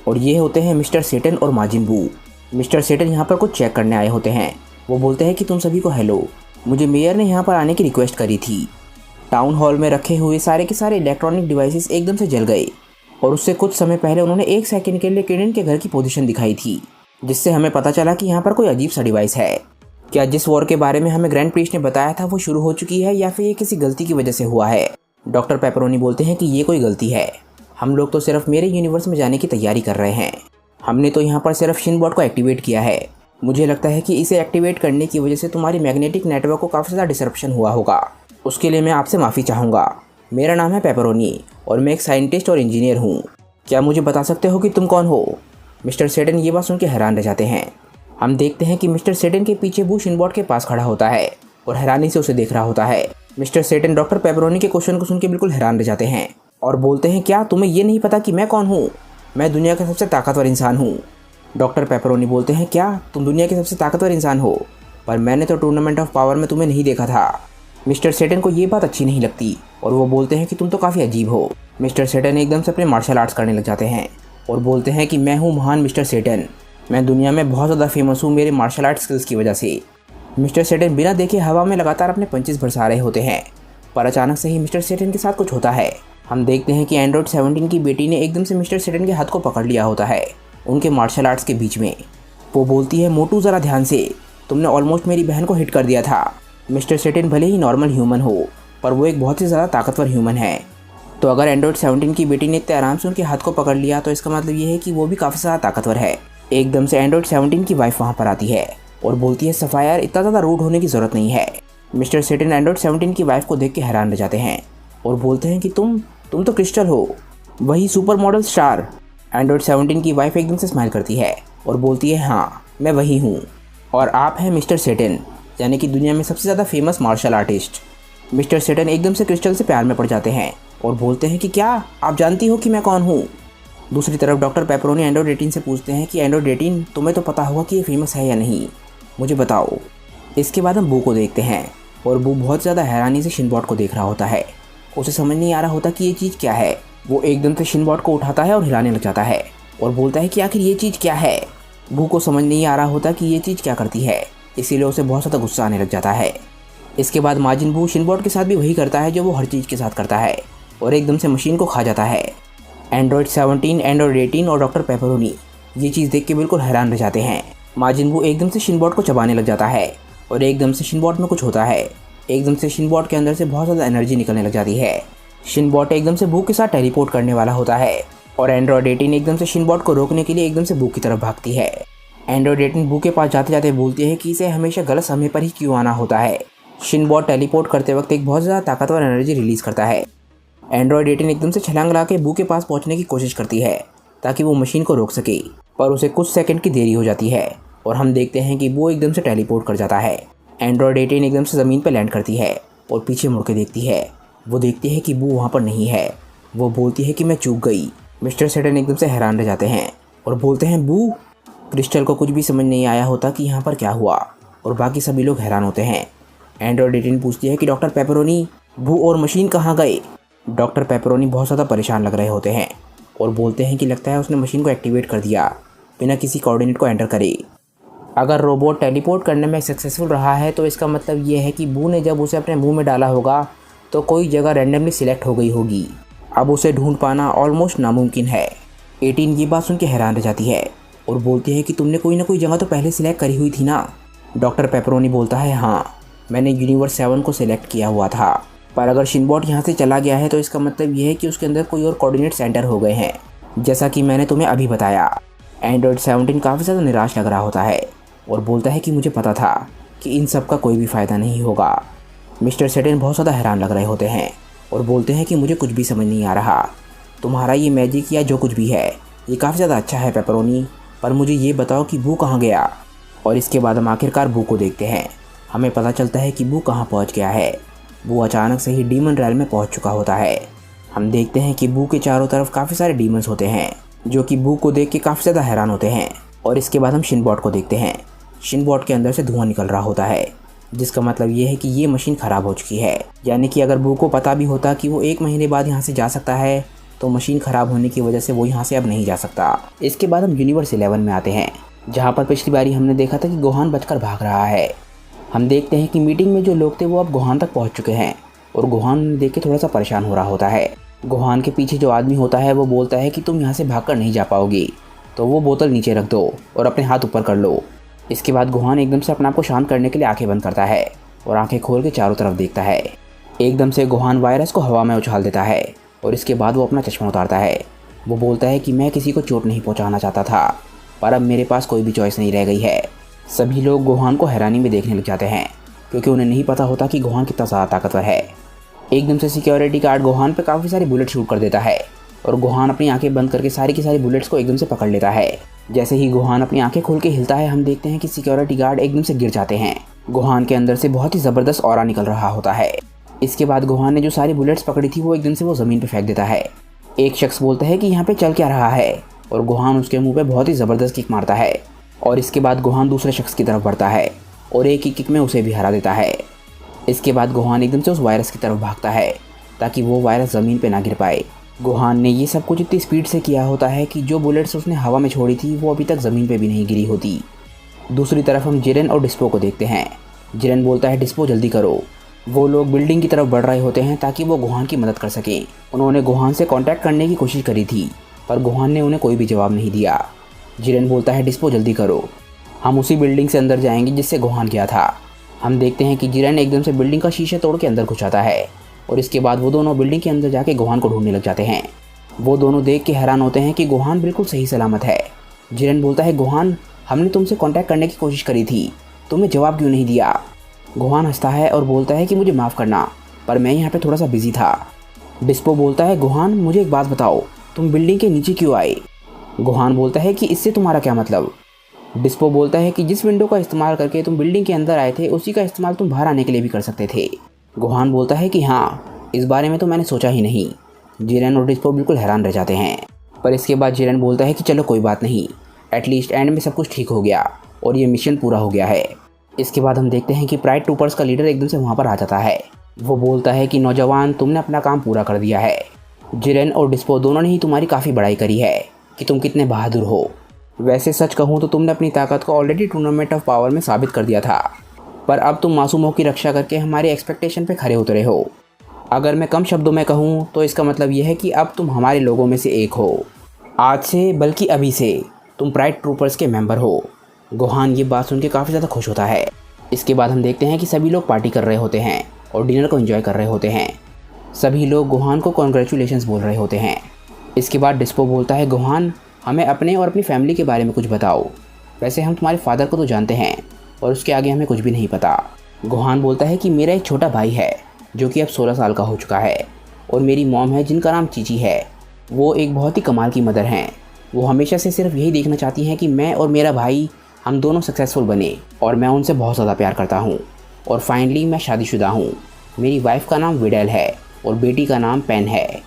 और ये होते हैं मिस्टर सेटन और माजिन बू। मिस्टर सेटन यहाँ पर कुछ चेक करने आए होते हैं। वो बोलते हैं कि तुम सभी को हेलो, मुझे मेयर ने यहाँ पर आने की रिक्वेस्ट करी थी। टाउन हॉल में रखे हुए सारे के सारे इलेक्ट्रॉनिक डिवाइसेस एकदम से जल गए और उससे कुछ समय पहले उन्होंने 1 सेकंड के लिए क्रेलिन के घर की पोजीशन दिखाई थी, जिससे हमें पता चला कि यहाँ पर कोई अजीब सा डिवाइस है। क्या जिस वॉर के बारे में हमें ग्रैंड प्रीस्ट ने बताया था वो शुरू हो चुकी है या फिर ये किसी गलती की वजह से हुआ है? डॉक्टर पेपरोनी बोलते हैं कि ये कोई गलती है, हम लोग तो सिर्फ मेरे यूनिवर्स में जाने की तैयारी कर रहे हैं। हमने तो यहाँ पर सिर्फ शिनबॉट को एक्टिवेट किया है। मुझे लगता है कि इसे एक्टिवेट करने की वजह से तुम्हारी मैग्नेटिक नेटवर्क को काफ़ी ज़्यादा डिसरप्शन हुआ होगा। उसके लिए मैं आपसे माफ़ी चाहूँगा। मेरा नाम है पेपरोनी और मैं एक साइंटिस्ट और इंजीनियर हूँ। क्या मुझे बता सकते हो कि तुम कौन हो? मिस्टर सेटन ये बात सुन के हैरान रह जाते हैं। हम देखते हैं कि मिस्टर सेटन के पीछे बू शिनबॉट के पास खड़ा होता है और हैरानी से उसे देख रहा होता है। मिस्टर सेटन डॉक्टर पेपरोनी के क्वेश्चन को सुन के बिल्कुल हैरान रह जाते हैं और बोलते हैं, क्या तुम्हें ये नहीं पता कि मैं कौन हूँ? मैं दुनिया का सबसे ताकतवर इंसान हूँ। डॉक्टर पेपरोनी बोलते हैं, क्या तुम दुनिया के सबसे ताकतवर इंसान हो? पर मैंने तो टूर्नामेंट ऑफ पावर में तुम्हें नहीं देखा था। मिस्टर सेटन को ये बात अच्छी नहीं लगती और वो बोलते हैं कि तुम तो काफ़ी अजीब हो। मिस्टर सेटन एकदम से अपने मार्शल आर्ट्स करने लग जाते हैं और बोलते हैं कि मैं हूँ महान मिस्टर सेटन, मैं दुनिया में बहुत ज़्यादा फेमस हूँ मेरे मार्शल आर्ट स्किल्स की वजह से। मिस्टर सेटन बिना देखे हवा में लगातार अपने पंचेस बरसा रहे होते हैं, पर अचानक से ही मिस्टर सेटन के साथ कुछ होता है। हम देखते हैं कि एंड्रॉयड 17 की बेटी ने एकदम से मिस्टर सेटन के हाथ को पकड़ लिया होता है उनके मार्शल आर्ट्स के बीच में। वो बोलती है, मोटू ज़रा ध्यान से, तुमने ऑलमोस्ट मेरी बहन को हिट कर दिया था। मिस्टर सेटन भले ही नॉर्मल ह्यूमन हो, पर वो एक बहुत ही ज़्यादा ताकतवर ह्यूमन है। तो अगर एंड्रॉयड 17 की बेटी ने इतने आराम से उनके हाथ को पकड़ लिया तो इसका मतलब ये है कि वो भी काफ़ी ज़्यादा ताकतवर है। एकदम से एंड्रॉयड 17 की वाइफ वहाँ पर आती है और बोलती है, सफायर इतना ज़्यादा रूड होने की ज़रूरत नहीं है। मिस्टर सेटन एंड्रॉयड 17 की वाइफ को देख के हैरान रह जाते हैं और बोलते हैं कि तुम तो क्रिस्टल हो, वही सुपर मॉडल स्टार। एंड्रॉयड 17 की वाइफ एकदम से स्माइल करती है और बोलती है, हाँ मैं वही हूँ और आप हैं मिस्टर सेटन, यानी कि दुनिया में सबसे ज़्यादा फेमस मार्शल आर्टिस्ट। मिस्टर सेटन एकदम से क्रिस्टल से प्यार में पड़ जाते हैं और बोलते हैं कि क्या आप जानती हो कि मैं कौन हूँ? दूसरी तरफ डॉक्टर पेपरोनी एंड्रॉयड 18 से पूछते हैं कि एंड्रॉयड 18, तुम्हें तो पता होगा कि ये फेमस है या नहीं, मुझे बताओ। इसके बाद हम बू को देखते हैं और बू बहुत ज़्यादा हैरानी से शिनबॉट को देख रहा होता है। उसे समझ नहीं आ रहा होता कि ये चीज़ क्या है। वो एकदम से शिनबॉट को उठाता है और हिलाने लग जाता है और बोलता है कि आखिर ये चीज़ क्या है। बू को समझ नहीं आ रहा होता कि ये चीज़ क्या करती है, इसीलिए उसे बहुत ज़्यादा गुस्सा आने लग जाता है। इसके बाद माजिन बू शिनबॉट के साथ भी वही करता है जो वो हर चीज़ के साथ करता है और एकदम से मशीन को खा जाता है। एंड्रॉयड 17, एंड्रॉयड 18 और डॉक्टर पेपरोनी ये चीज़ देख के बिल्कुल हैरान रह जाते हैं। माजिन बू एकदम से शिनबॉट को चबाने लग जाता है और एकदम से शिनबॉट में कुछ होता है। एकदम से शिनबॉट के अंदर से बहुत ज़्यादा एनर्जी निकलने लग जाती है। शिनबॉट एकदम से बू के साथ टेलीपोर्ट करने वाला होता है और एंड्रॉयड 18 एकदम से शिनबॉट को रोकने के लिए एकदम से बू की तरफ भागती है। एंड्रॉयड 18 बू के पास जाते जाते बोलती है कि इसे हमेशा गलत समय पर ही क्यों आना होता है। शिनबॉट टेलीपोर्ट करते वक्त एक बहुत ज़्यादा ताकतवर एनर्जी रिलीज़ करता है। एंड्रॉयड 18 एकदम से छलांग लगा के बू के पास पहुंचने की कोशिश करती है ताकि वो मशीन को रोक सके, पर उसे कुछ सेकंड की देरी हो जाती है और हम देखते हैं कि बू एकदम से टेलीपोर्ट कर जाता है। एंड्रॉयड 18 एकदम से ज़मीन पर लैंड करती है और पीछे मुड़ के देखती है। वो देखती है कि बू वहाँ पर नहीं है। वो बोलती है कि मैं चूक गई। मिस्टर सेटन एकदम से हैरान रह जाते हैं और बोलते हैं बू। क्रिस्टल को कुछ भी समझ नहीं आया होता कि यहाँ पर क्या हुआ और बाकी सभी लोग हैरान होते हैं। एंड्रॉयड 18 पूछती है कि डॉक्टर पेपरोनी, बू और मशीन कहाँ गए। डॉक्टर पेपरोनी बहुत ज़्यादा परेशान लग रहे होते हैं और बोलते हैं कि लगता है उसने मशीन को एक्टिवेट कर दिया बिना किसी कोऑर्डिनेट को एंटर करे। अगर रोबोट टेलीपोर्ट करने में सक्सेसफुल रहा है तो इसका मतलब ये है कि बू ने जब उसे अपने मुंह में डाला होगा तो कोई जगह रैंडमली सिलेक्ट हो गई होगी। अब उसे ढूंढ पाना ऑलमोस्ट नामुमकिन है। 18 ये बात सुन के हैरान रह जाती है और बोलती है कि तुमने कोई ना कोई जगह तो पहले सिलेक्ट करी हुई थी ना। डॉक्टर पेपरोनी बोलता है हाँ, मैंने यूनिवर्स 7 को सिलेक्ट किया हुआ था, पर अगर शिनबॉट यहाँ से चला गया है तो इसका मतलब ये है कि उसके अंदर कोई और कोऑर्डिनेट सेंटर हो गए हैं, जैसा कि मैंने तुम्हें अभी बताया। एंड्रॉयड 17 काफ़ी ज़्यादा निराश लग रहा होता है और बोलता है कि मुझे पता था कि इन सब का कोई भी फ़ायदा नहीं होगा। मिस्टर सेटन बहुत ज़्यादा हैरान लग रहे होते हैं और बोलते हैं कि मुझे कुछ भी समझ नहीं आ रहा। तुम्हारा ये मैजिक या जो कुछ भी है ये काफ़ी ज़्यादा अच्छा है पेपरोनी, पर मुझे ये बताओ कि बू कहाँ गया। और इसके बाद हम आखिरकार बू को देखते हैं। हमें पता चलता है कि बू कहाँ पहुँच गया है। बू अचानक से ही डीमन रैल में पहुँच चुका होता है। हम देखते हैं कि बू के चारों तरफ काफ़ी सारे डीमंस होते हैं जो कि बू को देख के काफ़ी ज़्यादा हैरान होते हैं। और इसके बाद हम शिनबॉट को देखते हैं। शिनबॉट के अंदर से धुआं निकल रहा होता है, जिसका मतलब ये है कि ये मशीन ख़राब हो चुकी है। यानी कि अगर बू को पता भी होता कि वो 1 महीने बाद यहाँ से जा सकता है तो मशीन ख़राब होने की वजह से वो यहाँ से अब नहीं जा सकता। इसके बाद हम यूनिवर्स 11 में आते हैं, जहाँ पर पिछली बारी हमने देखा था कि गोहान बचकर भाग रहा है। हम देखते हैं कि मीटिंग में जो लोग थे वो अब गोहान तक पहुँच चुके हैं और गोहान देख के थोड़ा सा परेशान हो रहा होता है। गोहान के पीछे जो आदमी होता है वो बोलता है कि तुम यहाँ से भागकर नहीं जा पाओगी, तो वो बोतल नीचे रख दो और अपने हाथ ऊपर कर लो। इसके बाद गोहान एकदम से अपने आप को शांत करने के लिए आंखें बंद करता है और आंखें खोल के चारों तरफ देखता है। एकदम से गोहान वायरस को हवा में उछाल देता है और इसके बाद वो अपना चश्मा उतारता है। वो बोलता है कि मैं किसी को चोट नहीं पहुंचाना चाहता था, पर अब मेरे पास कोई भी चॉइस नहीं रह गई है। सभी लोग गोहान को हैरानी में देखने लग जाते हैं क्योंकि उन्हें नहीं पता होता कि गोहान कितना ज़्यादा ताकतवर है। एकदम से सिक्योरिटी गार्ड गोहान पे काफ़ी सारी बुलेट शूट कर देता है और गोहान अपनी आंखें बंद करके सारी की सारी बुलेट्स को एकदम से पकड़ लेता है। जैसे ही गोहान अपनी आंखें खोल के हिलता है, हम देखते हैं कि सिक्योरिटी गार्ड एकदम से गिर जाते हैं। गोहान के अंदर से बहुत ही ज़बरदस्त ऑरा निकल रहा होता है। इसके बाद गोहान ने जो सारी बुलेट्स पकड़ी थी वो एकदम से वो ज़मीन पर फेंक देता है। एक शख्स बोलता है कि यहाँ पे चल क्या रहा है और गोहान उसके मुंह पे बहुत ही ज़बरदस्त किक मारता है और इसके बाद गोहान दूसरे शख्स की तरफ बढ़ता है और एक ही किक में उसे भी हरा देता है। इसके बाद गोहान एकदम से उस वायरस की तरफ भागता है ताकि वो वायरस ज़मीन पे ना गिर पाए। गोहान ने ये सब कुछ इतनी स्पीड से किया होता है कि जो बुलेट्स उसने हवा में छोड़ी थी वो अभी तक ज़मीन पे भी नहीं गिरी होती। दूसरी तरफ हम जिरेन और डिस्पो को देखते हैं। जिरेन बोलता है डिस्पो जल्दी करो। वो लोग बिल्डिंग की तरफ बढ़ रहे होते हैं ताकि वो गोहान की मदद कर सकें। उन्होंने गोहान से कॉन्टैक्ट करने की कोशिश करी थी पर गोहान ने उन्हें कोई भी जवाब नहीं दिया। जिरेन बोलता है डिस्पो जल्दी करो, हम उसी बिल्डिंग से अंदर जाएंगे जिससे गोहान गया था। हम देखते हैं कि जिरेन एकदम से बिल्डिंग का शीशा तोड़ के अंदर घुस आता है और इसके बाद वो दोनों बिल्डिंग के अंदर जाके गोहान को ढूंढने लग जाते हैं। वो दोनों देख के हैरान होते हैं कि गोहान बिल्कुल सही सलामत है। जिरेन बोलता है गोहान, हमने तुमसे कांटेक्ट करने की कोशिश करी थी, तुमने जवाब क्यों नहीं दिया। गोहान हंसता है और बोलता है कि मुझे माफ़ करना, पर मैं यहाँ पे थोड़ा सा बिजी था। डिस्पो बोलता है गोहान मुझे एक बात बताओ, तुम बिल्डिंग के नीचे क्यों आए। गोहान बोलता है कि इससे तुम्हारा क्या मतलब। डिस्पो बोलता है कि जिस विंडो का इस्तेमाल करके तुम बिल्डिंग के अंदर आए थे उसी का इस्तेमाल तुम बाहर आने के लिए भी कर सकते थे। गोहान बोलता है कि हाँ, इस बारे में तो मैंने सोचा ही नहीं। जिरेन और डिस्पो बिल्कुल हैरान रह जाते हैं, पर इसके बाद जिरेन बोलता है कि चलो कोई बात नहीं, एटलीस्ट एंड में सब कुछ ठीक हो गया और ये मिशन पूरा हो गया है। इसके बाद हम देखते हैं कि प्राइड ट्रूपर्स का लीडर एकदम से वहाँ पर आ जाता है। वो बोलता है कि नौजवान, तुमने अपना काम पूरा कर दिया है। जिरेन और डिस्पो दोनों ने ही तुम्हारी काफ़ी बड़ाई करी है कि तुम कितने बहादुर हो। वैसे सच कहूँ तो तुमने अपनी ताकत को ऑलरेडी टूर्नामेंट ऑफ पावर में साबित कर दिया था, पर अब तुम मासूमों की रक्षा करके हमारे एक्सपेक्टेशन पे खरे उतरे हो। अगर मैं कम शब्दों में कहूँ तो इसका मतलब यह है कि अब तुम हमारे लोगों में से एक हो। आज से बल्कि अभी से तुम प्राइड ट्रूपर्स के मेंबर हो। गोहान ये बात सुन के काफ़ी ज़्यादा खुश होता है। इसके बाद हम देखते हैं कि सभी लोग पार्टी कर रहे होते हैं और डिनर को एंजॉय कर रहे होते हैं। सभी लोग गोहान को कॉन्ग्रेचुलेशंस बोल रहे होते हैं। इसके बाद डिस्पो बोलता है, गोहान हमें अपने और अपनी फैमिली के बारे में कुछ बताओ। वैसे हम तुम्हारे फादर को तो जानते हैं और उसके आगे हमें कुछ भी नहीं पता। गोहान बोलता है कि मेरा एक छोटा भाई है जो कि अब 16 साल का हो चुका है और मेरी मॉम है जिनका नाम चीची है। वो एक बहुत ही कमाल की मदर हैं। वो हमेशा से सिर्फ यही देखना चाहती हैं कि मैं और मेरा भाई हम दोनों सक्सेसफुल बने और मैं उनसे बहुत ज़्यादा प्यार करता हूँ। और फाइनली मैं शादीशुदा हूँ। मेरी वाइफ का नाम विडेल है और बेटी का नाम पेन है।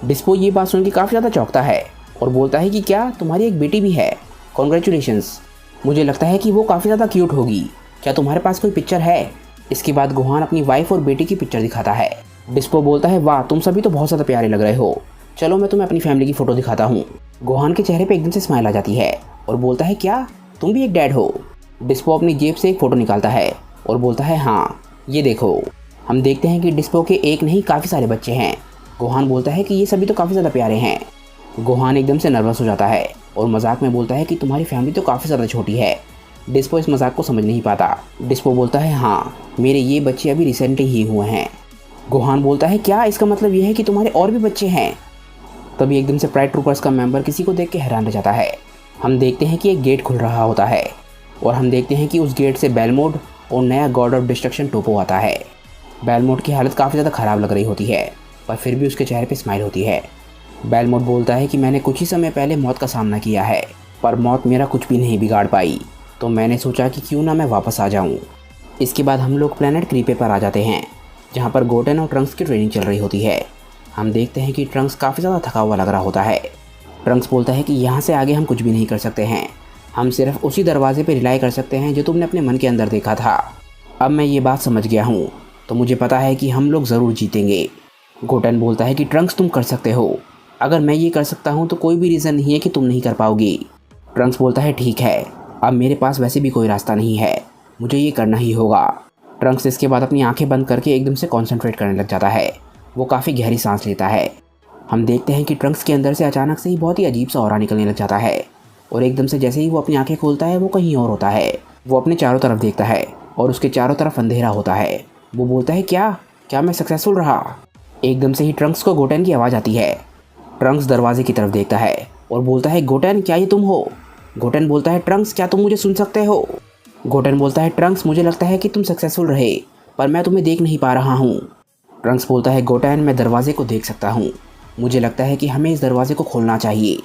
डिस्पो ये बात सुन के काफ़ी ज़्यादा चौंकता है और बोलता है कि क्या तुम्हारी एक बेटी भी है? कॉन्ग्रेचुलेशंस। मुझे लगता है कि वो काफ़ी ज़्यादा क्यूट होगी। क्या तुम्हारे पास कोई पिक्चर है? इसके बाद गोहान अपनी वाइफ और बेटी की पिक्चर दिखाता है। डिस्पो बोलता है, वाह तुम सभी तो बहुत ज़्यादा प्यारे लग रहे हो। चलो मैं तुम्हें अपनी फैमिली की फ़ोटो दिखाता हूँ। गोहान के चेहरे पे एकदम से स्माइल आ जाती है और बोलता है, क्या तुम भी एक डैड हो? डिस्पो अपनी जेब से एक फ़ोटो निकालता है और बोलता है, हाँ ये देखो। हम देखते हैं कि डिस्पो के एक नहीं काफ़ी सारे बच्चे हैं। गोहान बोलता है कि ये सभी तो काफ़ी ज़्यादा प्यारे हैं। गोहान एकदम से नर्वस हो जाता है और मजाक में बोलता है कि तुम्हारी फैमिली तो काफ़ी ज़्यादा छोटी है। डिस्पो इस मजाक को समझ नहीं पाता। डिस्पो बोलता है, हाँ मेरे ये बच्चे अभी रिसेंटली ही हुए हैं। गोहान बोलता है, क्या इसका मतलब ये है कि तुम्हारे और भी बच्चे हैं? तभी एकदम से प्राइड ट्रूपर्स का मेंबर किसी को देख के हैरान रह जाता है। हम देखते हैं कि एक गेट खुल रहा होता है और हम देखते हैं कि उस गेट से बेलमोड और नया गॉड ऑफ डिस्ट्रक्शन टोपो आता है। बेलमोड की हालत काफ़ी ज़्यादा ख़राब लग रही होती है पर फिर भी उसके चेहरे पे स्माइल होती है। बेलमोड बोलता है कि मैंने कुछ ही समय पहले मौत का सामना किया है पर मौत मेरा कुछ भी नहीं बिगाड़ पाई, तो मैंने सोचा कि क्यों ना मैं वापस आ जाऊं। इसके बाद हम लोग प्लैनेट क्रीपे पर आ जाते हैं जहां पर गोटेन और ट्रंक्स की ट्रेनिंग चल रही होती है। हम देखते हैं कि ट्रंक्स काफ़ी ज़्यादा थका हुआ लग रहा होता है। ट्रंक्स बोलता है कि यहाँ से आगे हम कुछ भी नहीं कर सकते हैं, हम सिर्फ उसी दरवाजे पर रिलाई कर सकते हैं जो तुमने अपने मन के अंदर देखा था। अब मैं ये बात समझ गया हूँ तो मुझे पता है कि हम लोग ज़रूर जीतेंगे। गोटेन बोलता है कि ट्रंक्स तुम कर सकते हो, अगर मैं ये कर सकता हूँ तो कोई भी रीज़न नहीं है कि तुम नहीं कर पाओगी। ट्रंक्स बोलता है, ठीक है अब मेरे पास वैसे भी कोई रास्ता नहीं है, मुझे ये करना ही होगा। ट्रंक्स इसके बाद अपनी आंखें बंद करके एकदम से कॉन्सेंट्रेट करने लग जाता है। वो काफ़ी गहरी सांस लेता है। हम देखते हैं कि ट्रंक्स के अंदर से अचानक से ही बहुत ही अजीब सा ऑरा निकलने लग जाता है और एकदम से जैसे ही वो अपनी आंखें खोलता है वो कहीं और होता है। वो अपने चारों तरफ देखता है और उसके चारों तरफ अंधेरा होता है। वो बोलता है, क्या मैं सक्सेसफुल रहा? एकदम से ही ट्रंक्स को गोटेन की आवाज़ आती है। ट्रंक्स दरवाजे की तरफ देखता है और बोलता है, गोटेन क्या ये तुम हो? गोटेन बोलता है, ट्रंक्स क्या तुम मुझे सुन सकते हो? गोटेन बोलता है, ट्रंक्स मुझे लगता है कि तुम सक्सेसफुल रहे पर मैं तुम्हें देख नहीं पा रहा हूँ। ट्रंक्स बोलता है, गोटेन मैं दरवाजे को देख सकता हूँ, मुझे लगता है कि हमें इस दरवाजे को खोलना चाहिए।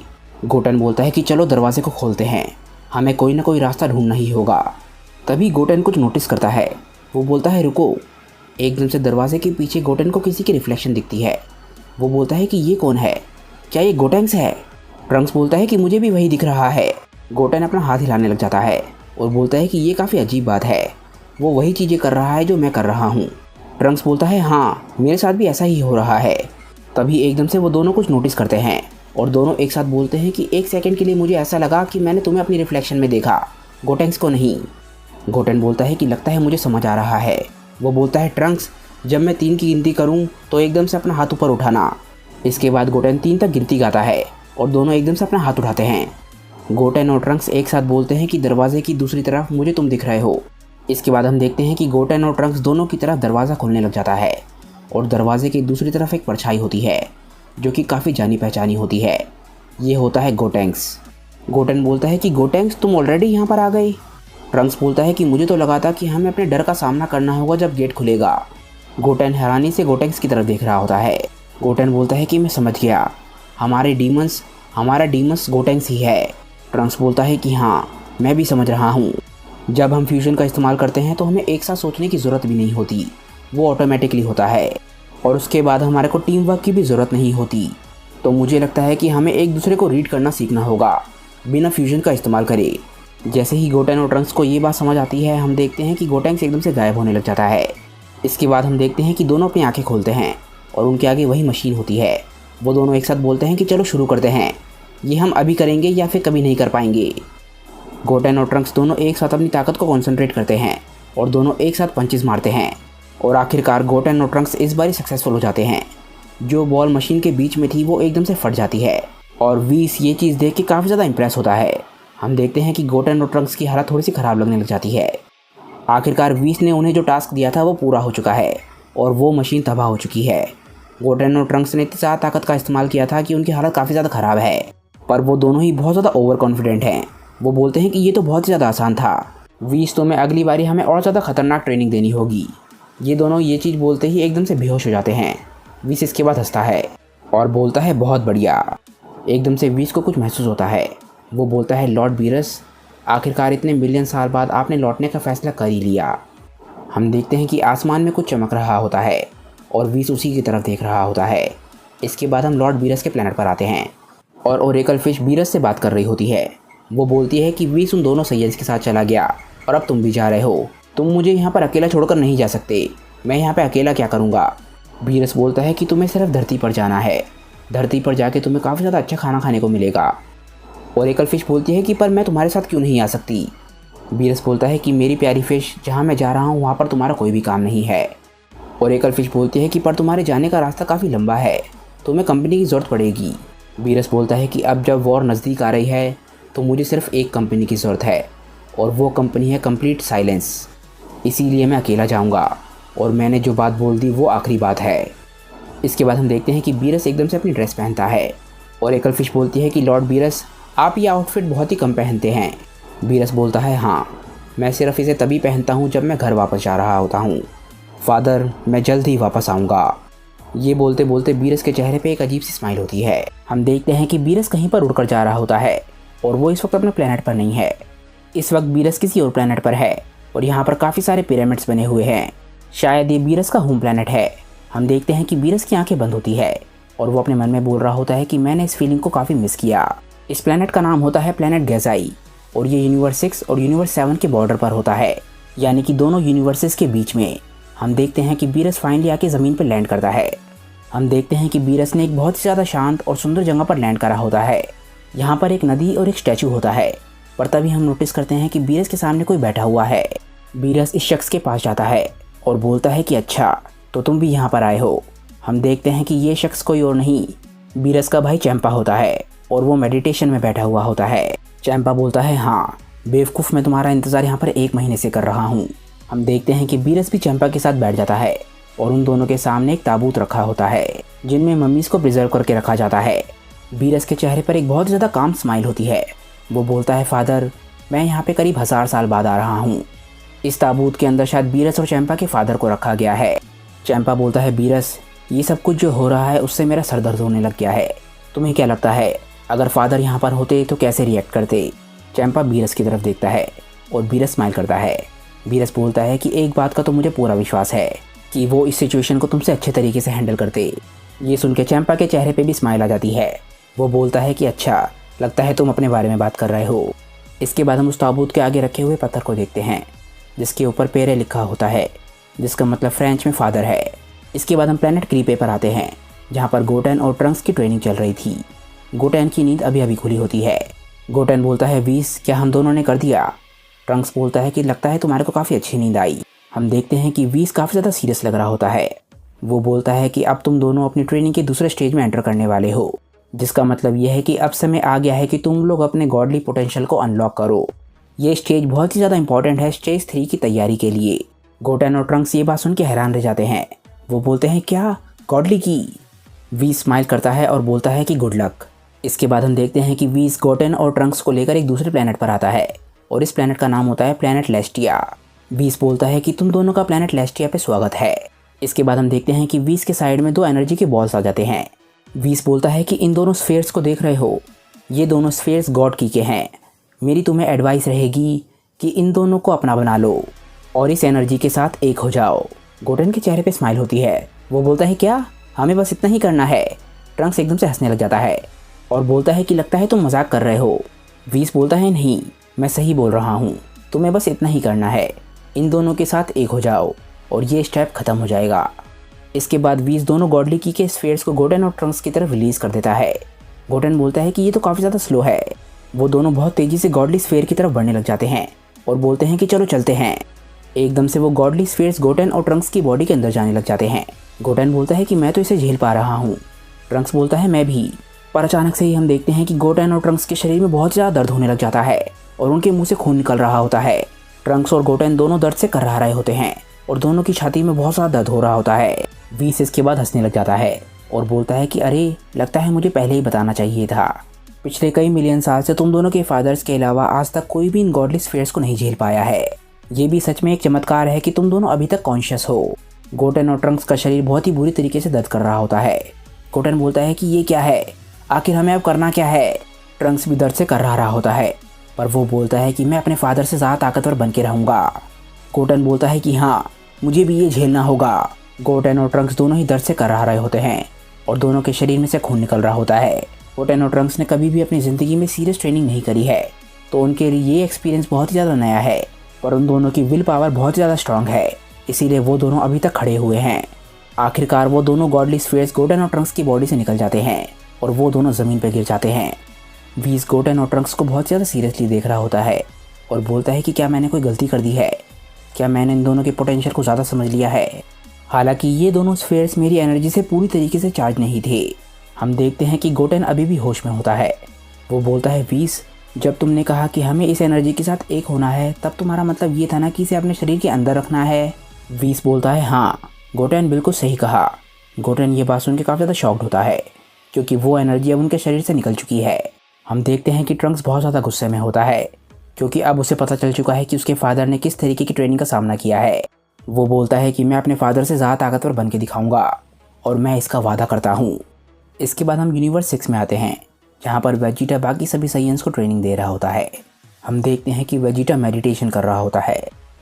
गोटेन बोलता है कि चलो दरवाजे को खोलते हैं, हमें कोई ना कोई रास्ता ढूंढना ही होगा। तभी गोटेन कुछ नोटिस करता है। वो बोलता है, रुको। एकदम से दरवाजे के पीछे गोटेन को किसी की रिफ्लेक्शन दिखती है। वो बोलता है कि ये कौन है? क्या ये गोटेंक्स है? ट्रंक्स बोलता है कि मुझे भी वही दिख रहा है। गोटेन अपना हाथ हिलाने लग जाता है और बोलता है कि ये काफ़ी अजीब बात है, वो वही चीज़ें कर रहा है जो मैं कर रहा हूँ। ट्रंक्स बोलता है, हाँ मेरे साथ भी ऐसा ही हो रहा है। तभी एकदम से वो दोनों कुछ नोटिस करते हैं और दोनों एक साथ बोलते हैं कि एक सेकंड के लिए मुझे ऐसा लगा कि मैंने तुम्हें अपनी रिफ्लेक्शन में देखा, गोटेंक्स को नहीं। गोटेन बोलता है कि लगता है मुझे समझ आ रहा है। वो बोलता है, ट्रंक्स जब मैं 3 की गिनती करूँ तो एकदम से अपना हाथ ऊपर उठाना। इसके बाद गोटेन 3 तक गिनती गाता है और दोनों एकदम से अपना हाथ उठाते हैं। गोटेन और ट्रंक्स एक साथ बोलते हैं कि दरवाजे की दूसरी तरफ मुझे तुम दिख रहे हो। इसके बाद हम देखते हैं कि गोटेन और ट्रंक्स दोनों की तरफ दरवाज़ा खुलने लग जाता है और दरवाजे की दूसरी तरफ एक परछाई होती है जो कि काफ़ी जानी पहचानी होती है। ये होता है गोटेंक्स। गोटेन बोलता है कि गोटेंक्स तुम ऑलरेडी यहाँ पर आ गए। ट्रंक्स बोलता है कि मुझे तो लगा था कि हमें अपने डर का सामना करना होगा जब गेट खुलेगा। गोटेन हैरानी से गोटेंक्स की तरफ देख रहा होता है। गोटेन बोलता है कि मैं समझ गया, हमारा डीमंस गोटेंक्स ही है। ट्रंक्स बोलता है कि हाँ मैं भी समझ रहा हूँ, जब हम फ्यूजन का इस्तेमाल करते हैं तो हमें एक साथ सोचने की ज़रूरत भी नहीं होती, वो ऑटोमेटिकली होता है और उसके बाद हमारे को टीम वर्क की भी ज़रूरत नहीं होती। तो मुझे लगता है कि हमें एक दूसरे को रीड करना सीखना होगा बिना फ्यूजन का इस्तेमाल करे। जैसे ही गोटेन और ट्रंक्स को ये बात समझ आती है, हम देखते हैं कि गोटेंक्स एकदम से गायब होने लग जाता है। इसके बाद हम देखते हैं कि दोनों अपनी आंखें खोलते हैं और उनके आगे वही मशीन होती है। वो दोनों एक साथ बोलते हैं कि चलो शुरू करते हैं, ये हम अभी करेंगे या फिर कभी नहीं कर पाएंगे। गोटेन और ट्रंक्स दोनों एक साथ अपनी ताकत को कॉन्सेंट्रेट करते हैं और दोनों एक साथ पंचेस मारते हैं। और आखिरकार गोटेन और ट्रंक्स इस बार सक्सेसफुल हो जाते हैं। जो बॉल मशीन के बीच में थी वो एकदम से फट जाती है और वीस ये चीज़ देख के काफ़ी ज़्यादा इंप्रेस होता है। हम देखते हैं कि गोटेन और ट्रंक्स की हालत थोड़ी सी ख़राब लगने लग जाती है। आखिरकार वीस ने उन्हें जो टास्क दिया था वो पूरा हो चुका है और वो मशीन तबाह हो चुकी है। गोटेन और ट्रंक्स ने इतनी ज़्यादा ताकत का इस्तेमाल किया था कि उनकी हालत काफ़ी ज़्यादा ख़राब है, पर वो दोनों ही बहुत ज़्यादा ओवर कॉन्फिडेंट हैं। वो बोलते हैं कि ये तो बहुत ही ज़्यादा आसान था, वीस तो में अगली बारी हमें और ज़्यादा खतरनाक ट्रेनिंग देनी होगी। ये दोनों ये चीज़ बोलते ही एकदम से बेहोश हो जाते हैं। वीस इसके बाद हंसता है और बोलता है बहुत बढ़िया। एकदम से वीस को कुछ महसूस होता है। वो बोलता है लॉर्ड बीरस, आखिरकार इतने मिलियन साल बाद आपने लौटने का फ़ैसला कर ही लिया। हम देखते हैं कि आसमान में कुछ चमक रहा होता है और वीस उसी की तरफ देख रहा होता है। इसके बाद हम लॉर्ड बीरस के प्लैनेट पर आते हैं और ओरेकल फिश बीरस से बात कर रही होती है। वो बोलती है कि वीस उन दोनों सैयद के साथ चला गया और अब तुम भी जा रहे हो। तुम मुझे यहाँ पर अकेला छोड़कर नहीं जा सकते। मैं यहाँ पर अकेला क्या करूँगा। बीरस बोलता है कि तुम्हें सिर्फ धरती पर जाना है, धरती पर जाके तुम्हें काफ़ी ज़्यादा अच्छा खाना खाने को मिलेगा। ओरेकल फिश बोलती है कि पर मैं तुम्हारे साथ क्यों नहीं आ सकती। बीरस बोलता है कि मेरी प्यारी फिश, जहाँ मैं जा रहा हूँ वहाँ पर तुम्हारा कोई भी काम नहीं है। ओरेकल फिश बोलती है कि पर तुम्हारे जाने का रास्ता काफ़ी लंबा है, तुम्हें कंपनी की ज़रूरत पड़ेगी। बीरस बोलता है कि अब जब वॉर नज़दीक आ रही है तो मुझे सिर्फ एक कंपनी की ज़रूरत है और वो कंपनी है कंप्लीट साइलेंस। इसीलिए मैं अकेला जाऊँगा और मैंने जो बात बोल दी वो आखिरी बात है। इसके बाद हम देखते हैं कि बीरस एकदम से अपनी ड्रेस पहनता है। ओरेकल फिश बोलती है कि लॉर्ड बीरस, आप ये आउटफिट बहुत ही कम पहनते हैं। बीरस बोलता है हाँ, मैं सिर्फ इसे तभी पहनता हूँ जब मैं घर वापस जा रहा होता हूँ। फादर, मैं जल्द ही वापस आऊँगा। ये बोलते बोलते बीरस के चेहरे पे एक अजीब सी स्माइल होती है। हम देखते हैं कि बीरस कहीं पर उड़कर जा रहा होता है और वो इस वक्त अपने प्लेनेट पर नहीं है। इस वक्त बीरस किसी और प्लेनेट पर है और यहाँ पर काफ़ी सारे पिरामिड्स बने हुए हैं। शायद ये बीरस का होम प्लेनेट है। हम देखते हैं कि बीरस की आंखें बंद होती है और वो अपने मन में बोल रहा होता है कि मैंने इस फीलिंग को काफ़ी मिस किया। इस प्लेनेट का नाम होता है प्लेनेट गैजाई और ये यूनिवर्स 6 और यूनिवर्स 7 के बॉर्डर पर होता है, यानी कि दोनों यूनिवर्सेस के बीच में। हम देखते हैं कि बीरस फाइनली आके ज़मीन पर लैंड करता है। हम देखते हैं कि बीरस ने एक बहुत ही ज़्यादा शांत और सुंदर जगह पर लैंड करा होता है। यहाँ पर एक नदी और एक स्टैचू होता है, पर तभी हम नोटिस करते हैं कि बीरस के सामने कोई बैठा हुआ है। बीरस इस शख्स के पास जाता है और बोलता है कि अच्छा, तो तुम भी यहाँ पर आए हो। हम देखते हैं कि ये शख्स कोई और नहीं, बीरस का भाई चैंपा होता है और वो मेडिटेशन में बैठा हुआ होता है। चैंपा बोलता है हाँ बेवकूफ़, मैं तुम्हारा इंतज़ार यहाँ पर 1 महीने से कर रहा हूँ। हम देखते हैं कि बीरस भी चैंपा के साथ बैठ जाता है और उन दोनों के सामने एक ताबूत रखा होता है जिनमें मम्मीज़ को प्रिजर्व करके रखा जाता है। बीरस के चेहरे पर एक बहुत ज़्यादा काम स्माइल होती है। वो बोलता है फादर, मैं यहाँ पे करीब 1000 साल बाद आ रहा हूँ। इस ताबूत के अंदर शायद बीरस और चैंपा के फादर को रखा गया है। चैंपा बोलता है बीरस, ये सब कुछ जो हो रहा है उससे मेरा सर दर्द होने लग गया है। तुम्हें क्या लगता है अगर फादर यहाँ पर होते तो कैसे रिएक्ट करते। चैंपा बीरस की तरफ देखता है और बीरस स्माइल करता है। बीरस बोलता है कि एक बात का तो मुझे पूरा विश्वास है कि वो इस सिचुएशन को तुमसे अच्छे तरीके से हैंडल करते। ये सुन के चैंपा के चेहरे पे भी स्माइल आ जाती है। वो बोलता है कि अच्छा, लगता है तुम अपने बारे में बात कर रहे हो। इसके बाद हम उस ताबूत के आगे रखे हुए पत्थर को देखते हैं जिसके ऊपर पेरे लिखा होता है, जिसका मतलब फ्रेंच में फादर है। इसके बाद हम प्लेनेट क्रीपे पर आते हैं जहाँ पर गोटेन और ट्रंक्स की ट्रेनिंग चल रही थी। गोटेन की नींद अभी अभी खुली होती है। गोटेन बोलता है वीस, क्या हम दोनों ने कर दिया। ट्रंक्स बोलता है कि लगता है तुम्हारे को काफ़ी अच्छी नींद आई। हम देखते हैं कि वीस काफ़ी ज़्यादा सीरियस लग रहा होता है। वो बोलता है कि अब तुम दोनों अपनी ट्रेनिंग के दूसरे स्टेज में एंटर करने वाले हो, जिसका मतलब यह है कि अब समय आ गया है कि तुम लोग अपने गॉडली पोटेंशियल को अनलॉक करो। ये स्टेज बहुत ही ज़्यादा इंपॉर्टेंट है स्टेज 3 की तैयारी के लिए। गोटेन और ट्रंक्स ये बात सुन के हैरान रह जाते हैं। वो बोलते हैं क्या, गॉडली की। वीस स्माइल करता है और बोलता है कि गुड लक। इसके बाद हम देखते हैं कि वीस गोटेन और ट्रंक्स को लेकर एक दूसरे प्लेनेट पर आता है और इस प्लेनेट का नाम होता है प्लेनेट लेस्टिया। वीस बोलता है कि तुम दोनों का प्लेनेट लेस्टिया पे स्वागत है। इसके बाद हम देखते हैं कि वीस के साइड में 2 एनर्जी के बॉल्स आ जाते हैं। वीस बोलता है कि इन दोनों स्फेयर्स को देख रहे हो, ये दोनों स्फेयर्स गॉड की के हैं। मेरी तुम्हें एडवाइस रहेगी कि इन दोनों को अपना बना लो और इस एनर्जी के साथ एक हो जाओ। गोटेन के चेहरे पे स्माइल होती है। वो बोलता है क्या, हमें बस इतना ही करना है। ट्रंक्स एकदम से हंसने लग जाता है और बोलता है कि लगता है तुम मजाक कर रहे हो। वीस बोलता है नहीं, मैं सही बोल रहा हूँ, तुम्हें बस इतना ही करना है, इन दोनों के साथ एक हो जाओ और ये स्टेप ख़त्म हो जाएगा। इसके बाद वीस दोनों गॉडली की के स्फेयर्स को गोटेन और ट्रंक्स की तरफ रिलीज़ कर देता है। गोटेन बोलता है कि ये तो काफ़ी ज़्यादा स्लो है। वो दोनों बहुत तेज़ी से गॉडली स्फेयर की तरफ बढ़ने लग जाते हैं और बोलते हैं कि चलो चलते हैं। एकदम से वो गॉडली स्फीयर्स गोटेन और ट्रंक्स की बॉडी के अंदर जाने लग जाते हैं। गोटेन बोलता है कि मैं तो इसे झेल पा रहा हूँ। ट्रंक्स बोलता है मैं भी। पर अचानक से ही हम देखते हैं कि गोटेन और ट्रंक्स के शरीर में बहुत ज़्यादा दर्द होने लग जाता है और उनके मुंह से खून निकल रहा होता है। ट्रंक्स और गोटेन दोनों दर्द से कर्रा रहे होते हैं और दोनों की छाती में बहुत ज़्यादा दर्द हो रहा होता है। वीस इसके बाद हंसने लग जाता है और बोलता है कि अरे लगता है मुझे पहले ही बताना चाहिए था। पिछले कई मिलियन साल से तुम दोनों के फादर्स के अलावा आज तक कोई भी इन गॉडली स्फीयर्स को नहीं झेल पाया है। ये भी सच में एक चमत्कार है कि तुम दोनों अभी तक कॉन्शियस हो। गोटेन और ट्रंक्स का शरीर बहुत ही बुरी तरीके से दर्द कर रहा होता है। गोटेन बोलता है कि ये क्या है, आखिर हमें अब करना क्या है। ट्रंक्स भी दर्द से कर्रा रहा होता है पर वो बोलता है कि मैं अपने फादर से ज़्यादा ताकतवर बन के रहूँगा। गोटेन बोलता है कि हाँ मुझे भी ये झेलना होगा। गोटेन और ट्रंक्स दोनों ही दर्द से कर्रा रहे होते हैं और दोनों के शरीर में से खून निकल रहा होता है। गोटेन और ट्रंक्स ने कभी भी अपनी ज़िंदगी में सीरियस ट्रेनिंग नहीं करी है तो उनके लिए ये एक्सपीरियंस बहुत ही ज़्यादा नया है। पर उन दोनों की विल पावर बहुत ज़्यादा स्ट्रांग है, इसीलिए वो दोनों अभी तक खड़े हुए हैं। आखिरकार वो दोनों गॉडली स्फीयर्स गोटेन और ट्रंक्स की बॉडी से निकल जाते हैं और वो दोनों ज़मीन पर गिर जाते हैं। वीस गोटेन और ट्रंक्स को बहुत ज़्यादा सीरियसली देख रहा होता है और बोलता है कि क्या मैंने कोई गलती कर दी है, क्या मैंने इन दोनों के पोटेंशियल को ज़्यादा समझ लिया है। हालांकि ये दोनों स्फीयर्स मेरी एनर्जी से पूरी तरीके से चार्ज नहीं थे। हम देखते हैं कि गोटेन अभी भी होश में होता है। वो बोलता है वीस जब तुमने कहा कि हमें इस एनर्जी के साथ एक होना है तब तुम्हारा मतलब ये था ना कि इसे अपने शरीर के अंदर रखना है। वीस बोलता है हाँ गोटेन बिल्कुल सही कहा। गोटेन ये बात सुन के काफ़ी ज़्यादा शॉक्ड होता है क्योंकि वो एनर्जी अब उनके शरीर से निकल चुकी है। हम देखते हैं कि ट्रंक्स बहुत ज़्यादा गुस्से में होता है क्योंकि अब उसे पता चल चुका है कि उसके फादर ने किस तरीके की ट्रेनिंग का सामना किया है। वो बोलता है कि मैं अपने फादर से ज़्यादा ताकतवर बन के दिखाऊंगा और मैं इसका वादा करता हूँ। इसके बाद हम यूनिवर्स 6 में आते हैं जहाँ पर वेजिटा बाकी सभी साइंस को ट्रेनिंग दे रहा होता है। हम देखते हैं कि वेजिटा मेडिटेशन कर रहा होता है।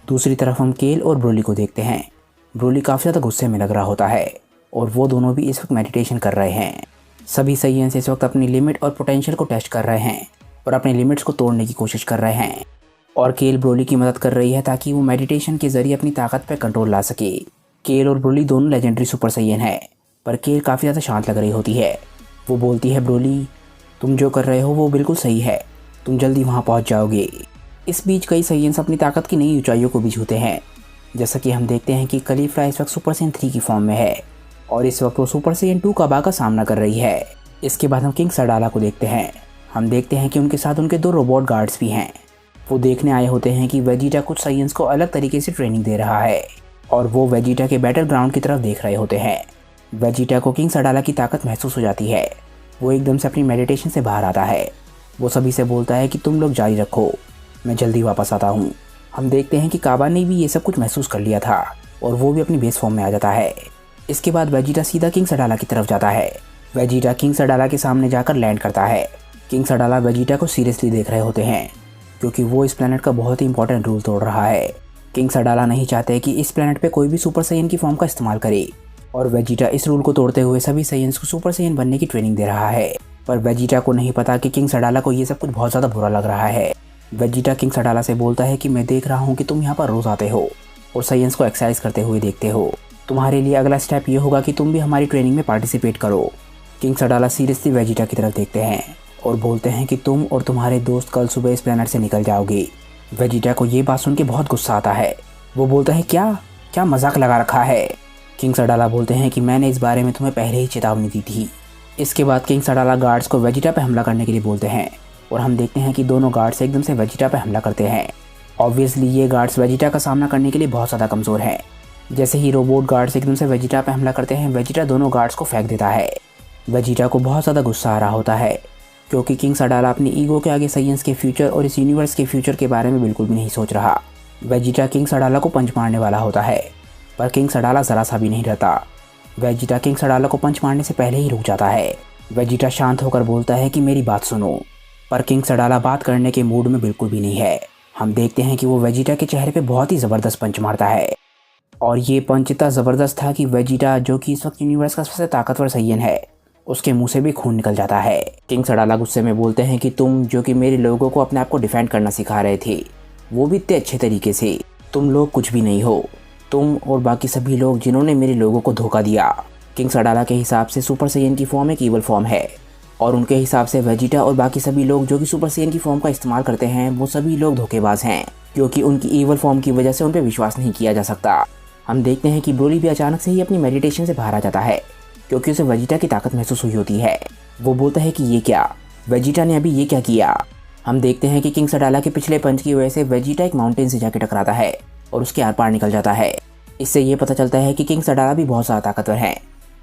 दूसरी तरफ हम केल और ब्रोली को देखते हैं। ब्रोली काफ़ी ज़्यादा गुस्से में लग रहा होता है और वो दोनों भी इस वक्त मेडिटेशन कर रहे हैं। सभी साइंस इस वक्त अपनी लिमिट और पोटेंशियल को टेस्ट कर रहे हैं और अपने लिमिट्स को तोड़ने की कोशिश कर रहे हैं और केल ब्रोली की मदद कर रही है ताकि वो मेडिटेशन के जरिए अपनी ताकत पर कंट्रोल ला सके। केल और ब्रोली दोनों लेजेंडरी सुपर साइयन है पर केल काफ़ी ज़्यादा शांत लग रही होती है। वो बोलती है ब्रोली तुम जो कर रहे हो वो बिल्कुल सही है, तुम जल्दी वहाँ पहुँच जाओगे। इस बीच कई साइयंस अपनी ताकत की नई ऊंचाइयों को भी छूते हैं। जैसा कि हम देखते हैं कि कलीफ्रा इस वक्त सुपर साइयन 3 की फॉर्म में है और इस वक्त वो सुपर साइयन 2 काबा का सामना कर रही है। इसके बाद हम किंग सडाला को देखते हैं। हम देखते हैं कि उनके साथ उनके 2 रोबोट गार्ड्स भी हैं। वो देखने आए होते हैं कि वेजिटा कुछ साइयंस को अलग तरीके से ट्रेनिंग दे रहा है और वो वेजिटा के बैटल ग्राउंड की तरफ देख रहे होते हैं। वेजिटा को किंग सडाला की ताकत महसूस हो जाती है। वो एकदम से अपनी मेडिटेशन से बाहर आता है। वो सभी से बोलता है कि तुम लोग जारी रखो, मैं जल्दी वापस आता हूँ। हम देखते हैं कि काबा ने भी ये सब कुछ महसूस कर लिया था और वो भी अपनी बेस फॉर्म में आ जाता है। इसके बाद वेजिटा सीधा किंग सडाला की तरफ जाता है। वेजिटा किंग सडाला के सामने जाकर लैंड करता है। किंग सडाला वेजिटा को सीरियसली देख रहे होते हैं क्योंकि वो इस प्लेनेट का बहुत ही इंपॉर्टेंट रूल तोड़ रहा है। किंग सडाला नहीं चाहते कि इस प्लेनेट पे कोई भी सुपर साइयन की फॉर्म का इस्तेमाल करे और वेजिटा इस रूल को तोड़ते हुए सभी साइयंस को सुपर साइयन बनने की ट्रेनिंग दे रहा है। पर वेजिटा को नहीं पता कि किंग सडाला को ये सब कुछ बहुत ज़्यादा बुरा लग रहा है। वेजिटा किंग सडाला से बोलता है कि मैं देख रहा हूँ कि तुम यहाँ पर रोज़ आते हो और साइयंस को एक्सरसाइज करते हुए देखते हो। तुम्हारे लिए अगला स्टेप ये होगा कि तुम भी हमारी ट्रेनिंग में पार्टिसिपेट करो। किंग सडाला सीरियसली वेजिटा की तरफ देखते हैं और बोलते हैं कि तुम और तुम्हारे दोस्त कल सुबह इस प्लेनेट से निकल जाओगे। वेजिटा को ये बात सुन के बहुत गुस्सा आता है। वो बोलता है क्या मजाक लगा रखा है। किंग सडाला बोलते हैं कि मैंने इस बारे में तुम्हें पहले ही चेतावनी दी थी। इसके बाद किंग सडाला गार्ड्स को वेजिटा पे हमला करने के लिए बोलते हैं और हम देखते हैं कि दोनों गार्ड्स एकदम से वेजिटा पे हमला करते हैं। ऑब्वियसली ये गार्ड्स वेजिटा का सामना करने के लिए बहुत ज़्यादा कमज़ोर हैं। जैसे ही रोबोट गार्ड्स एकदम से वेजिटा पे हमला करते हैं, वेजिटा दोनों गार्ड्स को फेंक देता है। वेजिटा को बहुत ज़्यादा गुस्सा आ रहा होता है क्योंकि किंग सडाला अपनी ईगो के आगे साइयंस के फ्यूचर और इस यूनिवर्स के फ्यूचर के बारे में बिल्कुल भी नहीं सोच रहा। वेजिटा किंग सडाला को पंच मारने वाला होता है पर किंग सडाला ज़रा सा भी नहीं डरता। वेजिटा किंग सडाला को पंच मारने से पहले ही रुक जाता है। वेजिटा शांत होकर बोलता है कि मेरी बात सुनो, पर किंग सडाला बात करने के मूड में बिल्कुल भी नहीं है। हम देखते हैं कि वो वेजिटा के चेहरे पे बहुत ही ज़बरदस्त पंच मारता है और ये पंच इतना ज़बरदस्त था कि वेजिटा जो कि इस वक्त यूनिवर्स का सबसे ताकतवर साइयन है उसके मुंह से भी खून निकल जाता है। किंग सडाला गुस्से में बोलते हैं कि तुम जो कि मेरे लोगों को अपने आप को डिफेंड करना सिखा रहे थे वो भी इतने अच्छे तरीके से, तुम लोग कुछ भी नहीं हो, तुम और बाकी सभी लोग जिन्होंने मेरे लोगों को धोखा दिया। किंग सडाला के हिसाब से सुपर साइयन की फॉर्म एक ईवल फॉर्म है और उनके हिसाब से वेजिटा और बाकी सभी लोग जो कि सुपर साइयन की फॉर्म का इस्तेमाल करते हैं वो सभी लोग धोखेबाज हैं क्योंकि उनकी ईवल फॉर्म की वजह से उन पर विश्वास नहीं किया जा सकता। हम देखते हैं कि ब्रोली भी अचानक से ही अपनी मेडिटेशन से बाहर आ जाता है क्योंकि उसे वेजिटा की ताकत महसूस हुई होती है। वो बोलता है कि ये क्या, वेजिटा ने अभी ये क्या किया। हम देखते हैं कि किंग सडाला के पिछले पंच की वजह से वेजिटा एक माउंटेन से जाके टकराता है और उसके आर पार निकल जाता है। इससे ये पता चलता है कि किंग सडाला भी बहुत ज़्यादा ताकतवर है।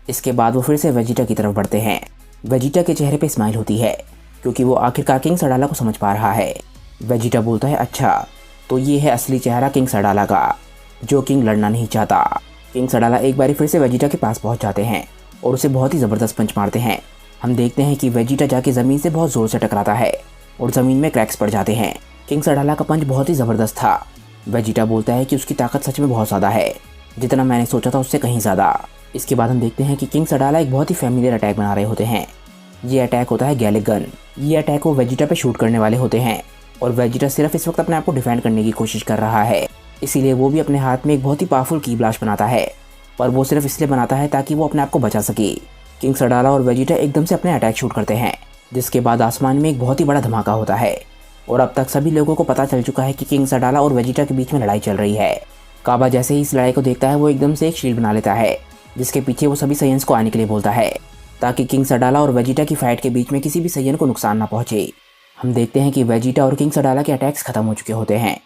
इसके बाद वो फिर से वेजिटा की तरफ बढ़ते हैं। वेजिटा के चेहरे पे स्माइल होती है क्योंकि वो आखिरकार किंग सडाला को समझ पा रहा है। वेजिटा बोलता है, अच्छा तो ये है असली चेहरा किंग सडाला का, जो किंग लड़ना नहीं चाहता। किंग सडाला एक बार फिर से वेजिटा के पास पहुंच जाते हैं और उसे बहुत ही ज़बरदस्त पंच मारते हैं। हम देखते हैं कि वेजिटा जाके ज़मीन से बहुत ज़ोर से टकराता है और ज़मीन में क्रैक्स पड़ जाते हैं। किंग सडाला का पंच बहुत ही ज़बरदस्त था। वेजिटा बोलता है कि उसकी ताकत सच में बहुत ज़्यादा है, जितना मैंने सोचा था उससे कहीं ज़्यादा। इसके बाद हम देखते हैं कि किंग सडाला एक बहुत ही फैमिलियर अटैक बना रहे होते हैं। ये अटैक होता है गैलिक गन। ये अटैक वो वेजिटा पे शूट करने वाले होते हैं और वेजिटा सिर्फ इस वक्त अपने आप को डिफेंड करने की कोशिश कर रहा है। इसीलिए वो भी अपने हाथ में एक बहुत ही पावरफुल की ब्लास्ट बनाता है, पर वो सिर्फ इसलिए बनाता है ताकि वो अपने आप को बचा सके। किंग सडाला और वेजिटा एकदम से अपने अटैक शूट करते हैं, जिसके बाद आसमान में एक बहुत ही बड़ा धमाका होता है और अब तक सभी लोगों को पता चल चुका है कि किंग सडाला और वेजिटा के बीच में लड़ाई चल रही है। काबा जैसे ही इस लड़ाई को देखता है वो एकदम से एक शील्ड बना लेता है, जिसके पीछे वो सभी सैयन्स को आने के लिए बोलता है ताकि किंग सडाला और वेजिटा की फाइट के बीच में किसी भी सैयन को नुकसान ना पहुंचे। हम देखते हैं कि वेजिटा और किंग सडाला के अटैक्स खत्म हो चुके होते हैं।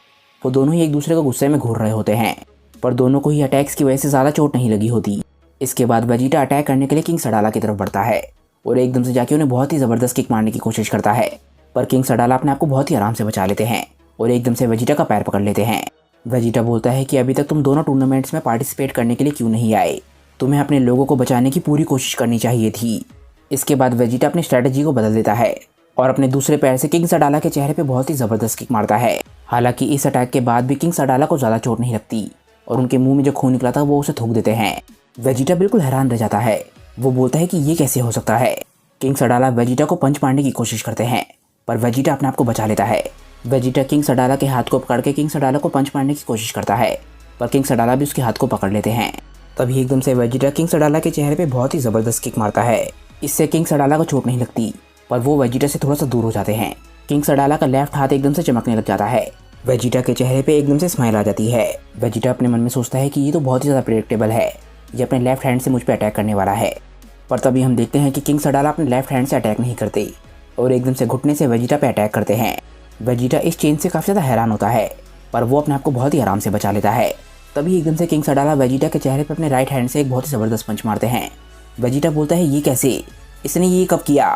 वो दोनों ही एक दूसरे को गुस्से में घूर रहे होते हैं, पर दोनों को ही अटैक्स की वजह से ज़्यादा चोट नहीं लगी होती। इसके बाद वेजिटा अटैक करने के लिए किंग सडाला की तरफ बढ़ता है और एकदम से जाके उन्हें बहुत ही ज़बरदस्त किक मारने की कोशिश करता है, पर किंग सडाला अपने आप को बहुत ही आराम से बचा लेते हैं और एकदम से वेजिटा का पैर पकड़ लेते हैं। वेजिटा बोलता है कि अभी तक तुम दोनों टूर्नामेंट्स में पार्टिसिपेट करने के लिए क्यों नहीं आए, तुम्हें अपने लोगों को बचाने की पूरी कोशिश करनी चाहिए थी। इसके बाद वेजिटा अपनी स्ट्रैटेजी को बदल देता है और अपने दूसरे पैर से किंग सडाला के चेहरे पे बहुत ही ज़बरदस्त किक मारता है। हालांकि इस अटैक के बाद भी किंग सडाला को ज़्यादा चोट नहीं लगती और उनके मुंह में जो खून निकला था वो उसे थूक देते हैं। वेजिटा बिल्कुल हैरान रह जाता है। वो बोलता है कि ये कैसे हो सकता है। किंग सडाला वेजिटा को पंच मारने की कोशिश करते हैं, पर वेजिटा अपने आप को बचा लेता है। वेजिटा किंग सडाला के हाथ को पकड़ के किंग सडाला को पंच मारने की कोशिश करता है, पर किंग सडाला भी उसके हाथ को पकड़ लेते हैं। तभी एकदम से वेजिटा किंग सडाला के चेहरे पे बहुत ही ज़बरदस्त किक मारता है। इससे किंग सडाला को चोट नहीं लगती, पर वो वेजिटा से थोड़ा सा दूर हो जाते हैं। किंग सडाला का लेफ्ट हाथ एकदम से चमकने लग जाता है। वेजिटा के चेहरे पे एकदम से स्माइल आ जाती है। वेजिटा अपने मन में सोचता है कि ये तो बहुत ही ज़्यादा प्रेडिक्टेबल है, ये अपने लेफ्ट हैंड से मुझ पर अटैक करने वाला है। पर तभी हम देखते हैं कि किंग सडाला अपने लेफ्ट हैंड से अटैक नहीं करते और एकदम से घुटने से वेजिटा पे अटैक करते हैं। वेजिटा इस चेंज से काफ़ी ज़्यादा हैरान होता है, पर वो अपने आप को बहुत ही आराम से बचा लेता है। तभी एकदम से किंग सडाला वेजिटा के चेहरे पर अपने राइट हैंड से एक बहुत ही ज़बरदस्त पंच मारते हैं। वेजिटा बोलता है, ये कैसे, इसने ये कब किया।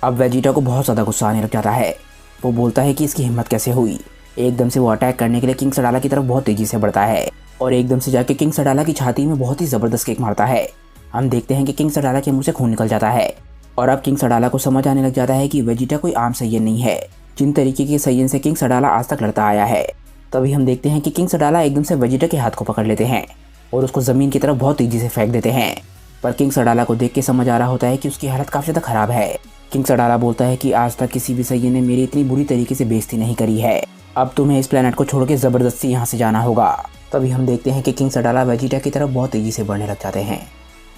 अब वेजिटा को बहुत ज़्यादा गुस्सा आने लग जाता है। वो बोलता है कि इसकी हिम्मत कैसे हुई। एकदम से वो अटैक करने के लिए किंग सडाला की तरफ बहुत तेज़ी से बढ़ता है और एकदम से जाके किंग सडाला की छाती में बहुत ही ज़बरदस्त किक मारता है। हम देखते हैं कि किंग सडाला के मुंह से खून निकल जाता है और अब किंग सडाला को समझ आने लग जाता है कि वेजिटा कोई आम सैयन नहीं है, जिन तरीके के सैयन से किंग सडाला आज तक लड़ता आया है। तभी हम देखते हैं कि किंग सडाला एकदम से वेजिटा के हाथ को पकड़ लेते हैं और उसको ज़मीन की तरफ बहुत तेज़ी से फेंक देते हैं। पर किंग सडाला को देख के समझ आ रहा होता है कि उसकी हालत काफ़ी ज़्यादा ख़राब है। किंग सडाला बोलता है कि आज तक किसी भी सैयन ने मेरी इतनी बुरी तरीके से बेइज्जती नहीं करी है, अब तुम्हें इस प्लेनेट को छोड़ के ज़बरदस्ती यहाँ से जाना होगा। तभी हम देखते हैं कि किंग सडाला वेजिटा की तरफ बहुत तेज़ी से बढ़ने लग जाते हैं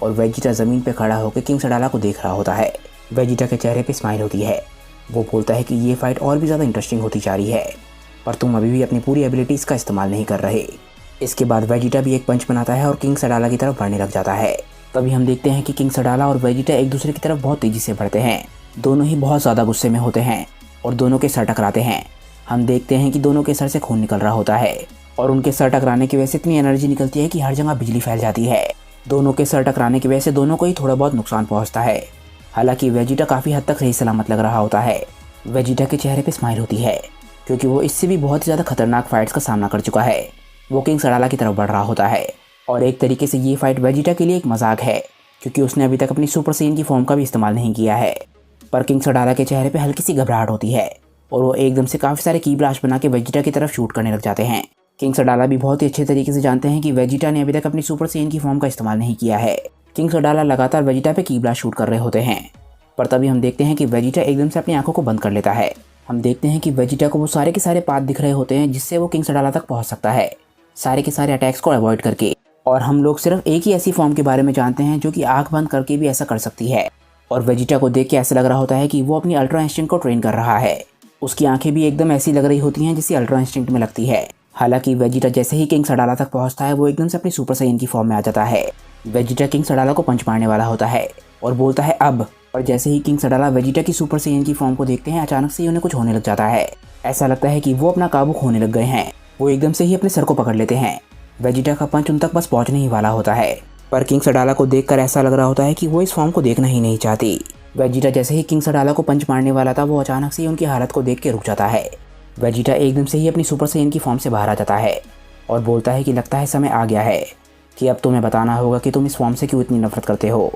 और वेजिटा ज़मीन पर खड़ा होकर किंग सडाला को देख रहा होता है। वेजिटा के चेहरे पर स्माइल होती है। वो बोलता है कि ये फाइट और भी ज़्यादा इंटरेस्टिंग होती जा रही है, पर तुम अभी भी अपनी पूरी एबिलिटीज़ का इस्तेमाल नहीं कर रहे। इसके बाद वेजिटा भी एक पंच बनाता है और किंग सडाला की तरफ बढ़ने लग जाता है। तभी हम देखते हैं कि किंग सडाला और वेजिटा एक दूसरे की तरफ बहुत तेज़ी से बढ़ते हैं। दोनों ही बहुत ज़्यादा गुस्से में होते हैं और दोनों के सर टकराते हैं। हम देखते हैं कि दोनों के सर से खून निकल रहा होता है और उनके सर टकराने की वजह से इतनी एनर्जी निकलती है कि हर जगह बिजली फैल जाती है। दोनों के सर टकराने की वजह से दोनों को ही थोड़ा बहुत नुकसान पहुँचता है। हालांकि वेजिटा काफ़ी हद तक सही सलामत लग रहा होता है। वेजिटा के चेहरे पे स्माइल होती है क्योंकि वो इससे भी बहुत ही ज़्यादा खतरनाक फाइट्स का सामना कर चुका है। वो किंग सडाला की तरफ बढ़ रहा होता है और एक तरीके से ये फाइट वेजिटा के लिए एक मजाक है क्योंकि उसने अभी तक अपनी सुपर सैयन की फॉर्म का भी इस्तेमाल नहीं किया है। पर किंग सडाला के चेहरे पे हल्की सी घबराहट होती है और वो एकदम से काफ़ी सारे की ब्लास्ट बना के वेजिटा की तरफ शूट करने लग जाते हैं। किंग सडाला भी बहुत ही अच्छे तरीके से जानते हैं कि वेजिटा ने अभी तक अपनी सुपर सैयन की फॉर्म का इस्तेमाल नहीं किया है। किंग सडाला लगातार वेजिटा पे की ब्लास्ट शूट कर रहे होते हैं, पर तभी हम देखते हैं कि वेजिटा एकदम से अपनी आंखों को बंद कर लेता है। हम देखते हैं कि वेजिटा को वो सारे के सारे पाथ दिख रहे होते हैं जिससे वो किंग सडाला तक पहुंच सकता है, सारे के सारे अटैक्स को अवॉइड करके। और हम लोग सिर्फ एक ही ऐसी फॉर्म के बारे में जानते हैं जो कि आंख बंद करके भी ऐसा कर सकती है। और वेजिटा को देख के ऐसा लग रहा होता है कि वो अपनी अल्ट्रा इंस्टिंक्ट को ट्रेन कर रहा है। उसकी आंखें भी एकदम ऐसी लग रही होती हैं जैसी अल्ट्रा इंस्टिंक्ट में लगती है। हालांकि वेजिटा जैसे ही किंग सडाला तक पहुंचता है वो एकदम से अपनी सुपर साइयन की फॉर्म में आ जाता है। वेजिटा किंग सडाला को पंच मारने वाला होता है और बोलता है अब। और जैसे ही किंग सडाला वेजिटा की सुपर साइयन की फॉर्म को देखते हैं अचानक से उन्हें कुछ होने लग जाता है। ऐसा लगता है कि वो अपना काबू खोने लग गए हैं। वो एकदम से ही अपने सर को पकड़ लेते हैं। वेजिटा का पंच उन तक बस पहुंचने ही वाला होता है, पर किंग सडाला को देखकर ऐसा लग रहा होता है कि वो इस फॉर्म को देखना ही नहीं चाहती। वेजिटा जैसे ही किंग सडाला को पंच मारने वाला था वो अचानक से ही उनकी हालत को देख के रुक जाता है। वेजिटा एकदम से ही अपनी सुपर साइयन की फॉर्म से बाहर आ जाता है और बोलता है कि लगता है समय आ गया है कि अब तुम्हें बताना होगा कि तुम इस फॉर्म से क्यों इतनी नफरत करते हो,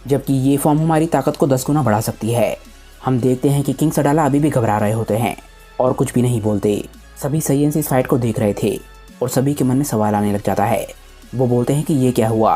जबकि ये फॉर्म हमारी ताकत को 10 गुना बढ़ा सकती है। हम देखते हैं कि किंग सडाला अभी भी घबरा रहे होते हैं और कुछ भी नहीं बोलते। सभी साइयन्स इस फाइट को देख रहे थे और सभी के मन में सवाल आने लग जाता है। वो बोलते हैं कि ये क्या हुआ,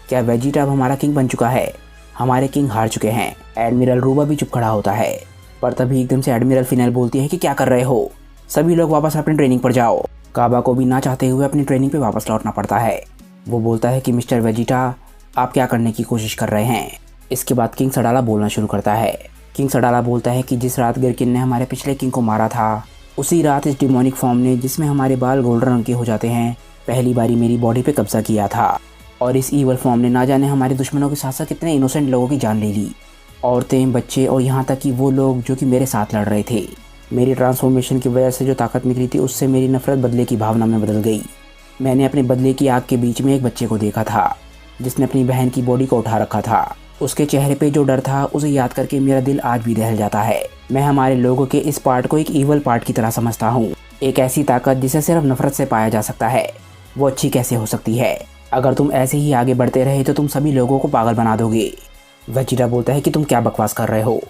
क्या वेजिटा अब हमारा किंग बन चुका है? हमारे किंग हार चुके हैं। एडमिरल रूबा भी चुप खड़ा होता है, पर तभी एकदम से एडमिरल फिनेल बोलती है कि क्या कर रहे हो, सभी लोग वापस अपनी ट्रेनिंग पर जाओ। काबा को भी ना चाहते हुए अपनी ट्रेनिंग पे वापस लौटना पड़ता है। वो बोलता है कि मिस्टर वेजिटा आप क्या करने की कोशिश कर रहे हैं? इसके बाद किंग सडाला बोलना शुरू करता है। किंग सडाला बोलता है कि जिस रात गिरकिन ने हमारे पिछले किंग को मारा था उसी रात इस डिमोनिक फॉर्म ने, जिसमें हमारे बाल गोल्डन रंग के हो जाते हैं, पहली बारी मेरी बॉडी पे कब्जा किया था। और इस ईवल फॉर्म ने ना जाने हमारे दुश्मनों के साथ साथ कितने इनोसेंट लोगों की जान ले ली, औरतें, बच्चे और यहाँ तक कि वो लोग जो कि मेरे साथ लड़ रहे थे। मेरी ट्रांसफॉर्मेशन की वजह से जो ताकत निकली थी उससे मेरी नफरत बदले की भावना में बदल गई। मैंने अपने बदले की आग के बीच में एक बच्चे को देखा था जिसने अपनी बहन की बॉडी को उठा रखा था। उसके चेहरे पे जो डर था उसे याद करके मेरा दिल आज भी दहल जाता है। मैं हमारे लोगों के इस पार्ट को एक ईवल पार्ट की तरह समझता हूँ। एक ऐसी ताकत जिसे सिर्फ नफरत से पाया जा सकता है, वो अच्छी कैसे हो सकती है? अगर तुम ऐसे ही आगे बढ़ते रहे तो तुम सभी लोगों को पागल बना दोगे। वेजिटा बोलता है कि तुम क्या बकवास कर रहे हो?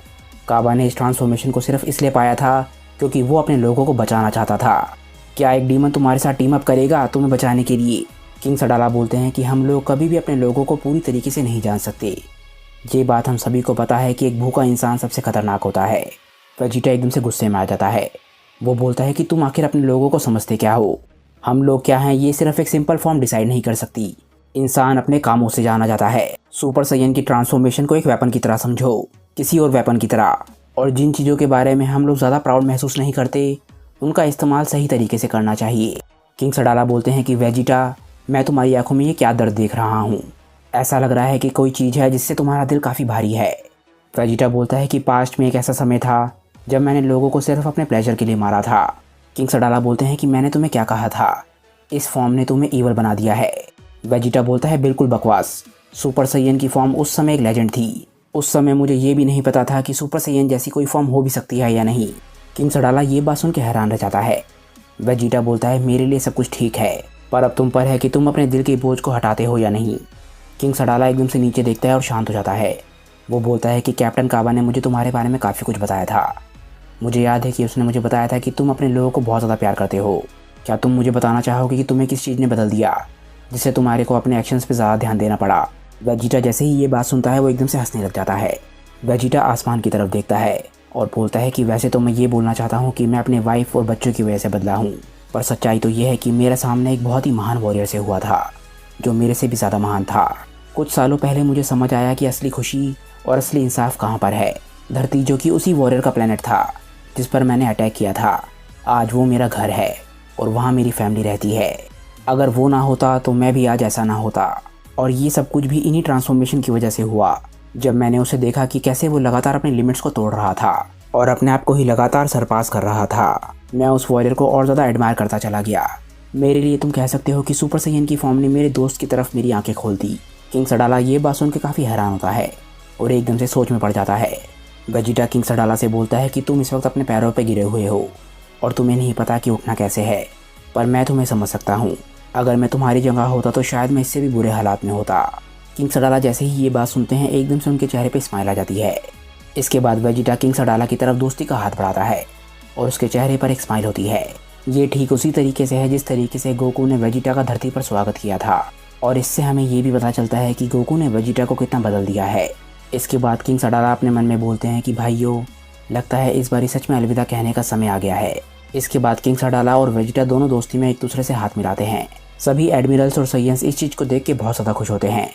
काबा ने इस ट्रांसफॉर्मेशन को सिर्फ इसलिए पाया था क्योंकि वो अपने लोगों को बचाना चाहता था। क्या एक डीमन तुम्हारे साथ टीम अप करेगा तुम्हें बचाने के लिए? किंग सडाला बोलते हैं कि हम लोग कभी भी अपने लोगों को पूरी तरीके से नहीं जान सकते। ये बात हम सभी को पता है कि एक भूखा इंसान सबसे खतरनाक होता है। वेजिटा एकदम से गुस्से में आ जाता है। वो बोलता है कि तुम आखिर अपने लोगों को समझते क्या हो? हम लोग क्या हैं ये सिर्फ एक सिंपल फॉर्म डिसाइड नहीं कर सकती। इंसान अपने कामों से जाना जाता है। सुपर साइयन की ट्रांसफॉर्मेशन को एक वेपन की तरह समझो, किसी और वेपन की तरह। और जिन चीज़ों के बारे में हम लोग ज़्यादा प्राउड महसूस नहीं करते उनका इस्तेमाल सही तरीके से करना चाहिए। किंग सडाला बोलते हैं कि वेजिटा मैं तुम्हारी आंखों में ये क्या दर्द देख रहा हूँ? ऐसा लग रहा है कि कोई चीज़ है जिससे तुम्हारा दिल काफ़ी भारी है। वेजिटा बोलता है कि पास्ट में एक ऐसा समय था जब मैंने लोगों को सिर्फ अपने प्लेजर के लिए मारा था। किंग सडाला बोलते हैं कि मैंने तुम्हें क्या कहा था, इस फॉर्म ने तुम्हें ईवल बना दिया है। वेजिटा बोलता है बिल्कुल बकवास। सुपर साइयन की फॉर्म उस समय एक लेजेंड थी। उस समय मुझे ये भी नहीं पता था कि सुपर साइयन जैसी कोई फॉर्म हो भी सकती है या नहीं। किंग सडाला ये बात सुन के हैरान रह जाता है। वेजिटा बोलता है मेरे लिए सब कुछ ठीक है, पर अब तुम पर है कि तुम अपने दिल के बोझ को हटाते हो या नहीं। किंग सडाला एकदम से नीचे देखता है और शांत हो जाता है। वो बोलता है कि कैप्टन काबा ने मुझे तुम्हारे बारे में काफ़ी कुछ बताया था। मुझे याद है कि उसने मुझे बताया था कि तुम अपने लोगों को बहुत ज़्यादा प्यार करते हो। क्या तुम मुझे बताना चाहोगे कि तुम्हें किस चीज़ ने बदल दिया जिससे तुम्हारे को अपने एक्शंस पे ज़्यादा ध्यान देना पड़ा? वेजिटा जैसे ही ये बात सुनता है वो एकदम से हंसने लग जाता है। वेजिटा आसमान की तरफ देखता है और बोलता है कि वैसे तो मैं ये बोलना चाहता हूँ कि मैं अपने वाइफ और बच्चों की वजह से बदला हूँ, पर सच्चाई तो ये है कि मेरे सामने एक बहुत ही महान वॉरियर से हुआ था जो मेरे से भी ज़्यादा महान था। कुछ सालों पहले मुझे समझ आया कि असली खुशी और असली इंसाफ कहाँ पर है। धरती जो कि उसी वॉरियर का प्लेनेट था जिस पर मैंने अटैक किया था, आज वो मेरा घर है और वहाँ मेरी फैमिली रहती है। अगर वो ना होता तो मैं भी आज ऐसा ना होता। और ये सब कुछ भी इन्हीं ट्रांसफॉर्मेशन की वजह से हुआ। जब मैंने उसे देखा कि कैसे वो लगातार अपने लिमिट्स को तोड़ रहा था और अपने आप को ही लगातार सरपास कर रहा था, मैं उस वॉरियर को और ज़्यादा एडमायर करता चला गया। मेरे लिए तुम कह सकते हो कि सुपर साइयन की फॉर्म ने मेरे दोस्त की तरफ मेरी आंखें खोल दी। किंग सडाला ये बात सुन के काफ़ी हैरान होता है और एकदम से सोच में पड़ जाता है। वेजिटा किंग सडाला से बोलता है कि तुम इस वक्त अपने पैरों पर गिरे हुए हो और तुम्हें नहीं पता कि उठना कैसे है, पर मैं तुम्हें समझ सकता हूँ। अगर मैं तुम्हारी जगह होता तो शायद मैं इससे भी बुरे हालात में होता। किंग सडाला जैसे ही ये बात सुनते हैं एकदम से उनके चेहरे पे स्माइल आ जाती है। इसके बाद वेजिटा किंग सडाला की तरफ दोस्ती का हाथ बढ़ाता है और उसके चेहरे पर एक स्माइल होती है। ये ठीक उसी तरीके से है जिस तरीके से गोकू ने वेजिटा का धरती पर स्वागत किया था, और इससे हमें ये भी पता चलता है कि गोकू ने वेजिटा को कितना बदल दिया है। इसके बाद किंग सडाला अपने मन में बोलते हैं कि भाइयों, लगता है इस बारी सच में अलविदा कहने का समय आ गया है। इसके बाद किंग सडाला और वेजिटा दोनों दोस्ती में एक दूसरे से हाथ मिलाते हैं। सभी एडमिरल्स और साइयन्स इस चीज़ को देख के बहुत ज़्यादा खुश होते हैं।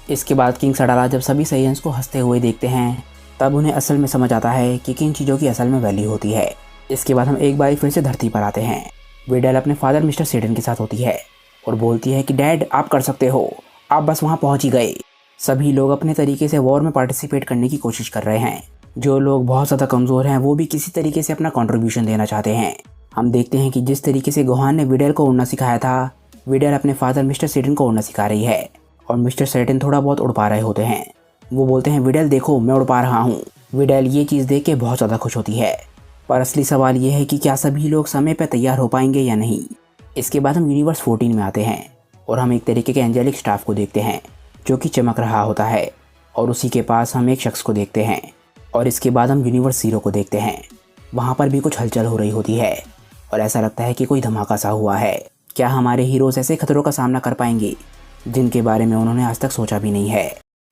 इसके बाद किंग सडाला जब सभी साइयन्स को हंसते हुए देखते हैं तब उन्हें असल में समझ आता है कि किन चीज़ों की असल में वैल्यू होती है। इसके बाद हम एक बार फिर से धरती पर आते हैं। विडल अपने फादर मिस्टर सेडन के साथ होती है और बोलती है कि डैड आप कर सकते हो, आप बस वहाँ पहुँच ही गए। सभी लोग अपने तरीके से वॉर में पार्टिसिपेट करने की कोशिश कर रहे हैं। जो लोग बहुत ज़्यादा कमज़ोर हैं वो भी किसी तरीके से अपना कंट्रीब्यूशन देना चाहते हैं। हम देखते हैं कि जिस तरीके से गोहान ने विडल को उड़ना सिखाया था, विडल अपने फादर मिस्टर सेडन को उड़ना सिखा रही है और मिस्टर सेडन थोड़ा बहुत उड़ पा रहे होते हैं। वो बोलते हैं विडल देखो मैं उड़ पा रहा हूँ। विडल ये चीज़ देख के बहुत ज़्यादा खुश होती है। पर असली सवाल ये है कि क्या सभी लोग समय पर तैयार हो पाएंगे या नहीं। इसके बाद हम यूनिवर्स 14 में आते हैं और हम एक तरीके के एंजेलिक स्टाफ को देखते हैं जो कि चमक रहा होता है और उसी के पास हम एक शख्स को देखते हैं। और इसके बाद हम यूनिवर्स 0 को देखते हैं। वहाँ पर भी कुछ हलचल हो रही होती है और ऐसा लगता है कि कोई धमाका सा हुआ है। क्या हमारे हीरोज़ ऐसे खतरों का सामना कर पाएंगे जिनके बारे में उन्होंने आज तक सोचा भी नहीं है।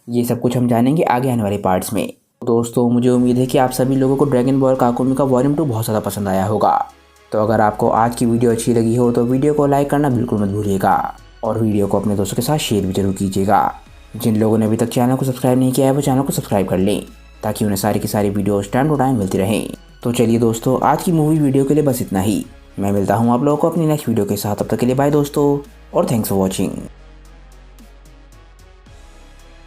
ये सब कुछ हम जानेंगे आगे आने वाले पार्ट्स में। दोस्तों मुझे उम्मीद है कि आप सभी लोगों को ड्रैगन बॉल काकुमी का वॉल्यूम 2 बहुत ज़्यादा पसंद आया होगा। तो अगर आपको आज की वीडियो अच्छी लगी हो तो वीडियो को लाइक करना बिल्कुल मत भूलिएगा और वीडियो को अपने दोस्तों के साथ शेयर भी जरूर कीजिएगा। जिन लोगों ने अभी तक चैनल को सब्सक्राइब नहीं किया है वो चैनल को सब्सक्राइब कर लें ताकि उन्हें सारी की सारी वीडियोस टाइम टू टाइम मिलती रहें। तो चलिए दोस्तों आज की मूवी वीडियो के लिए बस इतना ही। मैं मिलता हूँ आप लोगों को अपनी नेक्स्ट वीडियो के साथ। तब तक के लिए बाय दोस्तों और थैंक्स फॉर वॉचिंग।